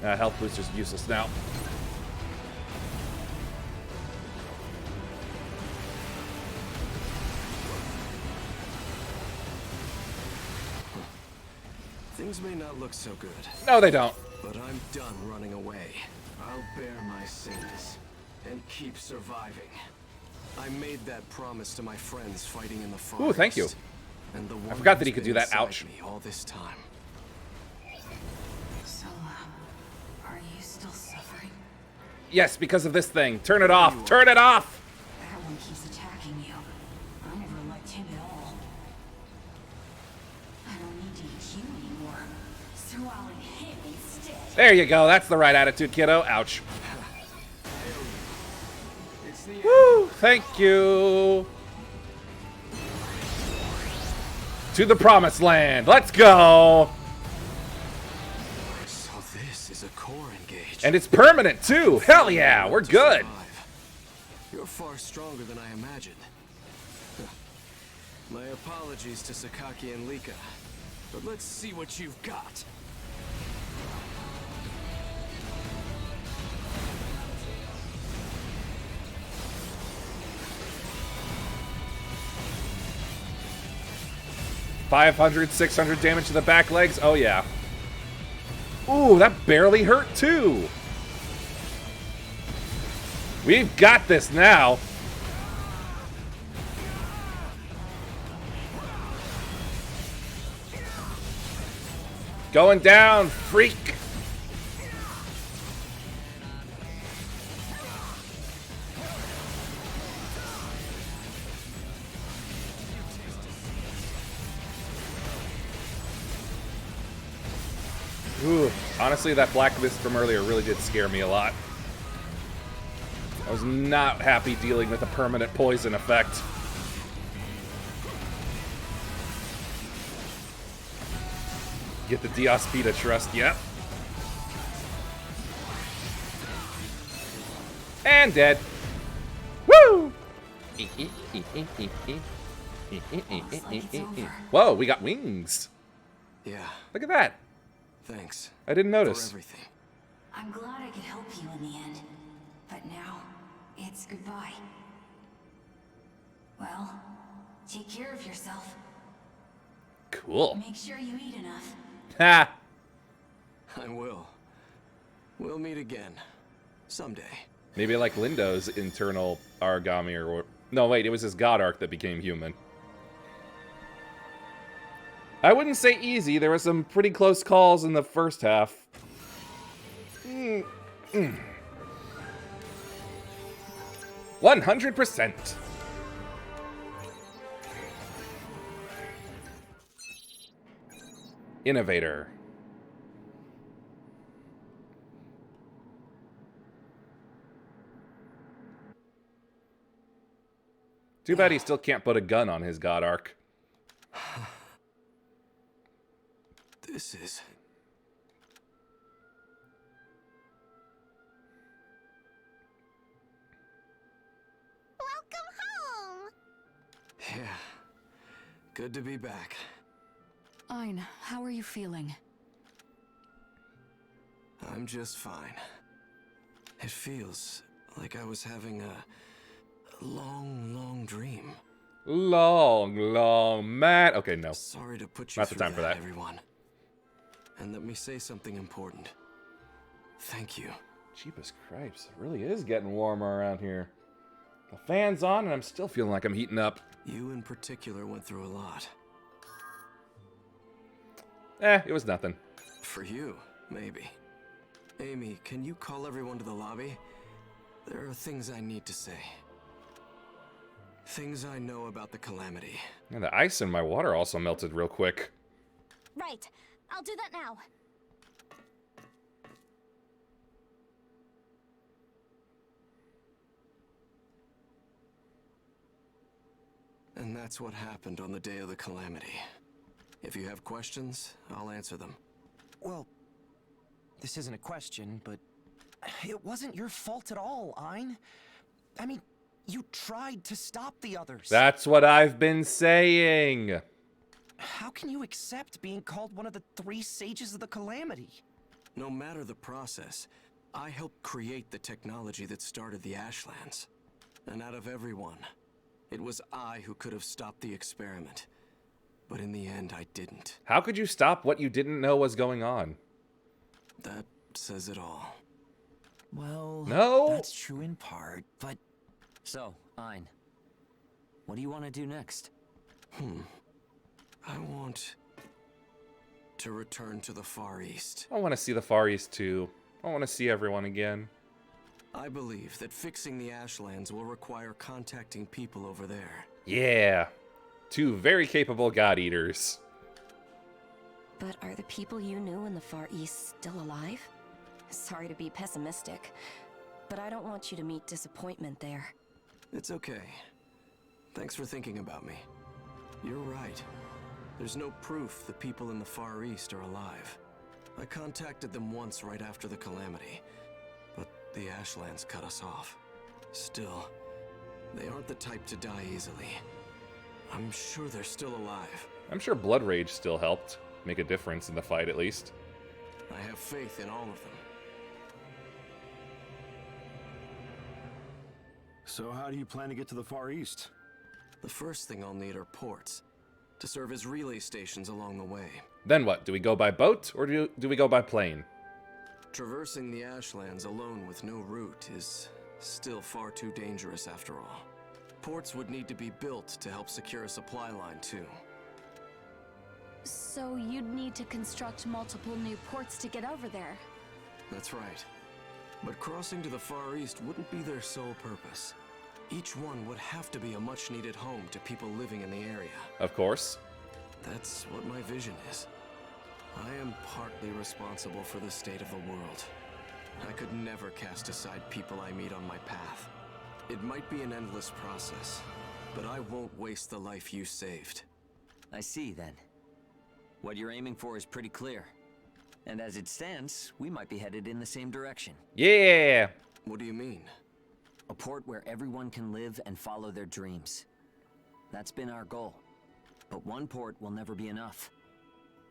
Health booster's useless now. Things may not look so good. No, they don't. But I'm done running away. I'll bear my sins and keep surviving. I made that promise to my friends fighting in the forest. Ooh, thank you. And the I forgot that he could do that. Ouch. Me all this time. Soma, are you still suffering? Yes, because of this thing. Turn it off. Turn it off. That one keeps attacking you. I never liked him at all. I don't need to eat you anymore, so I'll eat him instead. There you go. That's the right attitude, kiddo. Ouch. Woo! Thank you. To the promised land. Let's go. So this is a core engage. And it's permanent too. Hell yeah, we're good. You're far stronger than I imagined. My apologies to Sakaki and Lika, but let's see what you've got. $500, 600 damage to the back legs. Oh yeah. Ooh, that barely hurt too. We've got this now. Going down, freak. Ooh, honestly, that black mist from earlier really did scare me a lot. I was not happy dealing with a permanent poison effect. Get the Diospita trust, yep. And dead. Woo! Whoa, we got wings. Yeah. Look at that. Thanks. I didn't notice. For everything. I'm glad I could help you in the end, but now it's goodbye. Well, take care of yourself. Cool. Make sure you eat enough. Ha! I will. We'll meet again. Someday. Maybe like Lindo's internal origami or... No, wait, it was his god arc that became human. I wouldn't say easy. There were some pretty close calls in the first half. 100%. Innovator. Too bad he still can't put a gun on his god arc. This is... Welcome home! Yeah. Good to be back. Ein, how are you feeling? I'm just fine. It feels like I was having a long dream. Long, mad. Okay, no. Sorry to put you Not the through time for that. everyone. And let me say something important. Thank you. Jeepus Cripes, it really is getting warmer around here. The fan's on and I'm still feeling like I'm heating up. You in particular went through a lot. It was nothing. For you, maybe. Amy, can you call everyone to the lobby? There are things I need to say. Things I know about the Calamity. And the ice in my water also melted real quick. Right. I'll do that now. And that's what happened on the day of the Calamity. If you have questions, I'll answer them. Well, this isn't a question, but it wasn't your fault at all, Ein. I mean, you tried to stop the others. That's what I've been saying. How can you accept being called one of the 3 sages of the Calamity? No matter the process, I helped create the technology that started the Ashlands. And out of everyone, it was I who could have stopped the experiment. But in the end, I didn't. How could you stop what you didn't know was going on? That says it all. Well, no, that's true in part, but... So, Ein, what do you want to do next? I want to return to the Far East. I want to see the Far East too. I want to see everyone again. I believe that fixing the Ashlands will require contacting people over there. Yeah. 2 very capable God Eaters. But are the people you knew in the Far East still alive? Sorry to be pessimistic, but I don't want you to meet disappointment there. It's okay. Thanks for thinking about me. You're right. There's no proof the people in the Far East are alive. I contacted them once right after the Calamity, but the Ashlands cut us off. Still, they aren't the type to die easily. I'm sure they're still alive. I'm sure Blood Rage still helped make a difference in the fight, at least. I have faith in all of them. So how do you plan to get to the Far East? The first thing I'll need are ports, to serve as relay stations along the way. Then what? Do we go by boat, or do we go by plane? Traversing the Ashlands alone with no route is still far too dangerous after all. Ports would need to be built to help secure a supply line, too. So you'd need to construct multiple new ports to get over there. That's right. But crossing to the Far East wouldn't be their sole purpose. Each one would have to be a much-needed home to people living in the area. Of course. That's what my vision is. I am partly responsible for the state of the world. I could never cast aside people I meet on my path. It might be an endless process, but I won't waste the life you saved. I see, then. What you're aiming for is pretty clear. And as it stands, we might be headed in the same direction. Yeah! What do you mean? A port where everyone can live and follow their dreams. That's been our goal. But one port will never be enough.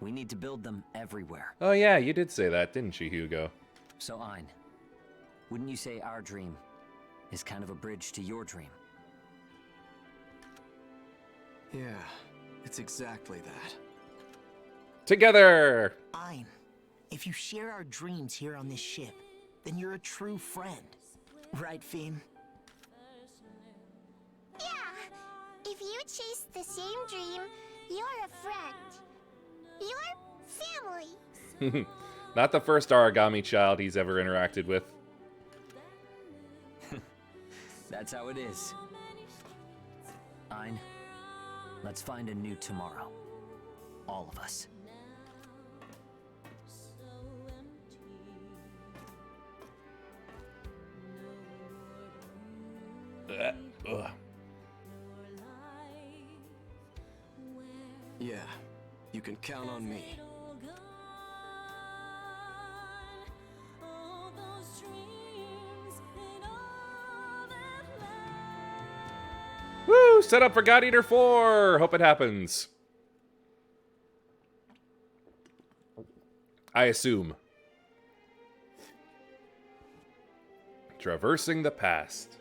We need to build them everywhere. Oh yeah, you did say that, didn't you, Hugo? So Ein, wouldn't you say our dream is kind of a bridge to your dream? Yeah, it's exactly that. Together! Ein, if you share our dreams here on this ship, then you're a true friend. Right, Finn? Yeah. If you chase the same dream, you're a friend. You're family. Not the first origami child he's ever interacted with. That's how it is. Ein, let's find a new tomorrow. All of us. Ugh. Yeah, you can count on me. Woo! Set up for God Eater 4! Hope it happens. I assume. Traversing the past.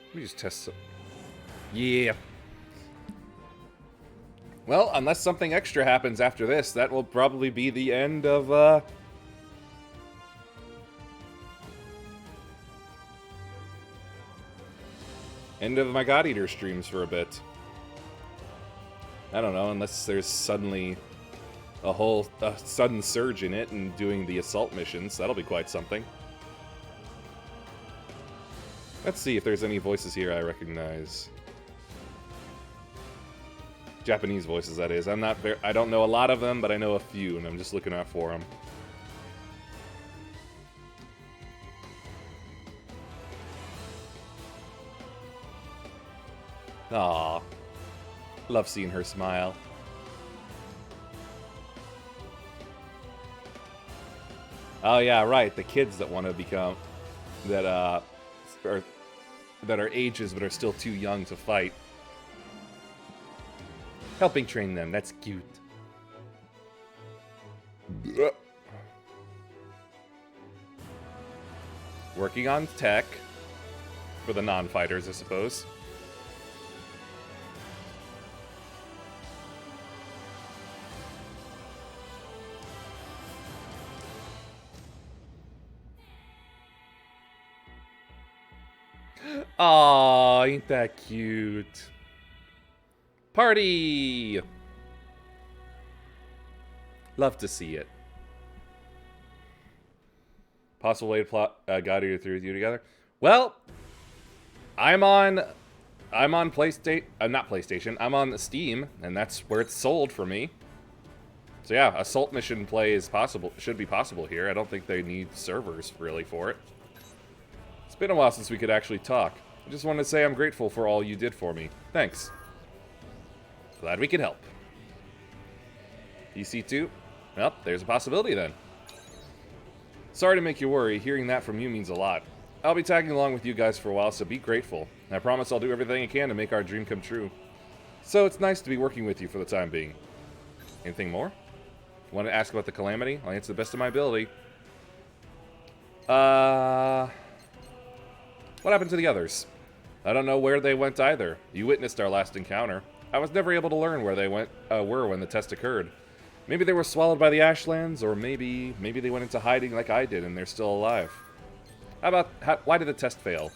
Let me just test some. Yeah. Well, unless something extra happens after this, that will probably be the end of, end of my God Eater streams for a bit. I don't know, unless there's suddenly a sudden surge in it and doing the assault missions. That'll be quite something. Let's see if there's any voices here I recognize. Japanese voices, that is. I don't know a lot of them, but I know a few, and I'm just looking out for them. Aww. Love seeing her smile. Oh yeah, right. The kids that want to become... that are ages but are still too young to fight. Helping train them. That's cute. Blech. Working on tech. For the non-fighters, I suppose. Aw, ain't that cute? Party! Love to see it. Possible way to plot God Eater 3 with you together? Well, I'm on PlayStation, not PlayStation. I'm on Steam, and that's where it's sold for me. So yeah, assault mission play is possible. Should be possible here. I don't think they need servers really for it. It's been a while since we could actually talk. I just wanted to say I'm grateful for all you did for me. Thanks. Glad we could help. PC2? Well, there's a possibility then. Sorry to make you worry. Hearing that from you means a lot. I'll be tagging along with you guys for a while, so be grateful. I promise I'll do everything I can to make our dream come true. So it's nice to be working with you for the time being. Anything more? Want to ask about the Calamity? I'll answer the best of my ability. What happened to the others? I don't know where they went either. You witnessed our last encounter. I was never able to learn where they were when the test occurred. Maybe they were swallowed by the Ashlands, or maybe they went into hiding like I did and they're still alive. Why did the test fail?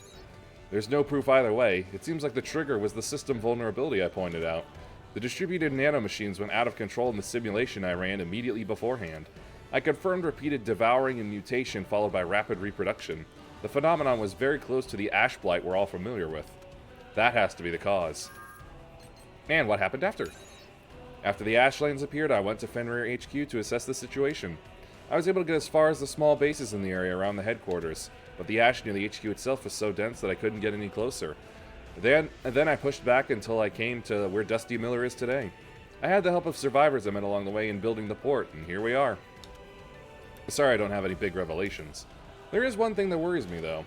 There's no proof either way. It seems like the trigger was the system vulnerability I pointed out. The distributed nanomachines went out of control in the simulation I ran immediately beforehand. I confirmed repeated devouring and mutation followed by rapid reproduction. The phenomenon was very close to the ash blight we're all familiar with. That has to be the cause. And what happened after? After the Ashlands appeared, I went to Fenrir HQ to assess the situation. I was able to get as far as the small bases in the area around the headquarters, but the ash near the HQ itself was so dense that I couldn't get any closer. Then I pushed back until I came to where Dusty Miller is today. I had the help of survivors I met along the way in building the port, and here we are. Sorry I don't have any big revelations. There is one thing that worries me, though.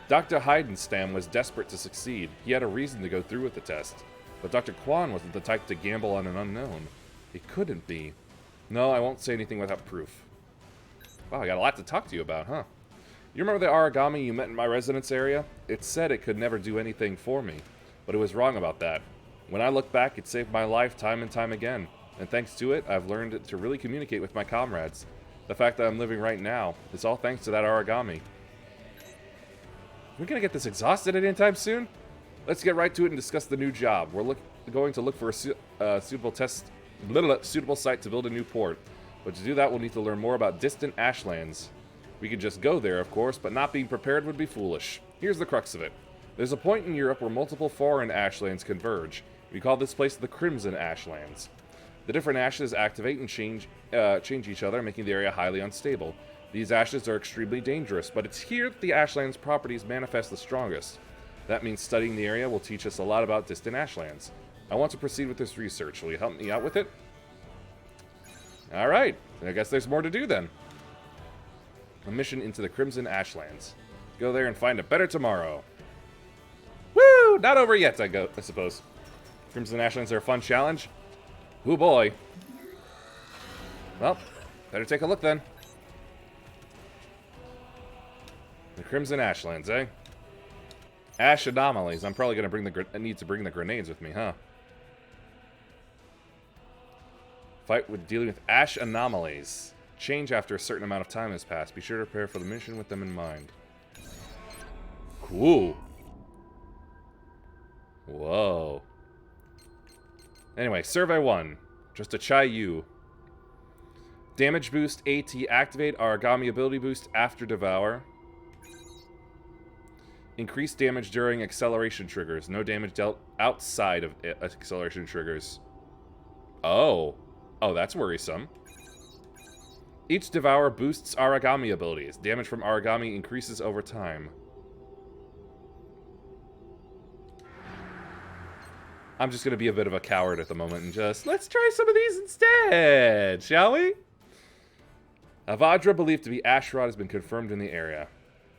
Dr. Heidenstam was desperate to succeed. He had a reason to go through with the test. But Dr. Kwan wasn't the type to gamble on an unknown. He couldn't be. No, I won't say anything without proof. Wow, I got a lot to talk to you about, huh? You remember the origami you met in my residence area? It said it could never do anything for me, but it was wrong about that. When I look back, it saved my life time and time again, and thanks to it, I've learned to really communicate with my comrades. The fact that I'm living right now is all thanks to that origami. We're gonna get this exhausted at any time soon? Let's get right to it and discuss the new job. We're going to look for a suitable site to build a new port. But to do that, we'll need to learn more about distant Ashlands. We could just go there, of course, but not being prepared would be foolish. Here's the crux of it. There's a point in Europe where multiple foreign Ashlands converge. We call this place the Crimson Ashlands. The different ashes activate and change each other, making the area highly unstable. These ashes are extremely dangerous, but it's here that the Ashlands' properties manifest the strongest. That means studying the area will teach us a lot about distant Ashlands. I want to proceed with this research. Will you help me out with it? Alright, I guess there's more to do then. A mission into the Crimson Ashlands. Go there and find a better tomorrow. Woo! Not over yet, I suppose. Crimson Ashlands are a fun challenge. Ooh boy. Well, better take a look then. The Crimson Ashlands, eh? Ash anomalies. I'm probably gonna need to bring the grenades with me, huh? Fight with dealing with ash anomalies. Change after a certain amount of time has passed. Be sure to prepare for the mission with them in mind. Cool. Whoa. Anyway, Survey 1. Just a Chai Yu. Damage boost AT activate. Origami ability boost after Devour. Increased damage during acceleration triggers. No damage dealt outside of acceleration triggers. Oh. Oh, that's worrisome. Each Devour boosts Origami abilities. Damage from Origami increases over time. I'm just going to be a bit of a coward at the moment and just, let's try some of these instead, shall we? A Vajra believed to be Ashrod has been confirmed in the area.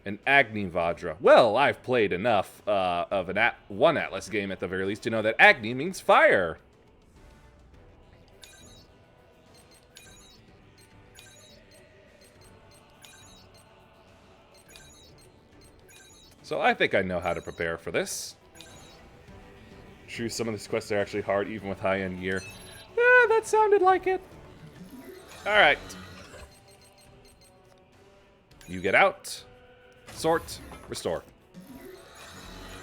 An Agni Vajra. Well, I've played enough of one Atlas game at the very least to know that Agni means fire. So I think I know how to prepare for this. True, some of these quests are actually hard, even with high-end gear. That sounded like it. Alright. You get out. Sort. Restore.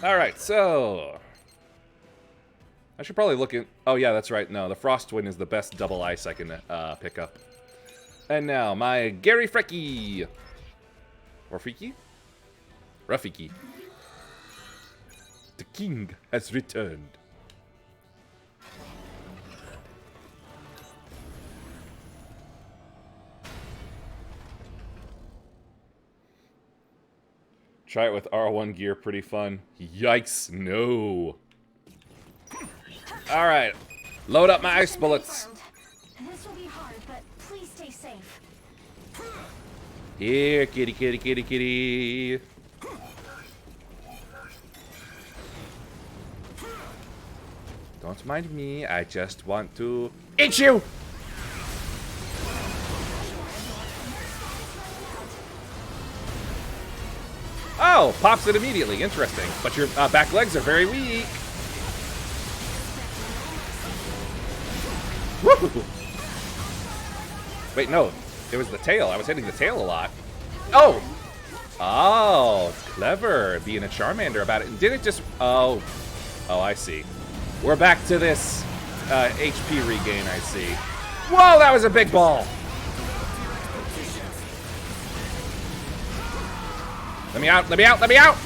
Alright, so... I should probably look at... Oh, yeah, that's right. No, the Frostwind is the best double ice I can pick up. And now, my Gary Frecky. Or Freaky? Rafiki. The king has returned. Try it with R1 gear, pretty fun. Yikes, no. Alright, load up my ice bullets. This will be hard, but please stay safe. Here, kitty, kitty, kitty, kitty. Don't mind me, I just want to eat you! Oh, pops it immediately. Interesting. But your back legs are very weak. Woo! Wait, no. It was the tail. I was hitting the tail a lot. Oh! Oh, clever. Being a Charmander about it. Did it just... Oh. Oh, I see. We're back to this HP regain, I see. Whoa, that was a big ball! Let me out, let me out, let me out!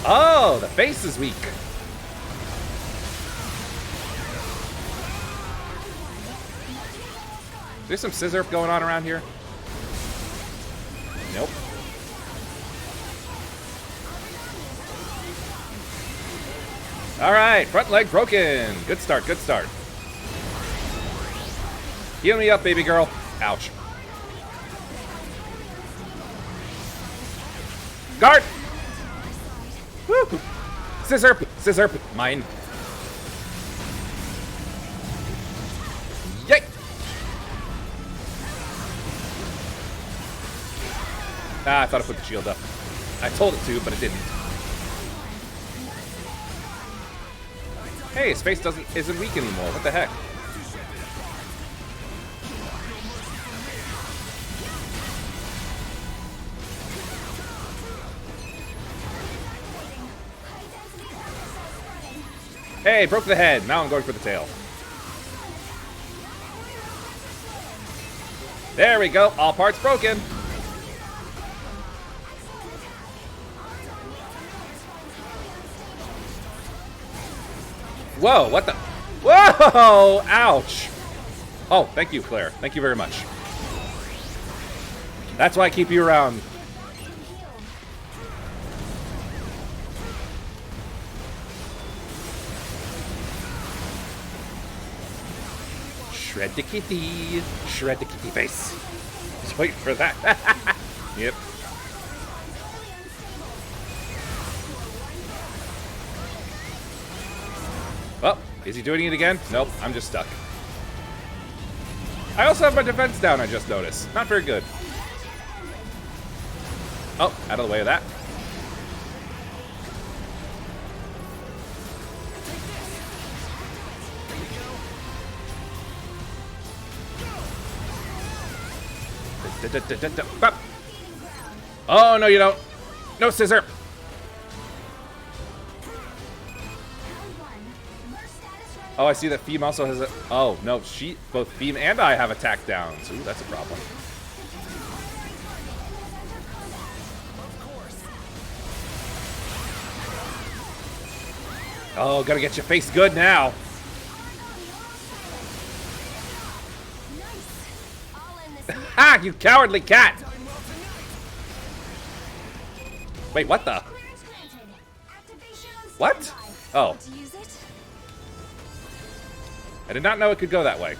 Oh, the face is weak. There's some scissor going on around here. Nope. All right, front leg broken. Good start, good start. Heal me up, baby girl. Ouch. Guard! Woo! Scissor, scissor, mine. Yay! Ah, I thought I put the shield up. I told it to, but it didn't. Hey, his face isn't weak anymore. What the heck? Hey, broke the head. Now I'm going for the tail. There we go. All parts broken. Whoa, what the? Whoa! Ouch! Oh, thank you, Claire. Thank you very much. That's why I keep you around. Shred the kitty. Shred the kitty face. Just wait for that. Yep. Oh, is he doing it again? Nope, I'm just stuck. I also have my defense down, I just noticed. Not very good. Oh, out of the way of that. Oh, no, you don't. No scissor. Oh, I see that Feem also has a... Oh, no, both Feem and I have attack downs. Ooh, that's a problem. Oh, gotta get your face good now. Ha! You cowardly cat! Wait, what the? What? Oh. I did not know it could go that way.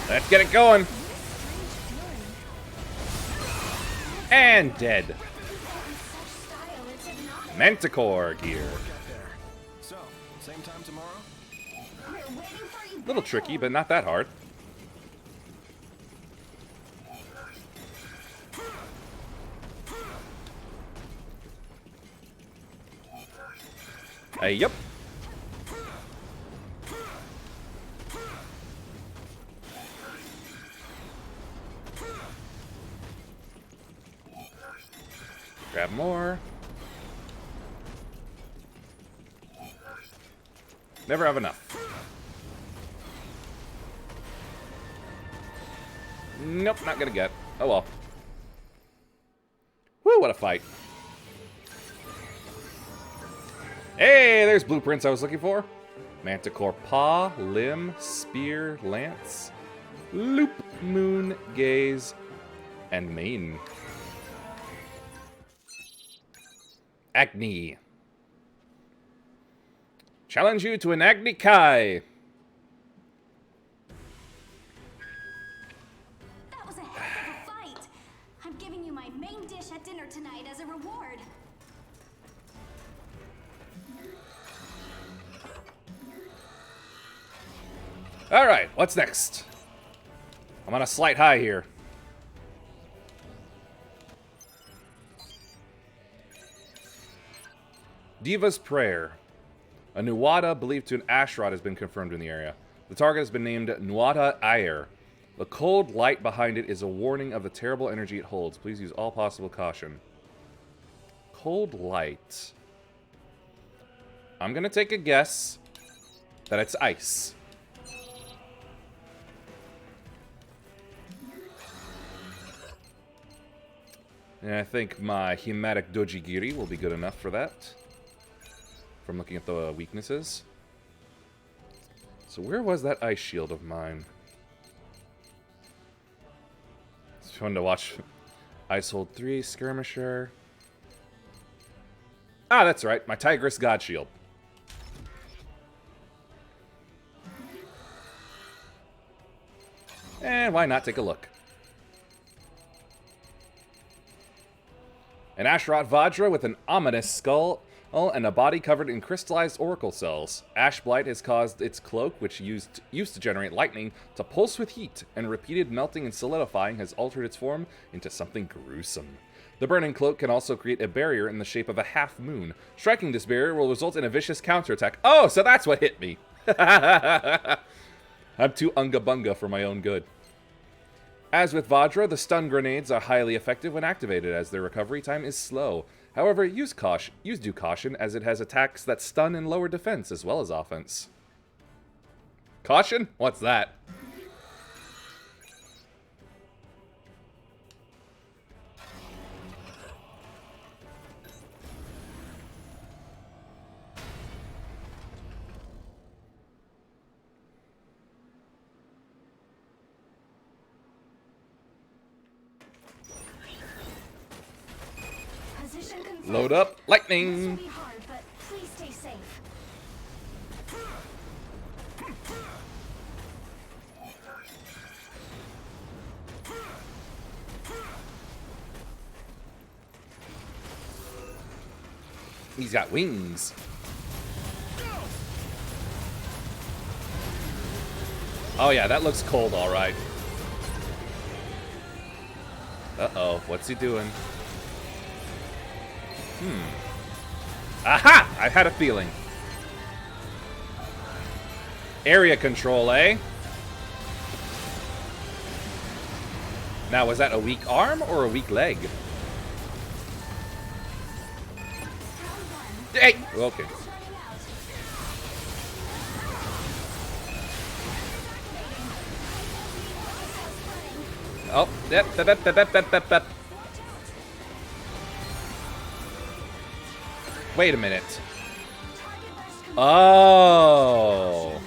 Let's get it going. And dead. Manticore gear. So, same time tomorrow? Little tricky, but not that hard. Yep. Grab more. Never have enough. Nope, not gonna get. Oh well. Woo, what a fight. Hey, there's blueprints I was looking for. Manticore paw, limb, spear, lance, loop, moon, gaze, and mane. Agni. Challenge you to an Agni Kai. That was a heck of a fight. I'm giving you my main dish at dinner tonight as a reward. Alright, what's next? I'm on a slight high here. Diva's Prayer. A Nuada believed to an ash rod has been confirmed in the area. The target has been named Nuada Ayer. The cold light behind it is a warning of the terrible energy it holds. Please use all possible caution. Cold light. I'm gonna take a guess that it's ice. And I think my Hematic Dojigiri will be good enough for that. From looking at the weaknesses. So where was that ice shield of mine? It's fun to watch. Ice Hold 3, Skirmisher. Ah, that's right. My Tigress God Shield. And why not take a look? An Ashrot Vajra with an ominous skull and a body covered in crystallized oracle cells. Ash Blight has caused its cloak, which used to generate lightning, to pulse with heat, and repeated melting and solidifying has altered its form into something gruesome. The Burning Cloak can also create a barrier in the shape of a half moon. Striking this barrier will result in a vicious counterattack. Oh, so that's what hit me. I'm too unga bunga for my own good. As with Vajra, the stun grenades are highly effective when activated, as their recovery time is slow. However, use due caution, as it has attacks that stun and lower defense as well as offense. Caution? What's that? Load up, lightning! This will be hard, but please stay safe. He's got wings. Oh yeah, that looks cold, alright. Uh-oh, what's he doing? Aha! I had a feeling. Area control, eh? Now, was that a weak arm or a weak leg? Hey! Okay. Oh, yep. Wait a minute. Oh.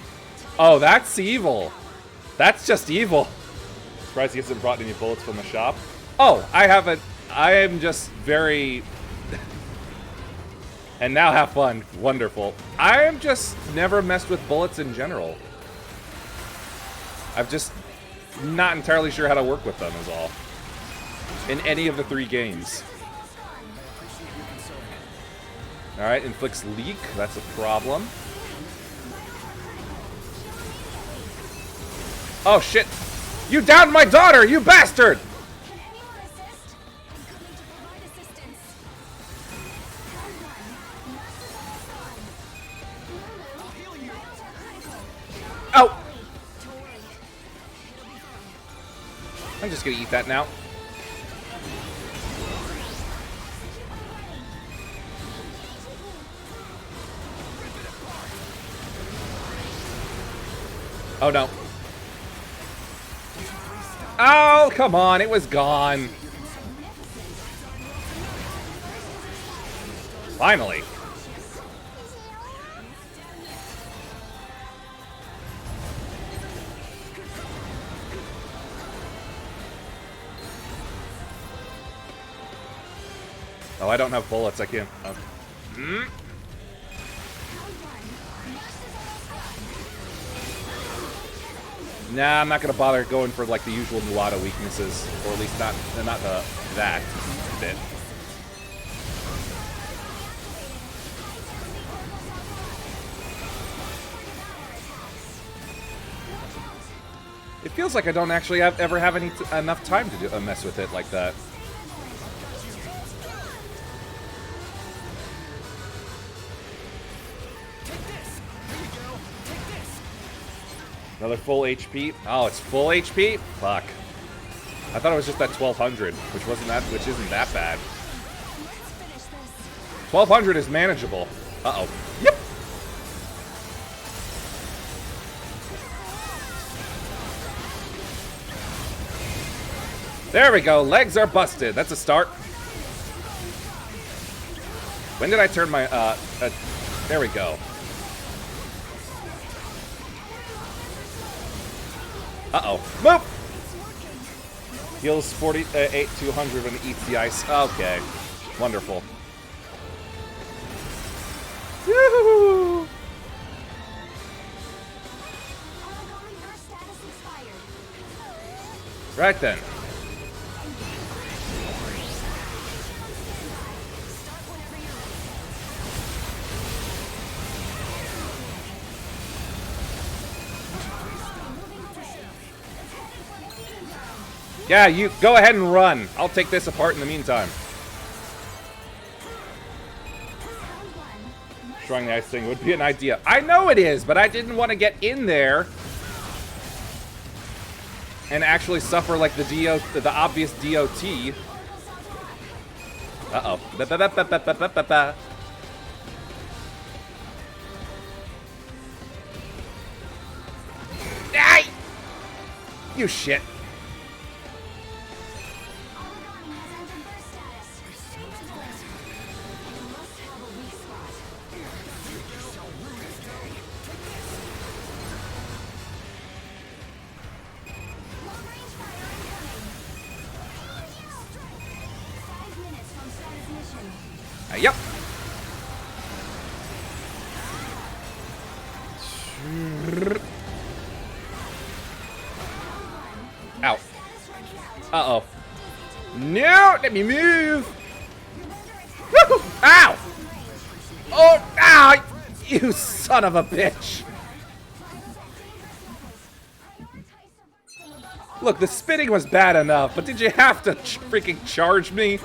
Oh, that's evil. That's just evil. Surprised he hasn't brought any bullets from the shop. Oh, I am just very... And now have fun. Wonderful. I am just never messed with bullets in general. I've just not entirely sure how to work with them is all. In any of the 3 games. Alright, inflicts leak. That's a problem. Oh, shit. You downed my daughter, you bastard! Oh! I'm just gonna eat that now. Oh no. Oh, come on, it was gone. Finally. Oh, I don't have bullets, I can't. Oh. Nah, I'm not gonna bother going for like the usual Nuada weaknesses, or at least not that bit. It feels like I don't actually ever have enough time to mess with it like that. Another full HP. Oh, it's full HP? Fuck. I thought it was just that 1200, which isn't that bad. 1200 is manageable. Uh-oh. Yep. There we go. Legs are busted. That's a start. When did I turn my there we go. Uh-oh. Boop! Heals 48 200 when it eats the ice. Okay. Wonderful. Yoo-hoo! Right then. Yeah, you go ahead and run. I'll take this apart in the meantime. Destroying the ice thing would be an idea. I know it is, but I didn't want to get in there and actually suffer like the obvious DOT. Uh-oh. Ay! You shit. Yep. Ow. Uh-oh. No! Let me move! Woo! Ow! Oh! Ow! You son of a bitch! Look, the spitting was bad enough, but did you have to freaking charge me?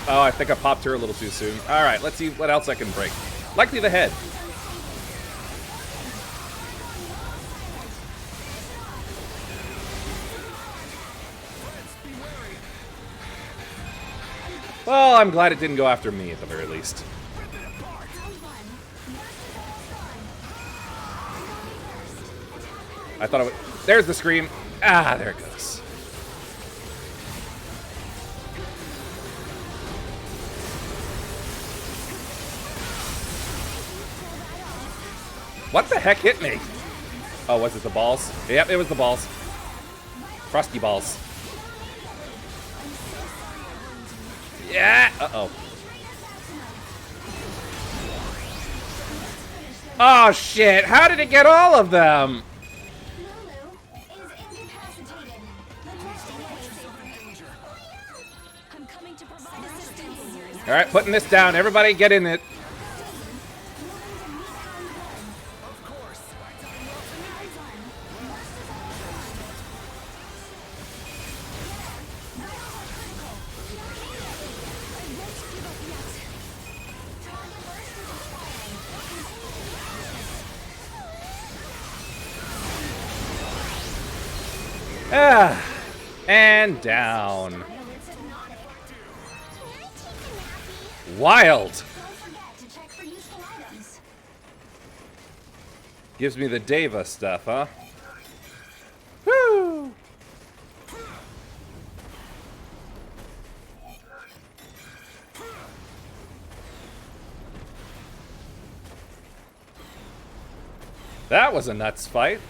Oh, I think I popped her a little too soon. Alright, let's see what else I can break. Likely the head. Well, I'm glad it didn't go after me at the very least. I thought it would... There's the scream. Ah, there it goes. What the heck hit me? Oh, was it the balls? Yep, it was the balls. Frosty balls. Yeah! Uh-oh. Oh, shit! How did it get all of them? Alright, putting this down. Everybody get in it. Ah, and down. Wild. Gives me the Deva stuff, huh? Woo! That was a nuts fight.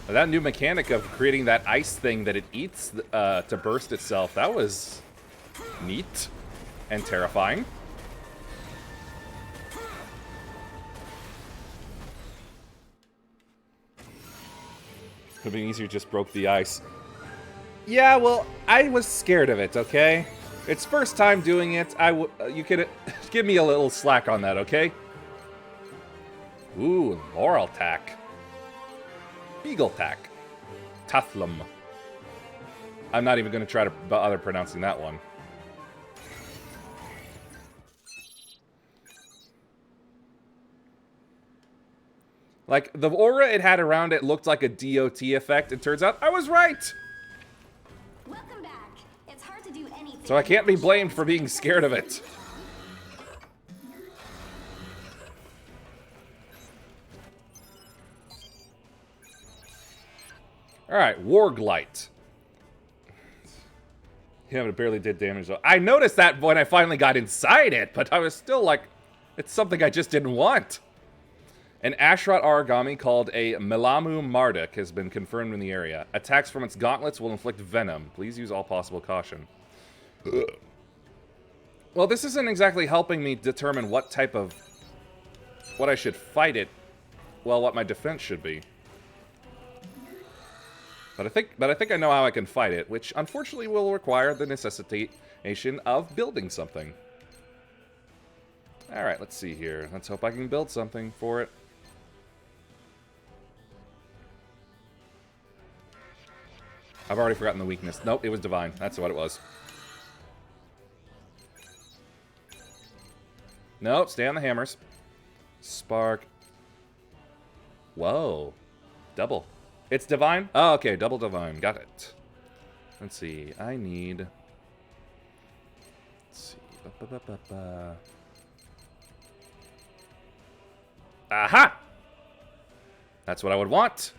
That new mechanic of creating that ice thing that it eats to burst itself, that was neat and terrifying. Could have been easier, just broke the ice. Yeah, well, I was scared of it, okay? It's first time doing it. You could give me a little slack on that, okay? Ooh, Laurel Tack. Beagle Tack. Tuthlum. I'm not even going to try to bother pronouncing that one. Like, the aura it had around it looked like a DOT effect. It turns out I was right! Welcome back. It's hard to do anything. So I can't be blamed for being scared of it. Alright, Warglight. Yeah, but it barely did damage though. I noticed that when I finally got inside it, but I was still like, it's something I just didn't want. An Ashrot origami called a Melamu Marduk has been confirmed in the area. Attacks from its gauntlets will inflict venom. Please use all possible caution. Ugh. Well, this isn't exactly helping me determine what type of... what I should fight it. Well, what my defense should be. But I think I know how I can fight it, which unfortunately will require the necessitation of building something. Alright, let's see here. Let's hope I can build something for it. I've already forgotten the weakness. Nope, it was divine. That's what it was. Nope, stay on the hammers. Spark. Whoa. Double. It's divine? Oh, okay, double divine. Got it. Let's see. I need... Let's see. Aha! That's what I would want.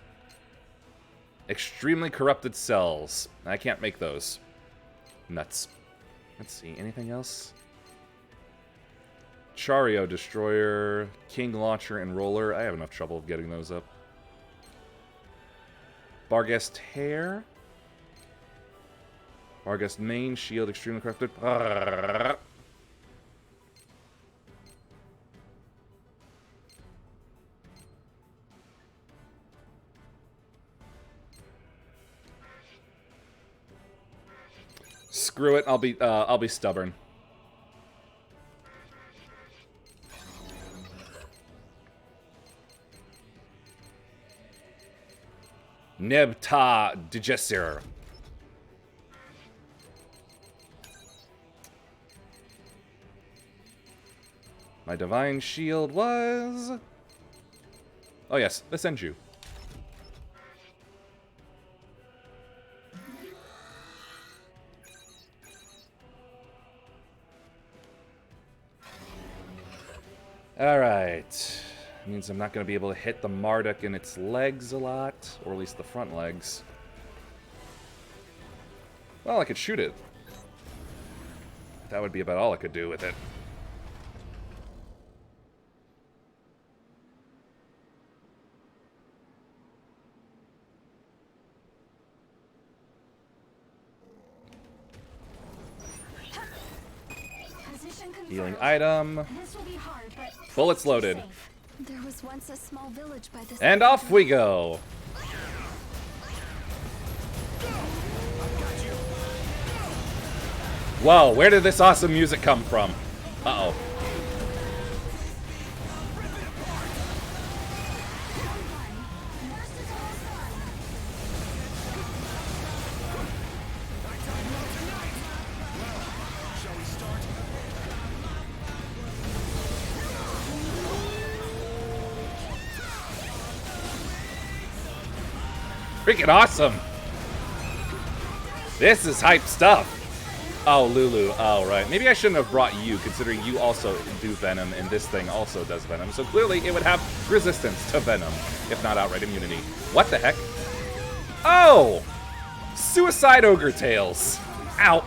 Extremely corrupted cells. I can't make those. Nuts. Let's see. Anything else? Chario Destroyer, King Launcher, and Roller. I have enough trouble getting those up. Barghest Hair. Barghest Main, Shield, Extremely Corrupted. Screw it, I'll be stubborn. Nebta Digesir. My divine shield was... Oh yes, the Senju. Alright. Means I'm not going to be able to hit the Marduk in its legs a lot, or at least the front legs. Well, I could shoot it. That would be about all I could do with it. Healing item. This will be hard, but Bullets loaded. there was once a small village by this. And off we go. Whoa, where did this awesome music come from? Uh-oh. Freaking awesome. This is hype stuff. Oh, Lulu. Oh, right. Maybe I shouldn't have brought you, considering you also do Venom, and this thing also does Venom. So clearly it would have resistance to Venom, if not outright immunity. What the heck? Oh! Suicide Ogre Tails. Ow.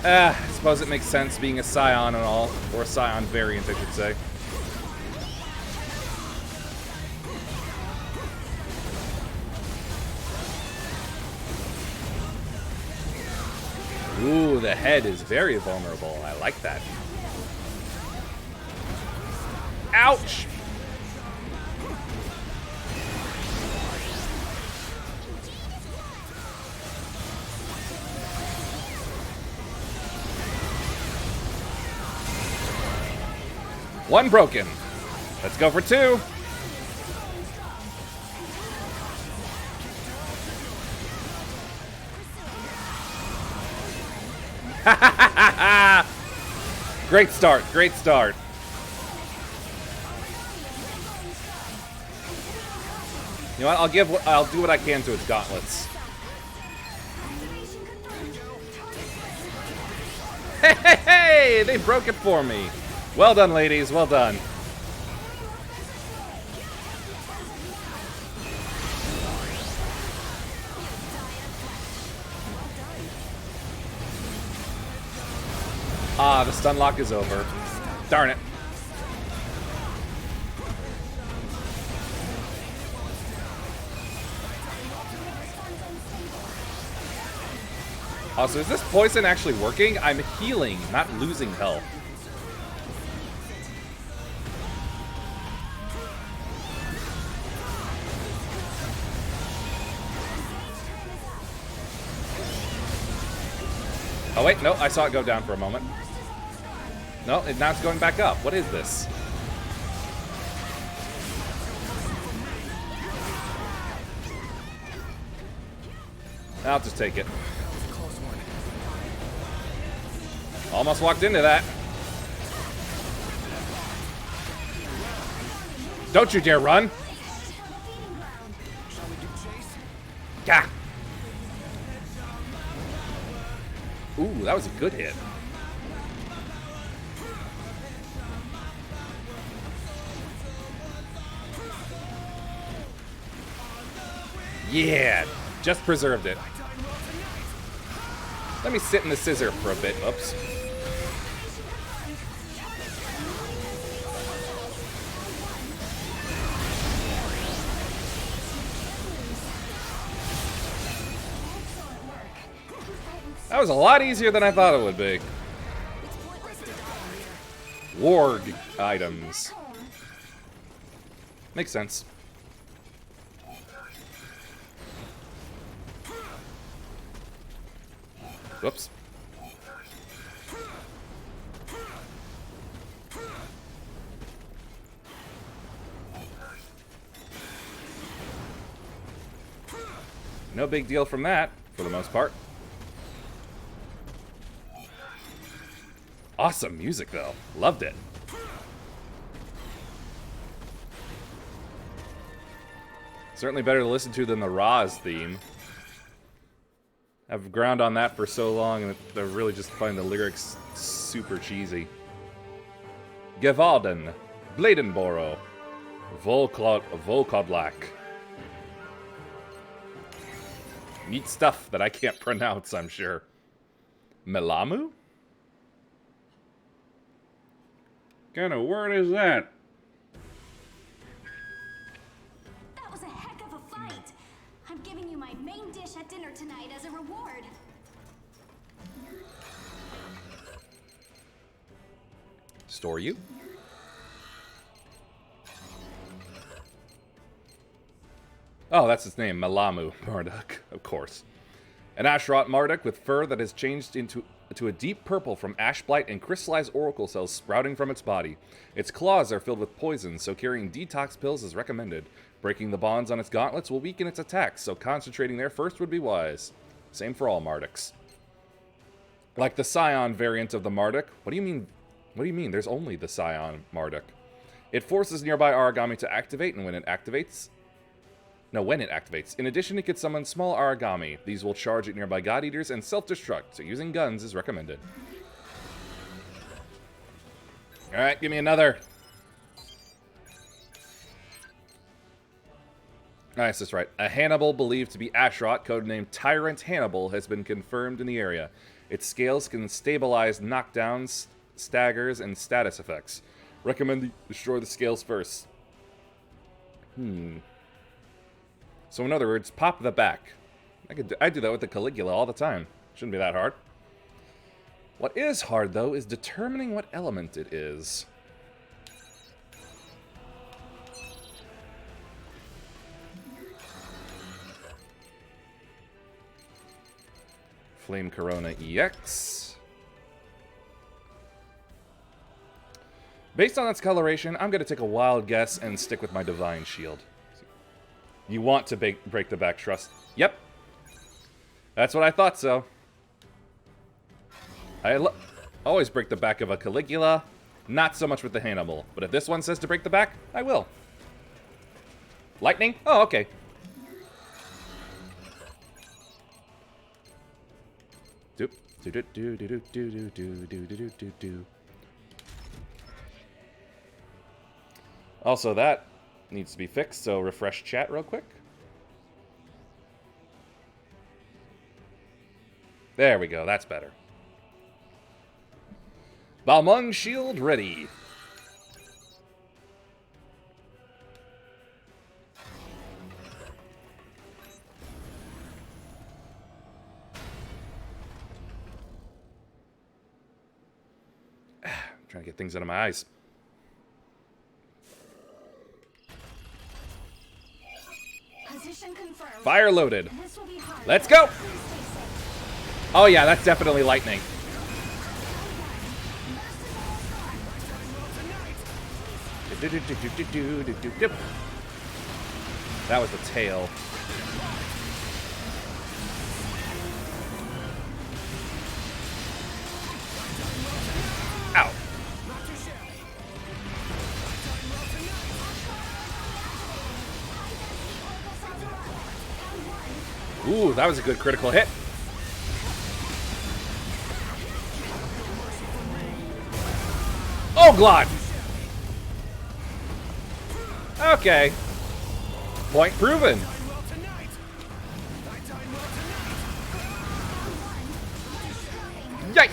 I suppose it makes sense being a Scion and all. Or a Scion variant, I should say. Ooh, the head is very vulnerable. I like that. Ouch! One broken. Let's go for two. Great start, great start. You know what? I'll do what I can to its gauntlets. Hey, hey, hey! They broke it for me. Well done, ladies. Well done. Ah, the stun lock is over. Darn it. Also, is this poison actually working? I'm healing, not losing health. Oh wait, no, I saw it go down for a moment. No, now it's going back up. What is this? I'll just take it. Almost walked into that. Don't you dare run. Gah. Ooh, that was a good hit. Yeah, just preserved it. Let me sit in the scissor for a bit. Oops. That was a lot easier than I thought it would be. Warg items. Makes sense. Whoops. No big deal from that, for the most part. Awesome music, though. Loved it. Certainly better to listen to than the Roz theme. I've ground on that for so long, and I really just find the lyrics super cheesy. Gevalden, Bladenboro, Volkodlak. Neat stuff that I can't pronounce, I'm sure. Melamu? What kind of word is that? That was a heck of a fight. I'm giving you my main dish at dinner tonight as a reward. Store you. Oh, that's his name, Malamu Marduk, of course. An Ashrot Marduk with fur that has changed into a deep purple from ash blight and crystallized oracle cells sprouting from its body. Its claws are filled with poison, so carrying detox pills is recommended. Breaking the bonds on its gauntlets will weaken its attacks, so concentrating there first would be wise. Same for all Marduks. Like the Scion variant of the Marduk. What do you mean? What do you mean? There's only the Scion Marduk. It forces nearby origami to activate, and when it activates... In addition, it can summon small origami. These will charge at nearby God Eaters and self-destruct, so using guns is recommended. Alright, give me another. Nice, that's right. A Hannibal believed to be Ashrot, codenamed Tyrant Hannibal, has been confirmed in the area. Its scales can stabilize knockdowns, staggers, and status effects. Recommend you destroy the scales first. So in other words, pop the back. I do that with the Caligula all the time. Shouldn't be that hard. What is hard, though, is determining what element it is. Flame Corona EX. Based on its coloration, I'm going to take a wild guess and stick with my Divine Shield. You want to break the back trust. Yep. That's what I thought so. I always break the back of a Caligula. Not so much with the Hannibal. But if this one says to break the back, I will. Lightning? Oh, okay. Doop. Do. Also, that needs to be fixed, so refresh chat real quick. There we go, that's better. Balmung shield ready. Trying to get things out of my eyes. Position confirmed. Fire loaded. Let's go. Oh yeah, that's definitely lightning. That was the tail. Ow. Ooh, that was a good critical hit. Oh, Glot! Okay. Point proven. Yikes!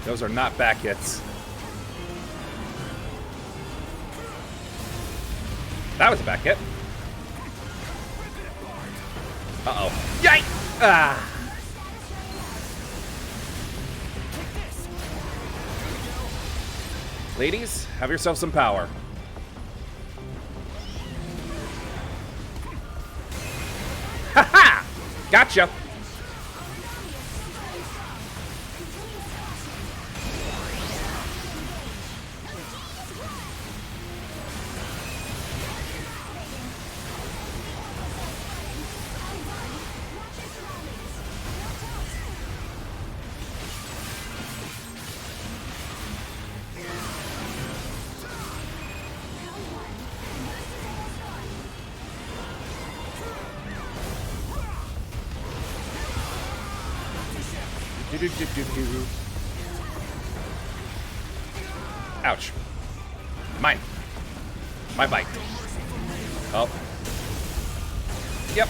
Those are not back hits. That was a back hit. Uh-oh. Yikes! Ah! Ladies, have yourself some power. Ha-ha! Gotcha! Ouch. Mine. My bite. Oh. Yep.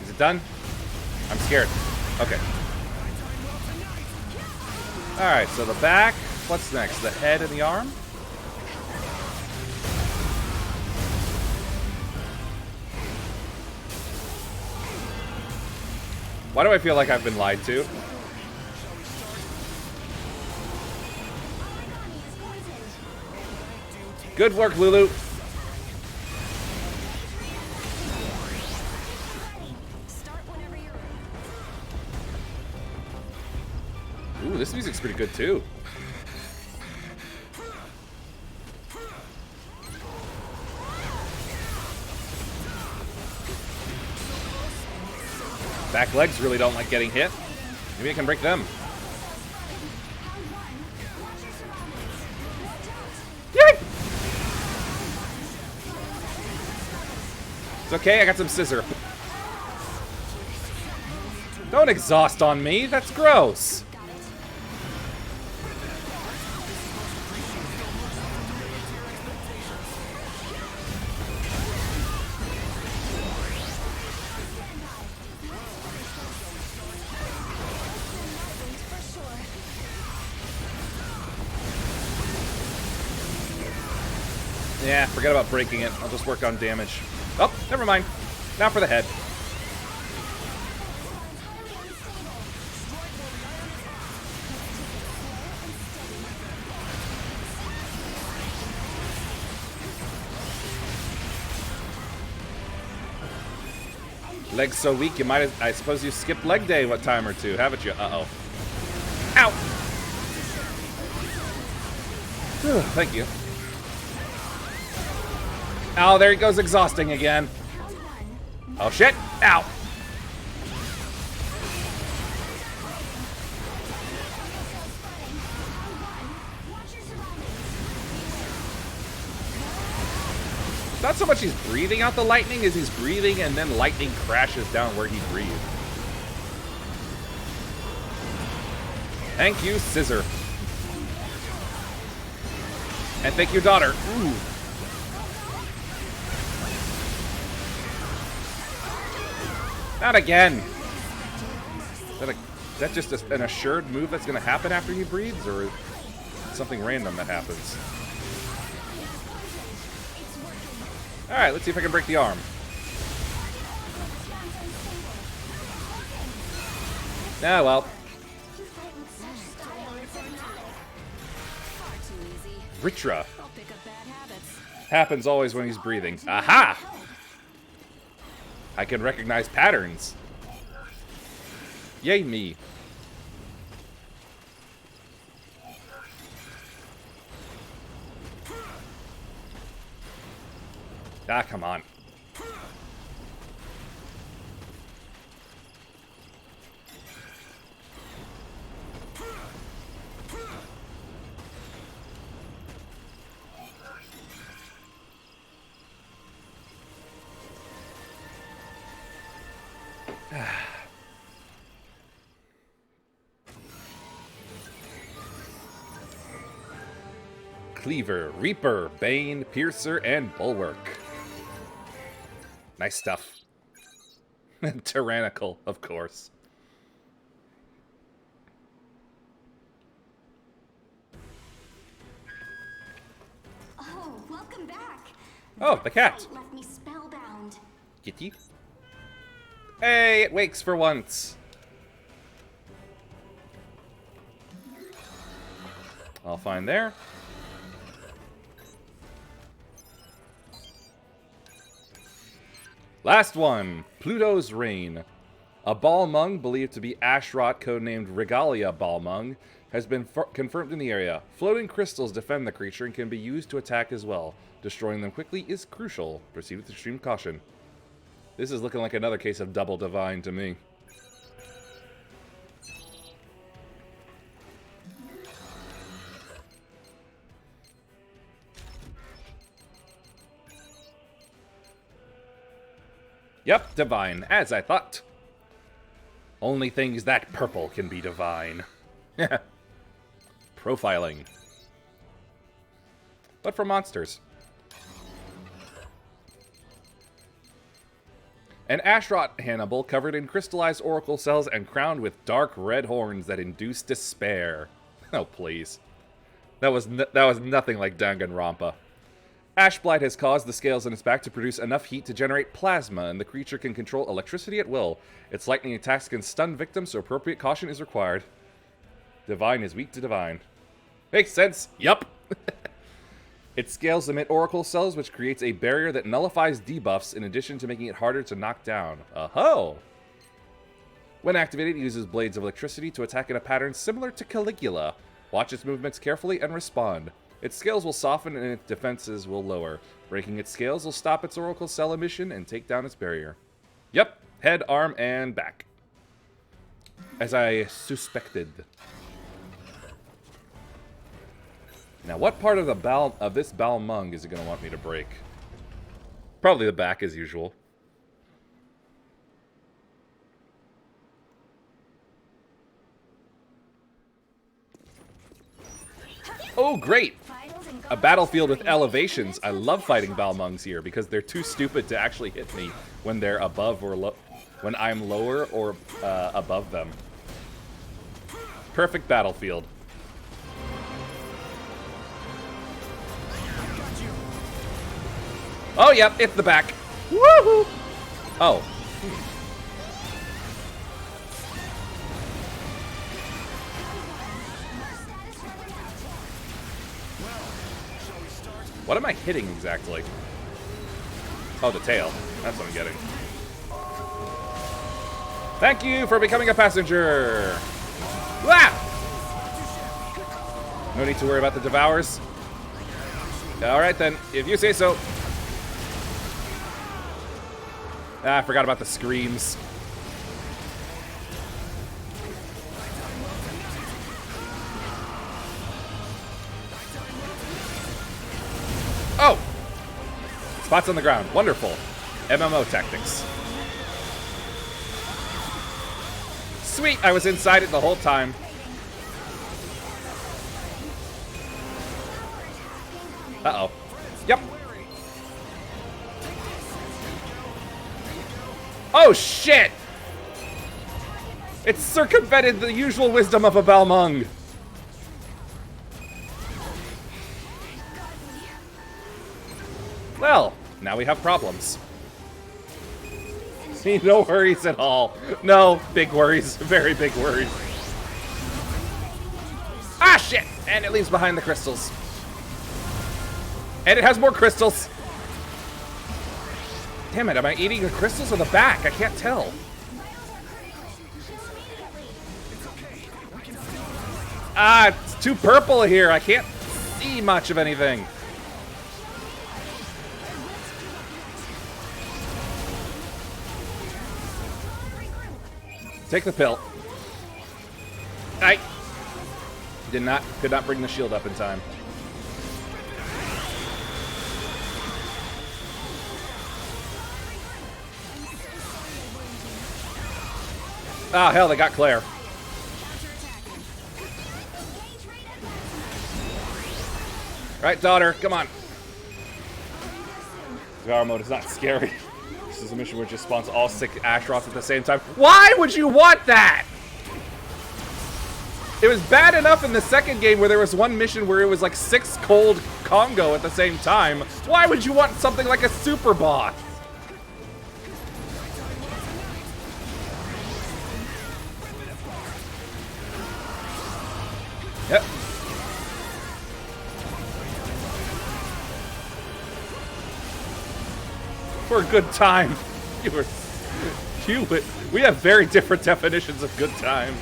Is it done? I'm scared. Okay. Alright, so the back. What's next? The head and the arm? Why do I feel like I've been lied to? Good work, Lulu. Ooh, this music's pretty good too. Back legs really don't like getting hit. Maybe I can break them. Yay! It's okay, I got some scissor. Don't exhaust on me, that's gross. Yeah, forget about breaking it. I'll just work on damage. Oh, never mind. Now for the head. Legs so weak, you might. I suppose you skipped leg day one time or two, haven't you? Uh-oh. Ow! Thank you. Oh, there he goes exhausting again. Oh, shit. Ow. Not so much he's breathing out the lightning as he's breathing and then lightning crashes down where he breathed. Thank you, Scissor. And thank you, daughter. Ooh. Not again. Is that just an assured move that's going to happen after he breathes, or something random that happens? Alright, let's see if I can break the arm. Ah, well. Ritra. Happens always when he's breathing. Aha! I can recognize patterns. Yay me. Ah, come on. Cleaver, Reaper, Bane, Piercer, and Bulwark. Nice stuff. Tyrannical, of course. Oh, welcome back. Oh, the cat. Left me spellbound. Kitty. Hey, it wakes for once. I'll find there. Last one, Pluto's Reign. A Balmung, believed to be Ashrot, codenamed Regalia Balmung, has been confirmed in the area. Floating crystals defend the creature and can be used to attack as well. Destroying them quickly is crucial. Proceed with extreme caution. This is looking like another case of double divine to me. Yep, divine, as I thought. Only things that purple can be divine. Profiling. But for monsters. An Ashrot Hannibal covered in crystallized oracle cells and crowned with dark red horns that induce despair. Oh, please. That was nothing like Danganronpa. Ash Blight has caused the scales in its back to produce enough heat to generate plasma, and the creature can control electricity at will. Its lightning attacks can stun victims, so appropriate caution is required. Divine is weak to divine. Makes sense. Yup. Its scales emit oracle cells, which creates a barrier that nullifies debuffs in addition to making it harder to knock down. Oh! When activated, it uses blades of electricity to attack in a pattern similar to Caligula. Watch its movements carefully and respond. Its scales will soften and its defenses will lower. Breaking its scales will stop its oracle cell emission and take down its barrier. Yep, head, arm, and back. As I suspected. Now, what part of this Balmung is it going to want me to break? Probably the back, as usual. Oh, great! A battlefield with elevations. I love fighting Balmungs here because they're too stupid to actually hit me when they're above or when I'm lower or above them. Perfect battlefield. Oh, yep, it's the back. Woohoo! Oh. What am I hitting exactly? Oh, the tail. That's what I'm getting. Thank you for becoming a passenger. Ah! No need to worry about the devours. Alright then, if you say so. Ah, I forgot about the screams. Oh! Spots on the ground. Wonderful. MMO tactics. Sweet! I was inside it the whole time. Uh-oh. Yep. Oh, shit! It's circumvented the usual wisdom of a Balmung. Well, now we have problems. See, no worries at all. No, big worries. Very big worries. Ah, shit! And it leaves behind the crystals. And it has more crystals. Damn it, am I eating the crystals or the back? I can't tell. Ah, it's too purple here. I can't see much of anything. Take the pill. I could not bring the shield up in time. Oh, hell, they got Claire. Right, daughter, come on. Devour mode is not scary. This is a mission which just spawns all 6 Ashroths at the same time. Why would you want that? It was bad enough in the second game where there was one mission where it was like 6 cold Congo at the same time. Why would you want something like a super boss? Yep. For a good time. We have very different definitions of good time.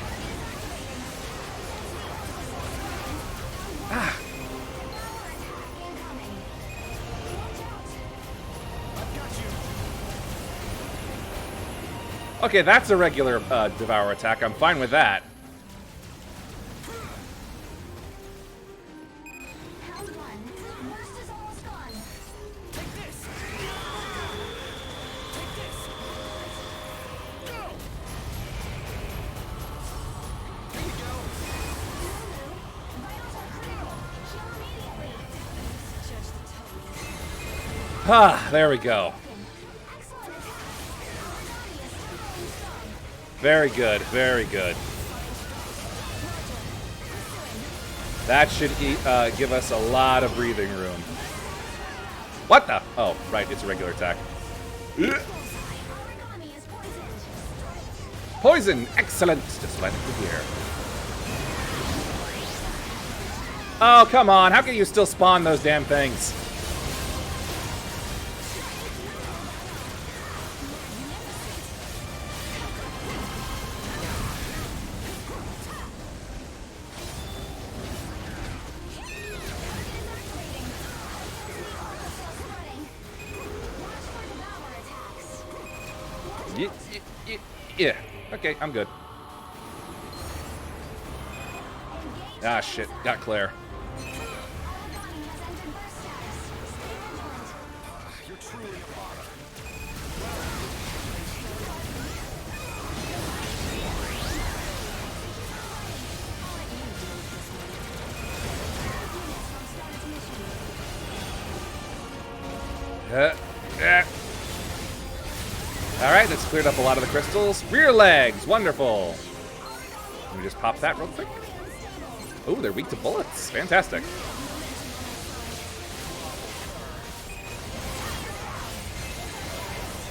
Ah. Okay, that's a regular Devour attack. I'm fine with that. Ah, there we go. Very good, very good. That should give us a lot of breathing room. What the? Oh, right, it's a regular attack. Poison! Excellent! Just let it be here. Oh, come on. How can you still spawn those damn things? Yeah. Okay, I'm good. Ah, shit. Got Claire. You're truly a bother. Alright, that's cleared up a lot of the crystals. Rear legs! Wonderful! Let me just pop that real quick. Oh, they're weak to bullets. Fantastic.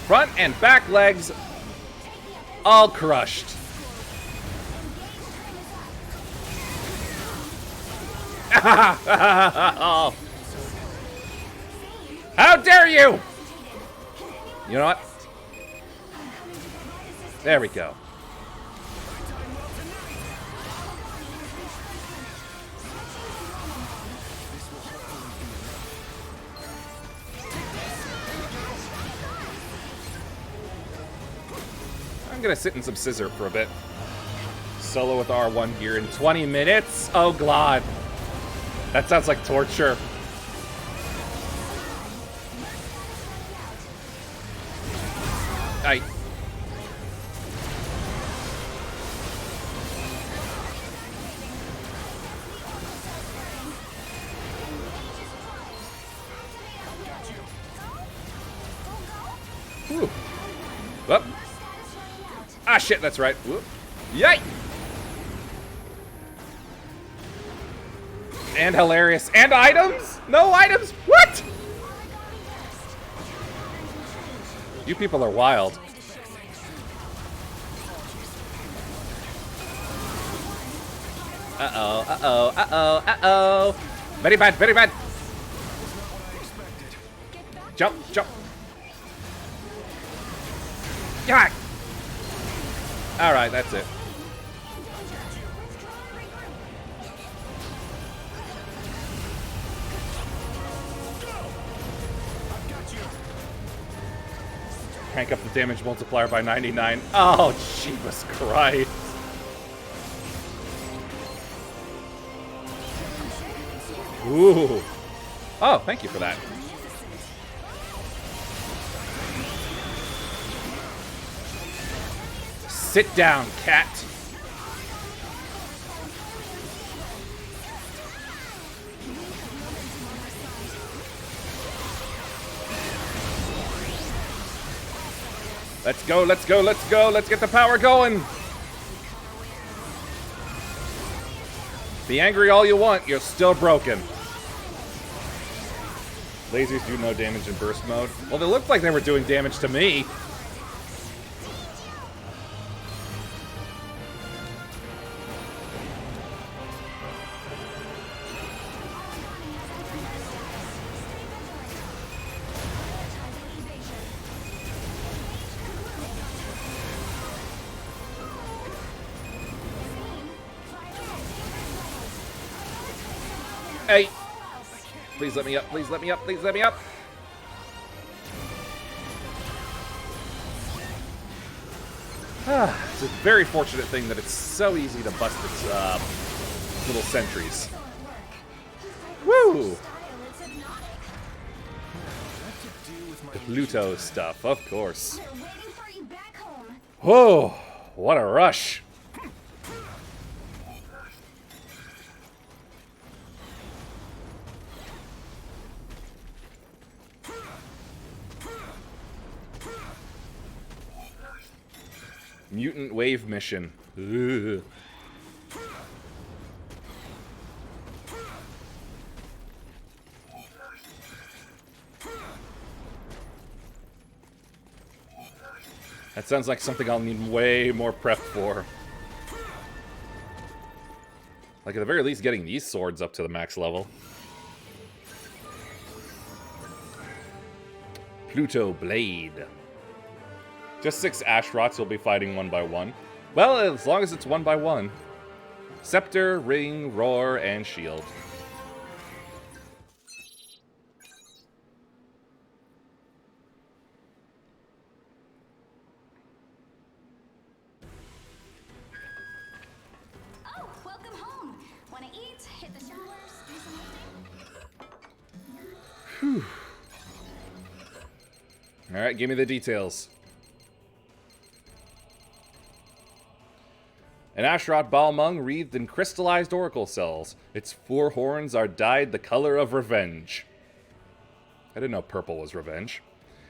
Front and back legs all crushed. Oh. How dare you! You know what? There we go. I'm gonna sit in some scissor for a bit. Solo with R1 here in 20 minutes? Oh, God. That sounds like torture. I... Whew. Whoop. Ah, shit, that's right. Whoop. Yay! And hilarious. And items? No items? What? You people are wild. Uh-oh, uh-oh, uh-oh, uh-oh. Very bad, very bad. Jump, jump. God. All right, that's it. Crank up the damage multiplier by 99. Oh, Jesus Christ. Ooh. Oh, thank you for that. Sit down, cat. Let's go, let's go, let's go. Let's get the power going. Be angry all you want, you're still broken. Lasers do no damage in burst mode. Well, they looked like they were doing damage to me. Hey! Please let me up, please let me up, please let me up! It's a very fortunate thing that it's so easy to bust its little sentries. Woo! The Pluto stuff, of course. Whoa! What a rush! Mutant wave mission. Ugh. That sounds like something I'll need way more prep for. Like, at the very least, getting these swords up to the max level. Pluto Blade. Just 6 Ashrots you'll be fighting one by one. Well, as long as it's one by one. Scepter, Ring, Roar, and Shield. Oh, welcome home. Wanna eat? Hit the showers? Do some lifting? Whew. Alright, give me the details. An Ashrot Balmung wreathed in crystallized oracle cells. Its 4 horns are dyed the color of revenge. I didn't know purple was revenge.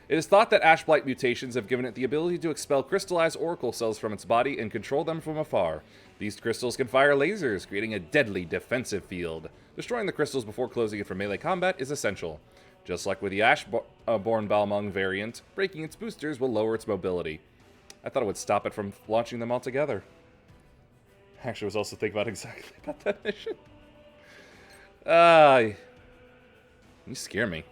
It is thought that Ashblight mutations have given it the ability to expel crystallized oracle cells from its body and control them from afar. These crystals can fire lasers, creating a deadly defensive field. Destroying the crystals before closing it for melee combat is essential. Just like with the Ashborn Balmung variant, breaking its boosters will lower its mobility. I thought it would stop it from launching them altogether. Actually, I was also thinking about exactly about that mission. You scare me.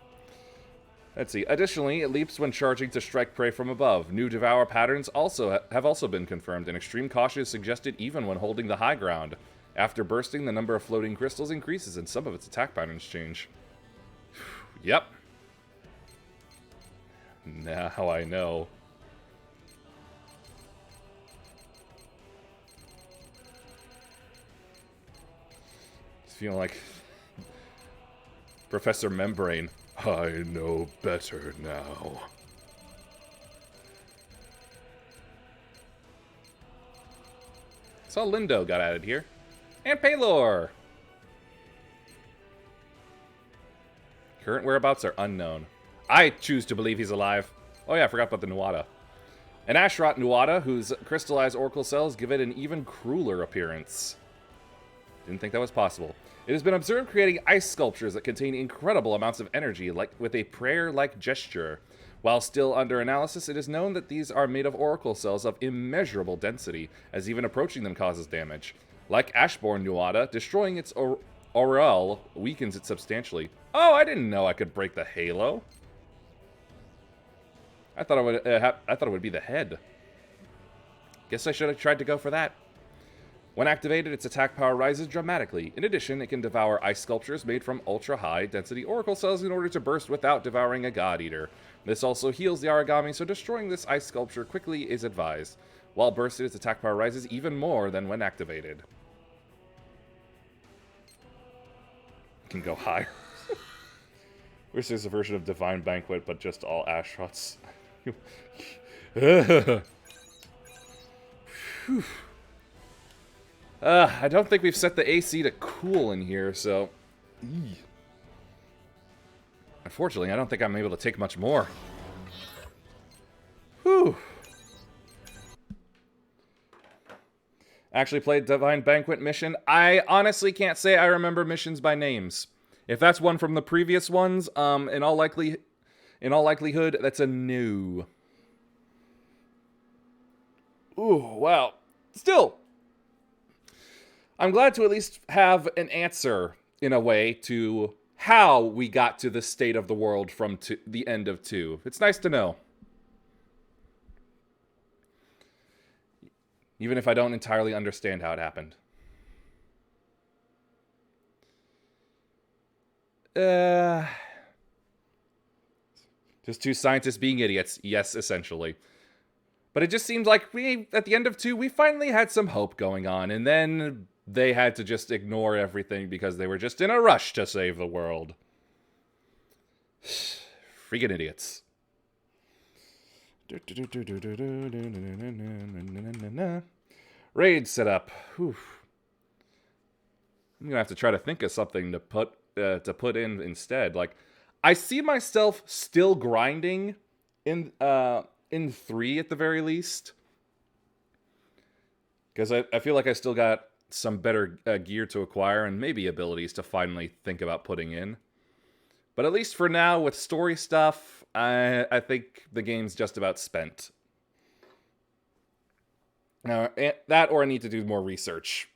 Let's see. Additionally, it leaps when charging to strike prey from above. New Devour patterns have also been confirmed, and extreme caution is suggested even when holding the high ground. After bursting, the number of floating crystals increases, and some of its attack patterns change. Yep. Now I know. Feeling like Professor Membrane. I know better now. Saw Lindo got added here. And Paylor! Current whereabouts are unknown. I choose to believe he's alive. Oh yeah, I forgot about the Nuada. An Ashrot Nuada, whose crystallized oracle cells give it an even crueler appearance. Didn't think that was possible. It has been observed creating ice sculptures that contain incredible amounts of energy, like with a prayer-like gesture. While still under analysis, it is known that these are made of oracle cells of immeasurable density, as even approaching them causes damage. Like Ashborn Nuada, destroying its aureole weakens it substantially. Oh, I didn't know I could break the halo. I thought it would be the head. Guess I should have tried to go for that. When activated, its attack power rises dramatically. In addition, it can devour ice sculptures made from ultra-high density oracle cells in order to burst without devouring a god eater. This also heals the Aragami, so destroying this ice sculpture quickly is advised. While bursted, its attack power rises even more than when activated. It can go higher. Wish there's a version of Divine Banquet, but just all Ashrots. I don't think we've set the AC to cool in here, so... Unfortunately, I don't think I'm able to take much more. Whew. Actually played Divine Banquet mission. I honestly can't say I remember missions by names. If that's one from the previous ones, in all likelihood, that's a no. Ooh, wow. Still, I'm glad to at least have an answer, in a way, to how we got to the state of the world from the end of 2. It's nice to know. Even if I don't entirely understand how it happened. Just 2 scientists being idiots. Yes, essentially. But it just seems like at the end of 2, we finally had some hope going on, and then they had to just ignore everything because they were just in a rush to save the world. Freaking idiots. Raid setup. Whew. I'm gonna have to try to think of something to put in instead. Like, I see myself still grinding in 3 at the very least, because I feel like I still got some better gear to acquire and maybe abilities to finally think about putting in. But at least for now, with story stuff, I think the game's just about spent. That or I need to do more research.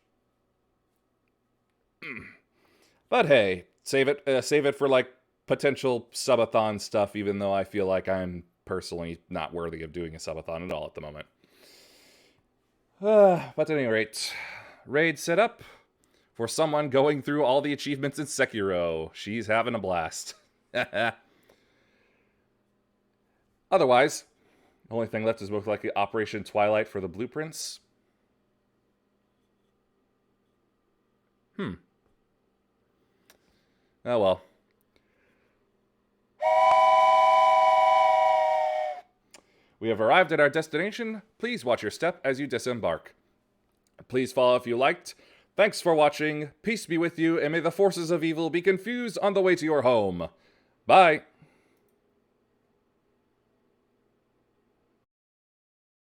But hey, save it for like potential subathon stuff, even though I feel like I'm personally not worthy of doing a subathon at all at the moment. But at any rate, raid set up for someone going through all the achievements in Sekiro. She's having a blast. Otherwise, the only thing left is most likely Operation Twilight for the blueprints. Oh well. We have arrived at our destination. Please watch your step as you disembark. Please follow if you liked. Thanks for watching. Peace be with you, and may the forces of evil be confused on the way to your home. Bye.